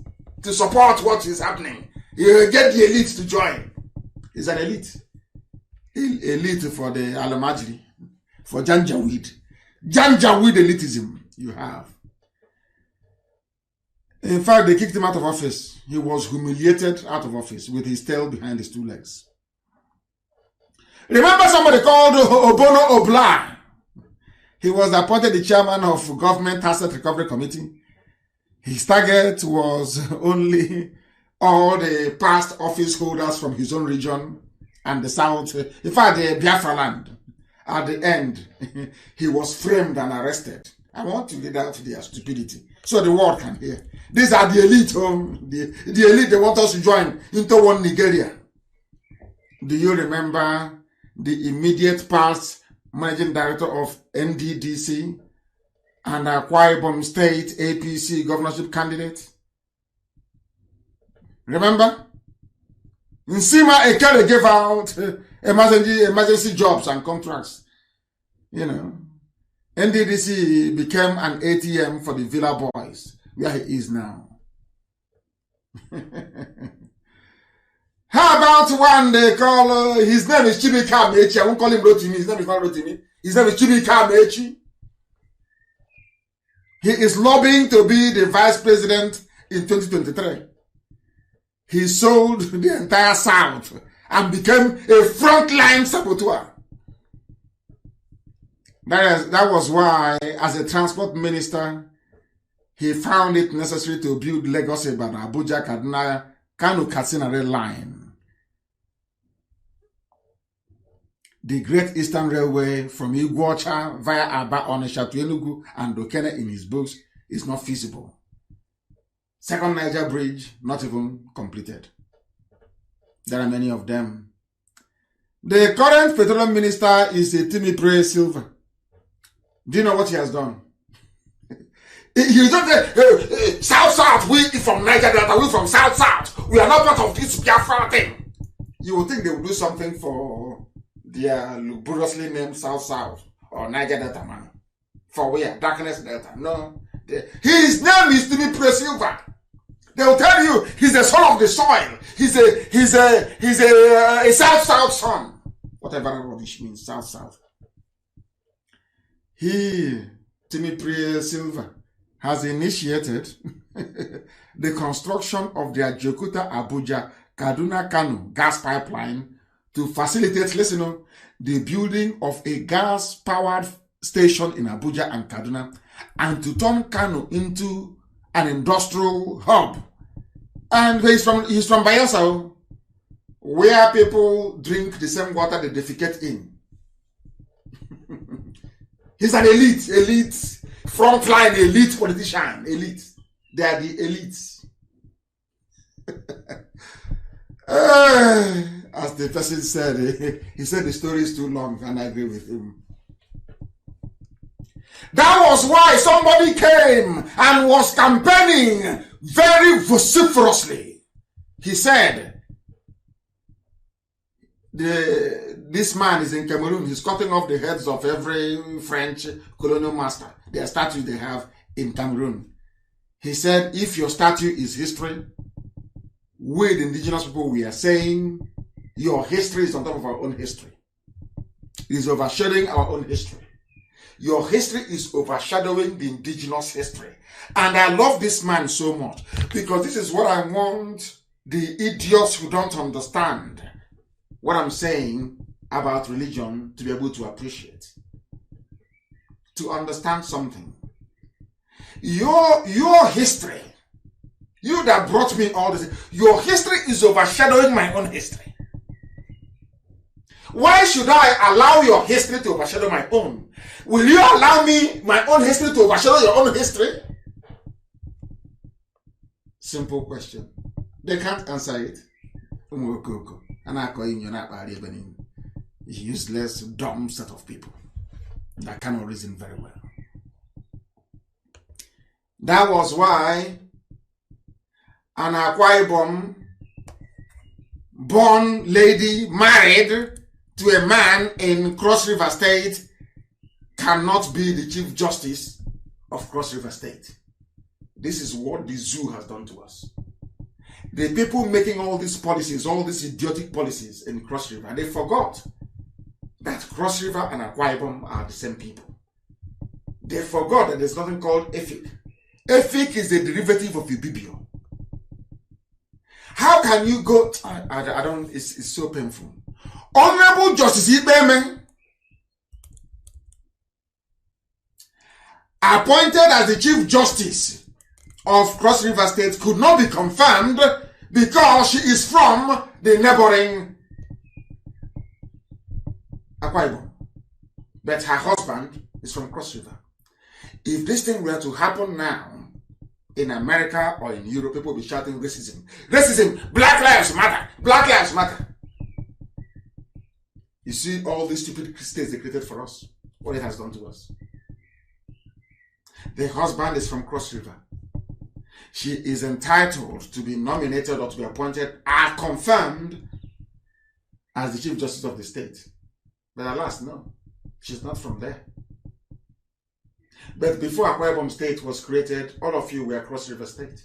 Speaker 2: to support what is happening. You get the elite to join. It's an elite. Elite for the Alamajri, for Janjaweed. Janjaweed elitism you have. In fact, they kicked him out of office. He was humiliated out of office with his tail behind his 2 legs. Remember somebody called Obono Obla? He was appointed the chairman of Government Asset Recovery Committee. His target was only all the past office holders from his own region and the south. In fact, the Biafra land. At the end, he was framed and arrested. I want to read out their stupidity so the world can hear. These are the elite. The elite, they want us to join into one Nigeria. Do you remember the immediate past managing director of NDDC and Akwa Ibom State APC governorship candidate? Remember? Nsima Ekere gave out emergency jobs and contracts. You know, NDDC became an ATM for the Villa Boys, where he is now. How about one they call, his name is Chibika Mechi. I won't call him Rotimi. His name is not Rotimi. His name is Chibika Mechi. He is lobbying to be the vice president in 2023. He sold the entire South and became a frontline saboteur. That was why, as a transport minister, he found it necessary to build Lagos Ibadan, Abuja, Kaduna, Kanu, Katsina Rail Line. The Great Eastern Railway from Iguacha via Aba, Onitsha to Enugu and Dokene in his books is not feasible. Second Niger Bridge, not even completed. There are many of them. The current petroleum minister is Timipre Silva. Do you know what he has done? He don't say, South, we from Niger Delta, we from South. We are not part of this Biafra thing. You would think they would do something for their laboriously named South or Niger Delta man. For where? Darkness Delta. No. His name is Timipre Silva. They will tell you he's the son of the soil. He's a South son. Whatever rubbish means, South. He, Timipre Silva, has initiated the construction of the Ajokuta Abuja Kaduna Kanu gas pipeline to facilitate, listen, the building of a gas-powered station in Abuja and Kaduna, and to turn Kanu into an industrial hub. And he's from Bayelsa, where people drink the same water they defecate in. He's an elite, frontline elite politician, elite. They are the elites. As the person said, he said the story is too long, and I agree with him. That was why somebody came and was campaigning very vociferously. He said, this man is in Cameroon. He's cutting off the heads of every French colonial master, their statues they have in Cameroon. He said, if your statue is history, we, the indigenous people, we are saying your history is on top of our own history. It is overshadowing our own history. Your history is overshadowing the indigenous history. And I love this man so much because this is what I want the idiots who don't understand what I'm saying about religion to be able to appreciate. To understand something. Your history, you that brought me all this, your history is overshadowing my own history. Why should I allow your history to overshadow my own? Will you allow me, my own history, to overshadow your own history? Simple question. They can't answer it. Useless, dumb set of people that cannot reason very well. That was why an Akwa Ibom born lady married to a man in Cross River State cannot be the Chief Justice of Cross River State. This is what the zoo has done to us. The people making all these policies, all these idiotic policies in Cross River, they forgot that Cross River and Akwa Ibom are the same people. They forgot that there's nothing called Efik. Efik is a derivative of Ibibio. How can you go? I don't, it's so painful. Honorable Justice Ibeme, appointed as the Chief Justice of Cross River State, could not be confirmed because she is from the neighboring Akwa Ibom. But her husband is from Cross River. If this thing were to happen now in America or in Europe, people will be shouting racism. Racism! Black lives matter! Black lives matter! You see all these stupid states they created for us, what it has done to us. The husband is from Cross River. She is entitled to be nominated or to be appointed or confirmed as the Chief Justice of the state. But alas, no. She's not from there. But before Akwa Ibom State was created, all of you were Cross River State.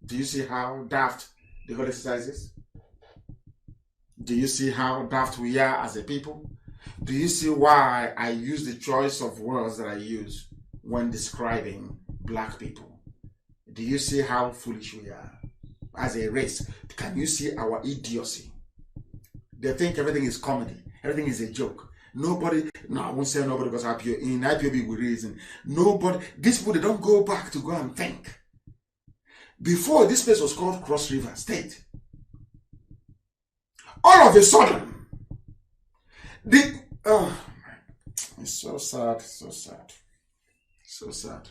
Speaker 2: Do you see how daft the whole exercise is? Do you see how daft we are as a people? Do you see why I use the choice of words that I use when describing black people? Do you see how foolish we are as a race? Can you see our idiocy? They think everything is comedy. Everything is a joke. Nobody, no, I won't say nobody because in IPOB we reason. Nobody, these people, they don't go back to go and think. Before, this place was called Cross River State. All of a sudden, it's so sad, so sad, so sad,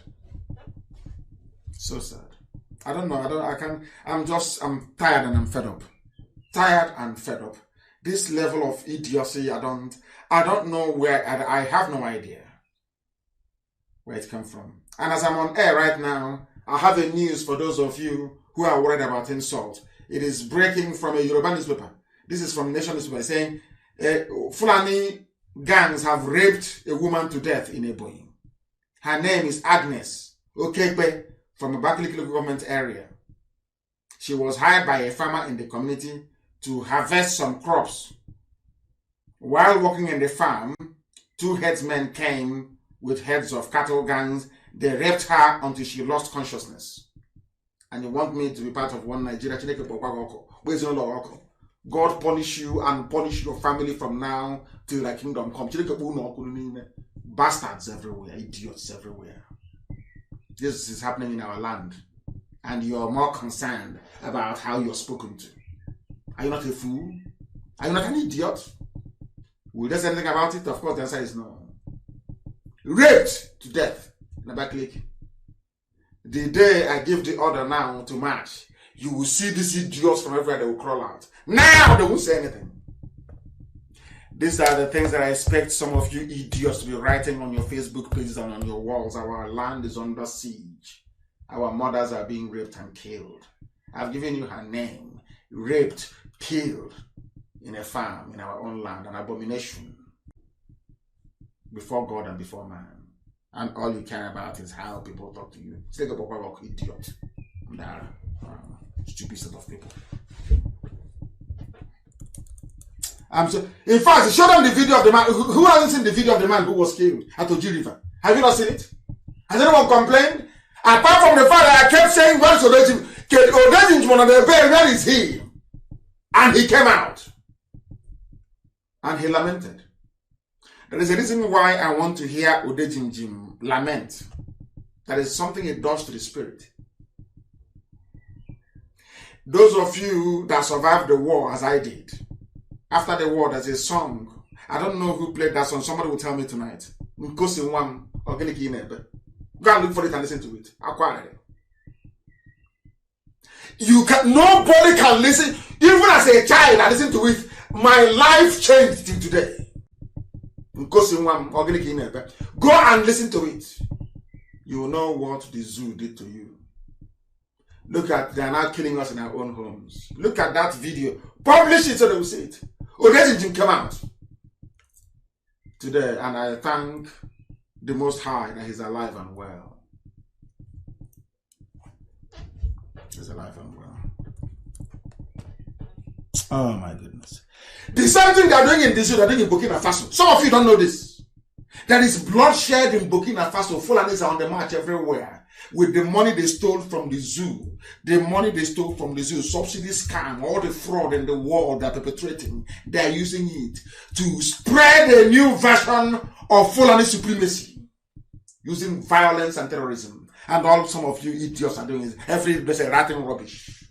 Speaker 2: so sad. I don't know, I'm tired and I'm fed up. Tired and fed up. This level of idiocy, I don't know where, I have no idea where it comes from. And as I'm on air right now, I have a news for those of you who are worried about insult. It is breaking from a Yoruba newspaper. This is from Nation newspaper saying, Fulani gangs have raped a woman to death in Ebonyi. Her name is Agnes Okekpe from a Abakaliki local government area. She was hired by a farmer in the community to harvest some crops. While working in the farm, two headsmen came with heads of cattle gangs. They raped her until she lost consciousness. And you want me to be part of one Nigeria? God punish you and punish your family from now till the kingdom come. Bastards everywhere, idiots everywhere. This is happening in our land. And you're more concerned about how you're spoken to. Are you not a fool? Are you not an idiot? Will there say anything about it? Of course, the answer is no. Raped to death in Abakaliki. The day I give the order now to march, you will see these idiots from everywhere, they will crawl out. Now they won't say anything. These are the things that I expect some of you idiots to be writing on your Facebook pages and on your walls. Our land is under siege. Our mothers are being raped and killed. I've given you her name. Raped, killed in a farm in our own land, an abomination before God and before man. And all you care about is how people talk to you. Take a walk, idiot. Stupid set of people. In fact, show them the video of the man. Who hasn't seen the video of the man who was killed at Oji River? Have you not seen it? Has anyone complained? Apart from the fact that I kept saying, where's Odejim? Where is he? And he came out. And he lamented. There is a reason why I want to hear Odejim lament. That is something it does to the spirit. Those of you that survived the war as I did, after the war, there's a song. I don't know who played that song. Somebody will tell me tonight. Go and look for it and listen to it. Nobody can listen. Even as a child, I listened to it. My life changed till today. Go and listen to it. You will know what the zoo did to you. Look at, they are now killing us in our own homes. Look at that video. Publish it so they will see it. Odejim came out today, and I thank the Most High that he's alive and well. It's alive and well. Oh my goodness. The same thing they're doing in this, they're doing in Burkina Faso. Some of you don't know this. There is bloodshed in Burkina Faso. Fulanis are on the march everywhere. With the money they stole from the zoo, subsidy scam, all the fraud in the world they're perpetrating, they're using it to spread a new version of Fulani supremacy, using violence and terrorism. And all some of you idiots are doing is every day writing rubbish,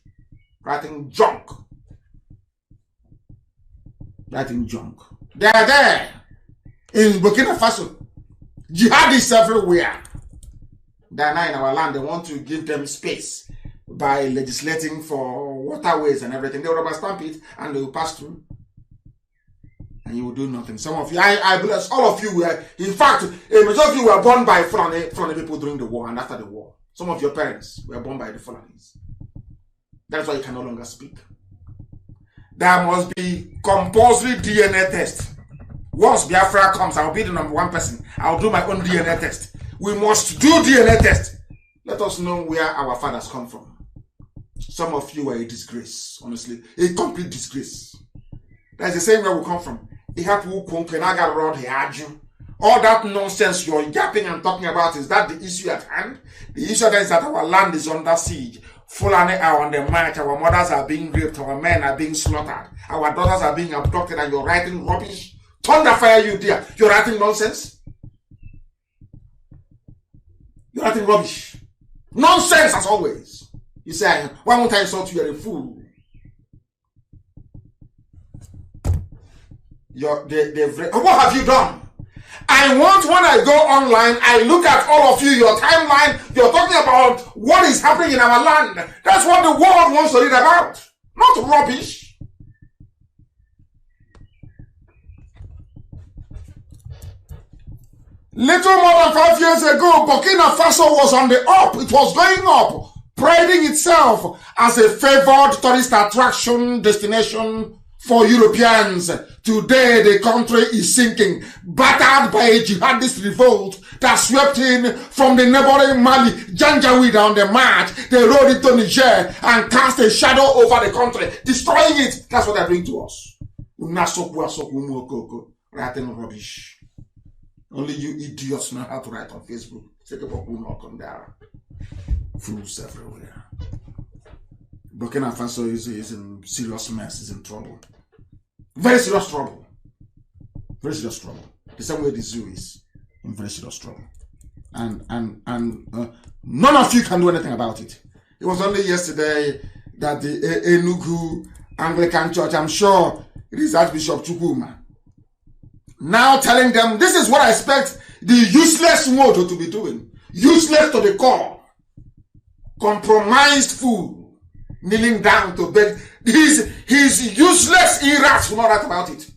Speaker 2: writing junk. Writing junk. They are there in Burkina Faso. Jihadists everywhere. They are now in our land. They want to give them space by legislating for waterways and everything. They will rubber stamp it and they will pass through. And you will do nothing. Some of you, I bless all of you were, in fact, a majority of you were born by Fulani people during the war and after the war. Some of your parents were born by the Fulanis. That's why you can no longer speak. There must be compulsory DNA test. Once Biafra comes, I'll be the #1 person. I'll do my own DNA test. We must do DNA test. Let us know where our fathers come from. Some of you are a disgrace, honestly. A complete disgrace. That's the same where we come from. All that nonsense you're yapping and talking about, is that the issue at hand? The issue is that our land is under siege. Fulani are on the march. Our mothers are being raped. Our men are being slaughtered. Our daughters are being abducted, and you're writing rubbish. Thunder fire you there. You're writing nonsense. You're writing rubbish. Nonsense as always. You say, why won't I insult you? You're a fool. What have you done? I want, when I go online, I look at all of you, your timeline, you're talking about what is happening in our land. That's what the world wants to read about. Not rubbish. Little more than 5 years ago, Burkina Faso was on the up. It was going up, priding itself as a favored tourist attraction destination for Europeans. Today, the country is sinking, battered by a jihadist revolt that swept in from the neighboring Mali, Janjaweed on the march. They rode into Niger and cast a shadow over the country, destroying it. That's what they're doing to us. Writing rubbish. Only you idiots know how to write on Facebook. Fools everywhere. Burkina Faso is in serious mess, is in trouble. Very serious trouble. Very serious trouble. The same way the zoo is in very serious trouble. And none of you can do anything about it. It was only yesterday that the Enugu Anglican Church, I'm sure it is Archbishop Chukwuma, now telling them, this is what I expect the useless Moto to be doing. Useless to the core. Compromised fool. Kneeling down to beg. His useless errats will not write about it.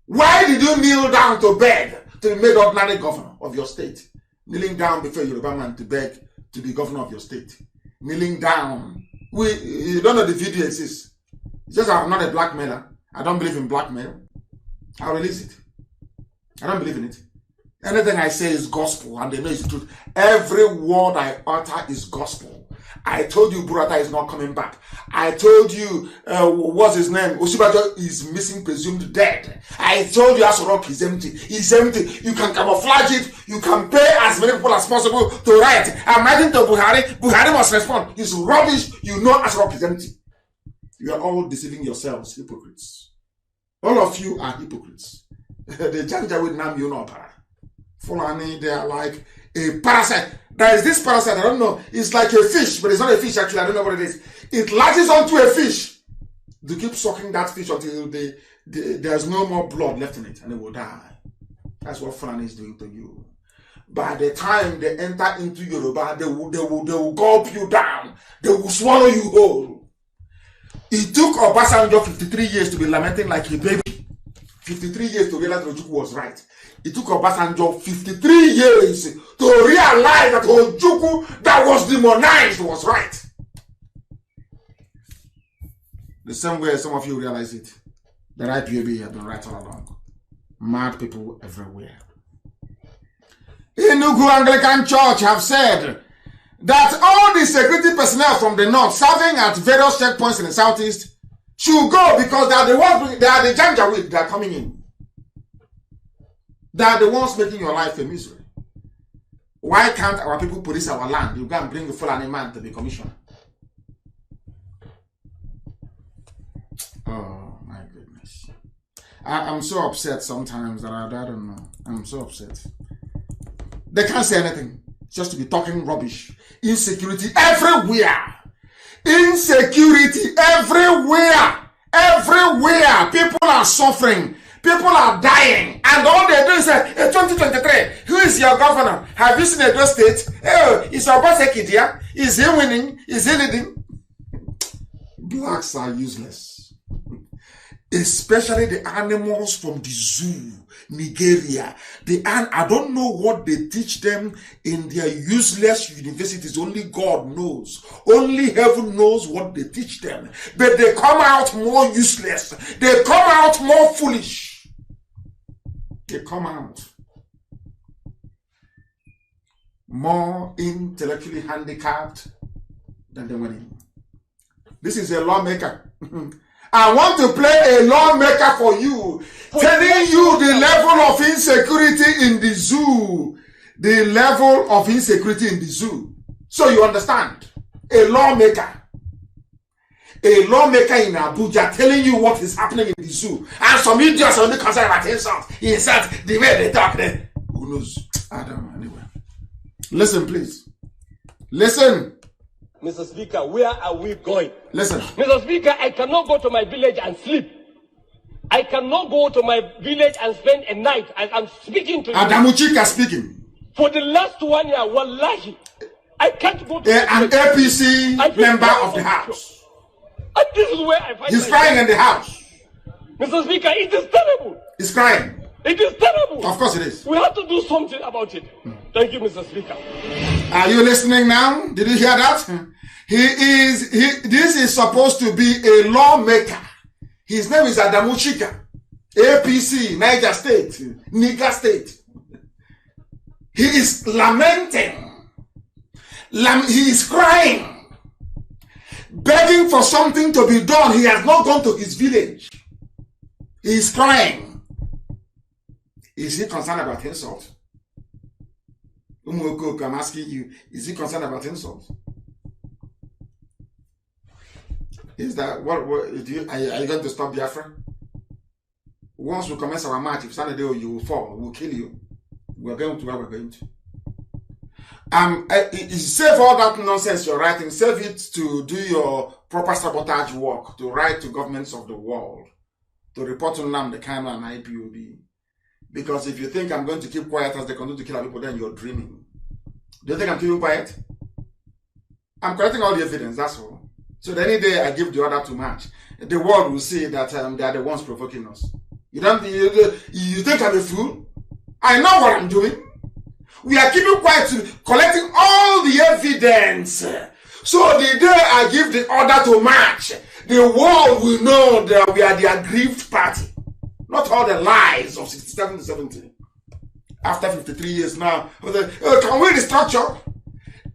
Speaker 2: Why did you kneel down to beg to be made ordinary governor of your state? Kneeling down before Yoruba man to beg to be governor of your state. Kneeling down. You don't know the video exists. It's just I'm not a blackmailer. I don't believe in blackmail. I'll release it. I don't believe in it. Anything I say is gospel, and they know it's the truth. Every word I utter is gospel. I told you Burata is not coming back. I told you, what's his name? Osibajo is missing, presumed dead. I told you Asorok is empty. He's empty. You can camouflage it. You can pay as many people as possible to riot. I'm writing to Buhari. Buhari must respond. It's rubbish. You know Asorok is empty. You are all deceiving yourselves, hypocrites. All of you are hypocrites. The Janjaweed Nam Yunopara. Fulani, they are like a parasite. There is this parasite, I don't know. It's like a fish, but it's not a fish actually. I don't know what it is. It latches onto a fish. They keep sucking that fish until there's no more blood left in it and it will die. That's what Fulani is doing to you. By the time they enter into Yoruba, they will gulp you down. They will swallow you whole. It took Obasanjo 53 years to be lamenting like a baby. 53 years to realize Ojukwu was right. It took Obasanjo 53 years to realize that Ojukwu that was demonized was right. The same way some of you realize it. The IPOB have been right all along. Mad people everywhere. Enugu Anglican Church have said that all the security personnel from the north serving at various checkpoints in the southeast should go because they are the ones, they are the Janjaweed that are coming in. They are the ones making your life a misery. Why can't our people police our land? You go and bring a Fulani man to be commissioner. Oh my goodness. I'm so upset sometimes that I don't know. I'm so upset. They can't say anything. Just to be talking rubbish. Insecurity everywhere. Insecurity everywhere. Everywhere. People are suffering. People are dying. And all they do is say, 2023, who is your governor? Have you seen Edo State? Oh, is your boss a kid here? Is he winning? Is he leading? Blacks are useless. Especially the animals from the zoo, Nigeria. I don't know what they teach them in their useless universities. Only God knows. Only heaven knows what they teach them. But they come out more useless. They come out more foolish. They come out more intellectually handicapped than they went in. This is a lawmaker. I want to play a lawmaker for you, telling you the level of insecurity in the zoo. The level of insecurity in the zoo. So you understand. A lawmaker. A lawmaker in Abuja telling you what is happening in the zoo. And some idiots only concerned about insult. Insult the way they talk there. Who knows? I don't know anyway. Listen, please. Listen.
Speaker 6: Mr. Speaker, where are we going?
Speaker 2: Listen.
Speaker 6: Mr. Speaker, I cannot go to my village and sleep. I cannot go to my village and spend a night. I'm speaking to you.
Speaker 2: Adamuchika speaking.
Speaker 6: For the last 1 year, wallahi, I can't go to
Speaker 2: an APC member of the House.
Speaker 6: And this is where I find
Speaker 2: He's crying in the House.
Speaker 6: Mr. Speaker, it is terrible.
Speaker 2: He's crying.
Speaker 6: It is terrible.
Speaker 2: Of course it is.
Speaker 6: We have to do something about it. Thank you, Mr. Speaker.
Speaker 2: Are you listening now? Did you hear that? This is supposed to be a lawmaker. His name is Adamuchika. APC, Niger State, Niger State. He is lamenting. He is crying. Begging for something to be done. He has not gone to his village. He is crying. Is he concerned about insult? I'm asking you, is he concerned about insult? Is that what are you going to stop Biafra? Once we commence our march, if Sunday you will fall, we'll kill you. We're going to where we're going to. Save all that nonsense you're writing, save it to do your proper sabotage work, to write to governments of the world, to report to Nnamdi Kanu and IPOB. Because if you think I'm going to keep quiet as they continue to kill our people, then you're dreaming. Do you think I'm keeping quiet? I'm collecting all the evidence, that's all. So that any day I give the order to march, the world will see that they are the ones provoking us. You think I'm a fool? I know what I'm doing. We are keeping quiet, collecting all the evidence. So the day I give the order to march, the world will know that we are the aggrieved party. Not all the lies of 67 to 70. After 53 years now, can we restructure?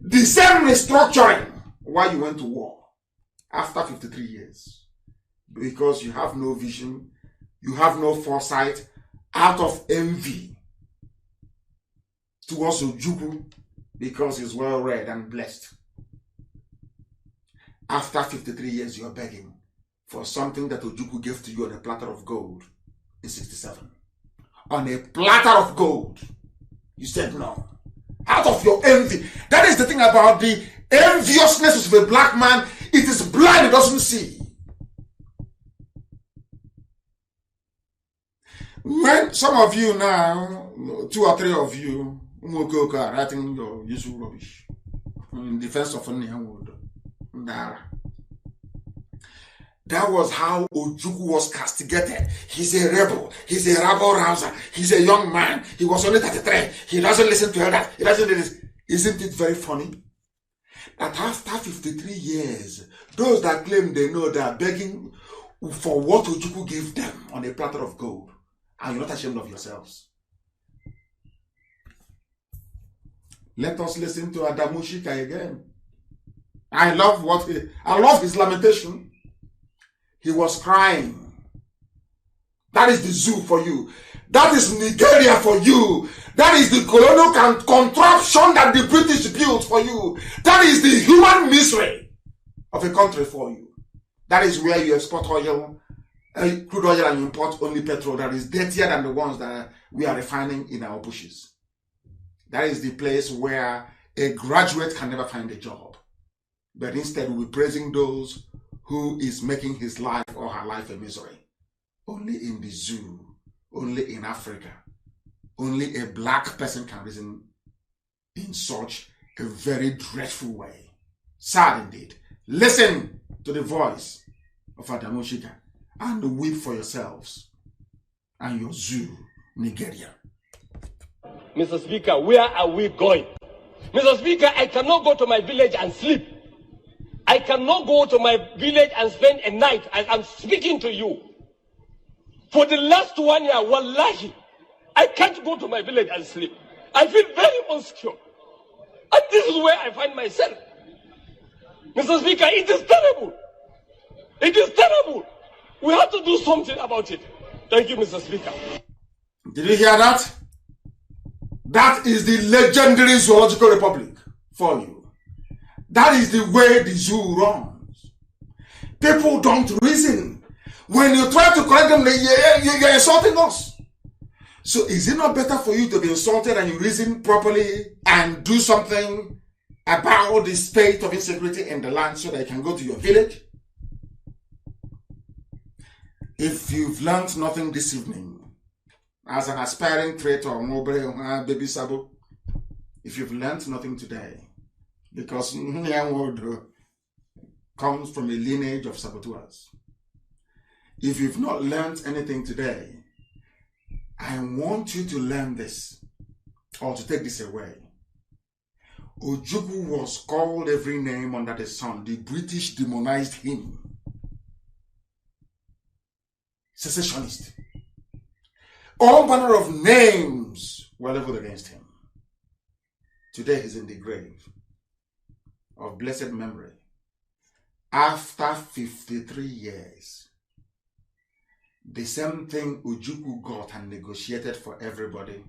Speaker 2: The same restructuring. Why you went to war? After 53 years. Because you have no vision, you have no foresight, out of envy towards Ojukwu, because he's well read and blessed. After 53 years, you're begging for something that Ojukwu gave to you on a platter of gold in 67. On a platter of gold. You said no. Out of your envy. That is the thing about the enviousness of a black man. It is blind, it doesn't see. When some of you now, 2 or 3 of you, are writing your usual rubbish in defense of Nyanwood. That was how Ojukwu was castigated. He's a rebel. He's a rabble-rouser. He's a young man. He was only 33. He doesn't listen to elders. He doesn't do this. Isn't it very funny? That after 53 years, those that claim they know they are begging for what Ojukwu gave them on a platter of gold. And you're not ashamed of yourselves. Let us listen to Adamushika again. I love his lamentation. He was crying. That is the zoo for you. That is Nigeria for you. That is the colonial contraption that the British built for you. That is the human misery of a country for you. That is where you export oil, crude oil, and import only petrol that is dirtier than the ones that we are refining in our bushes. That is the place where a graduate can never find a job. But instead we'll be praising those who is making his life or her life a misery. Only in the zoo, only in Africa, only a black person can reason in such a very dreadful way. Sad indeed. Listen to the voice of Adamushika and weep for yourselves and your zoo, Nigeria.
Speaker 6: Mr. Speaker, where are we going? Mr. Speaker, I cannot go to my village and sleep. I cannot go to my village and spend a night as I'm speaking to you. For the last 1 year, wallahi, I can't go to my village and sleep. I feel very insecure. And this is where I find myself. Mr. Speaker, it is terrible. It is terrible. We have to do something about it. Thank you, Mr. Speaker.
Speaker 2: Did you hear that? That is the legendary zoological republic for you. That is the way the zoo runs. People don't reason. When you try to correct them, you're insulting us. So is it not better for you to be insulted and you reason properly and do something about the state of insecurity in the land so that you can go to your village? If you've learned nothing this evening, as an aspiring traitor, baby Sabo, if you've learned nothing today, because Nyanwodo comes from a lineage of saboteurs, if you've not learned anything today, I want you to learn this, or to take this away. Ojukwu was called every name under the sun. The British demonized him. Secessionist. All manner of names were leveled against him. Today he's in the grave of blessed memory. After 53 years, the same thing Ojukwu got and negotiated for everybody,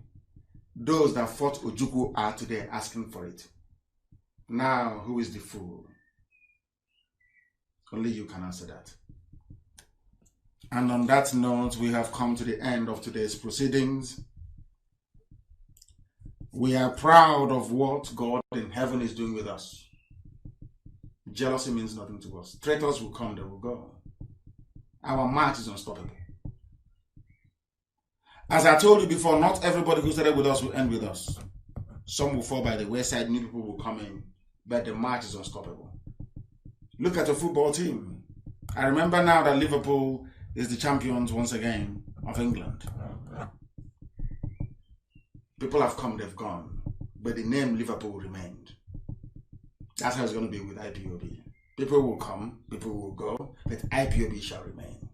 Speaker 2: those that fought Ojukwu are today asking for it. Now, who is the fool? Only you can answer that. And on that note, we have come to the end of today's proceedings. We are proud of what God in heaven is doing with us. Jealousy means nothing to us. Traitors will come, they will go. Our march is unstoppable. As I told you before, not everybody who started with us will end with us. Some will fall by the wayside, new people will come in, but the march is unstoppable. Look at your football team. I remember now that Liverpool is the champions once again of England. People have come, they've gone, but the name Liverpool remained. That's how it's going to be with IPOB. People will come, people will go, but IPOB shall remain.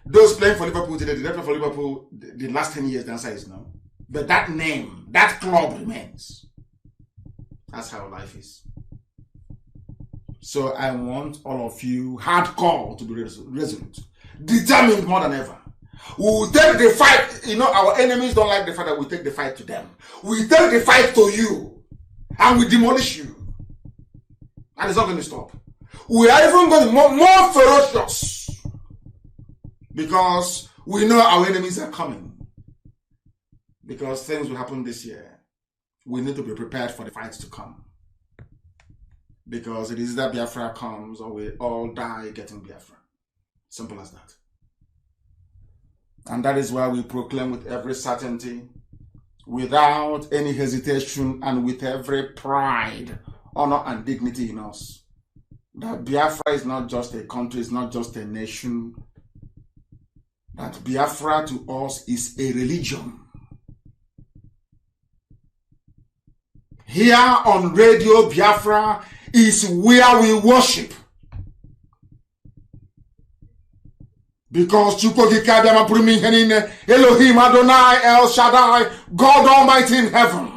Speaker 2: Those playing for Liverpool today, the play for Liverpool the last 10 years, the answer is no. But that name, that club remains. That's how life is. So I want all of you hardcore to be resolute, determined more than ever. We will take the fight. You know, our enemies don't like the fact that we take the fight to them. We take the fight to you and we demolish you. And it's not going to stop. We are even going to be more ferocious because we know our enemies are coming. Because things will happen this year. We need to be prepared for the fights to come. Because it is that Biafra comes or we all die getting Biafra. Simple as that. And that is why we proclaim with every certainty, without any hesitation and with every pride, honor and dignity in us, that Biafra is not just a country, it's not just a nation, that Biafra to us is a religion. Here on Radio Biafra is where we worship. Because Elohim Adonai El Shaddai, God Almighty in heaven,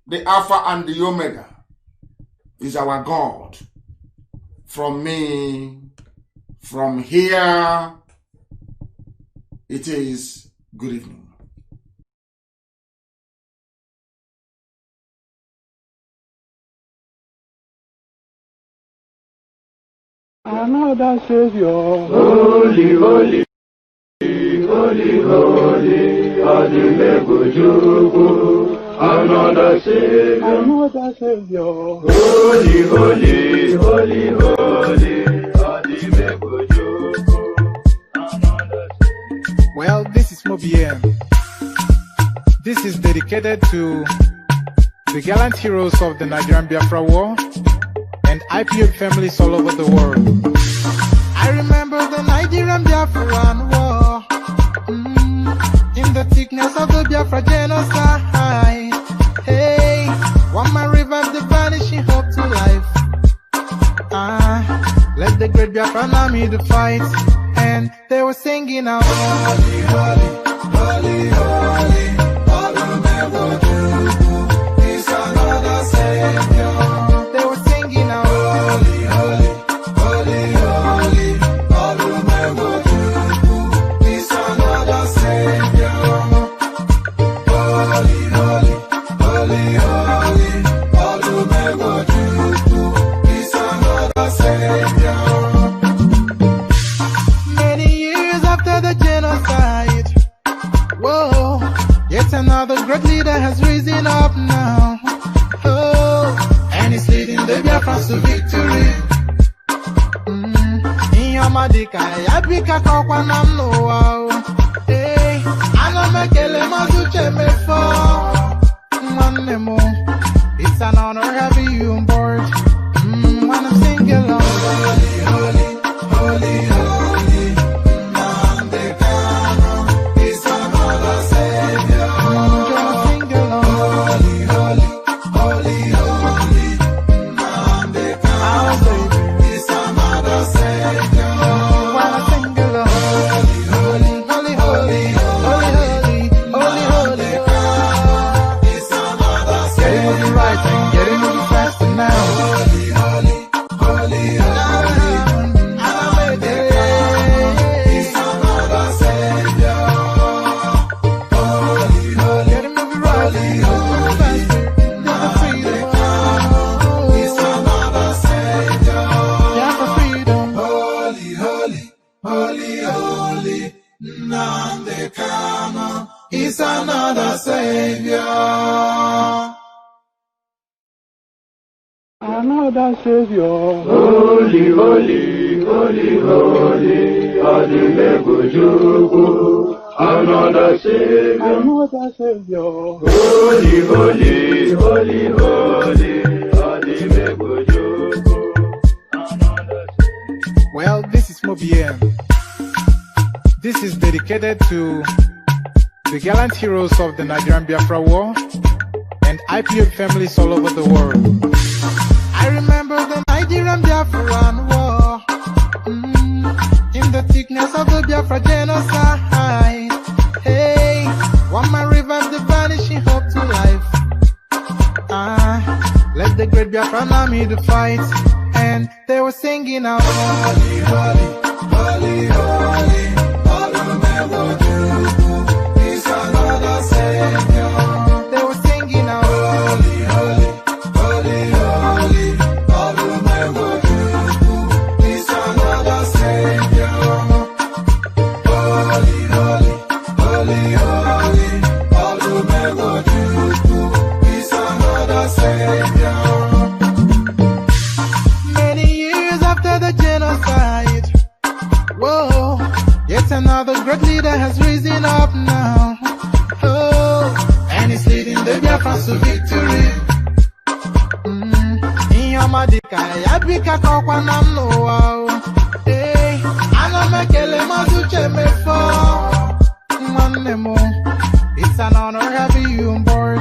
Speaker 2: the Alpha and the Omega, is our God. From me, from here, it is good evening.
Speaker 7: Another Savior, holy, holy, holy, holy, Adimebujuku. Another Savior, holy, holy, holy, holy, Adimebujuku.
Speaker 8: Well, this is Mobien. This is dedicated to the gallant heroes of the Nigerian Biafra War and IPOB families all over the world. I remember the Nigerian Biafran War, in the thickness of the Biafra genocide. Hey, one man revived the vanishing hope to life. Let the great Biafran army to fight, and they were singing out, holy, holy, holy, holy, Olumebujuku is another Savior. They were singing out, holy, holy, holy, holy, Olumebujuku is another Savior. Holy, holy, holy, holy, Olumebujuku is another Savior. Many years after the genocide, whoa, yet another great leader has risen up now. Oh, and he's leading the Biafrans to victory. In Yamadika, Yabika Kokwanam Noah. Hey, I know Mekele Mazuche Mefo. Manemo, it's an honor having you on board. When I'm singing along, holy, holy, holy, holy, Nnamdi Kanu is another Savior. Sing along, holy, holy, holy, holy, Nnamdi Kanu is another Savior. When I sing along, holy, holy, holy, holy, holy, holy, holy, is another Savior. Getting moving right and getting moving faster now. Holy, holy, holy, holy, Nnamdi Kanu is another Savior. Holy, holy, getting moving right, getting moving faster. Got the freedom is another Savior. Yeah, for freedom. Holy, holy, holy, holy, Nnamdi Kanu is another Savior.
Speaker 7: Another Savior, holy, holy, holy, holy, Adimebujuku. Another Savior, holy, holy, holy, holy, Adimebujuku.
Speaker 8: Well, this is Mobien. This is dedicated to the gallant heroes of the Nigerian Biafra War and IPOB families all over the world. I remember the Nigerian Biafran War, in the thickness of the Biafra genocide. Hey, one man revived the vanishing hope to life. Let the great Biafran army to fight, and they were singing out, holy, holy, holy, holy, Olumebujuku is another Savior. They were singing out, holy, holy, holy, holy, Olumebujuku is another Savior. Holy, holy, holy, holy, Olumebujuku is another Savior. Many years after the genocide, whoa, yet another great leader has risen up now. Oh, and he's leading the Biafrans to victory. In Yamadika, Yabika Kokwanam Noah. Hey, I know Mekele Mazuche Mefo. Manemo, it's an honor having you on board.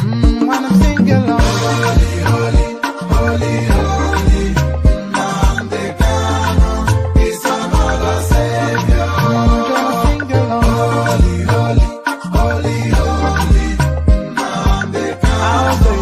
Speaker 8: When I'm singing along, holy, holy, holy, holy, Nnamdi Kanu is another Savior. Sing along, holy, holy, holy, holy, Nnamdi Kanu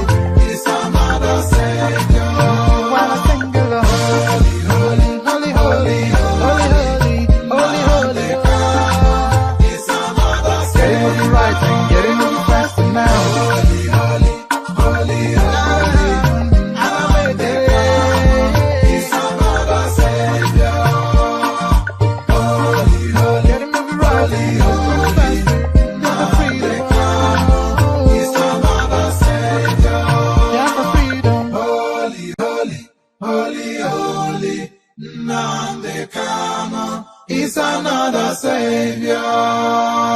Speaker 2: Lord and Savior.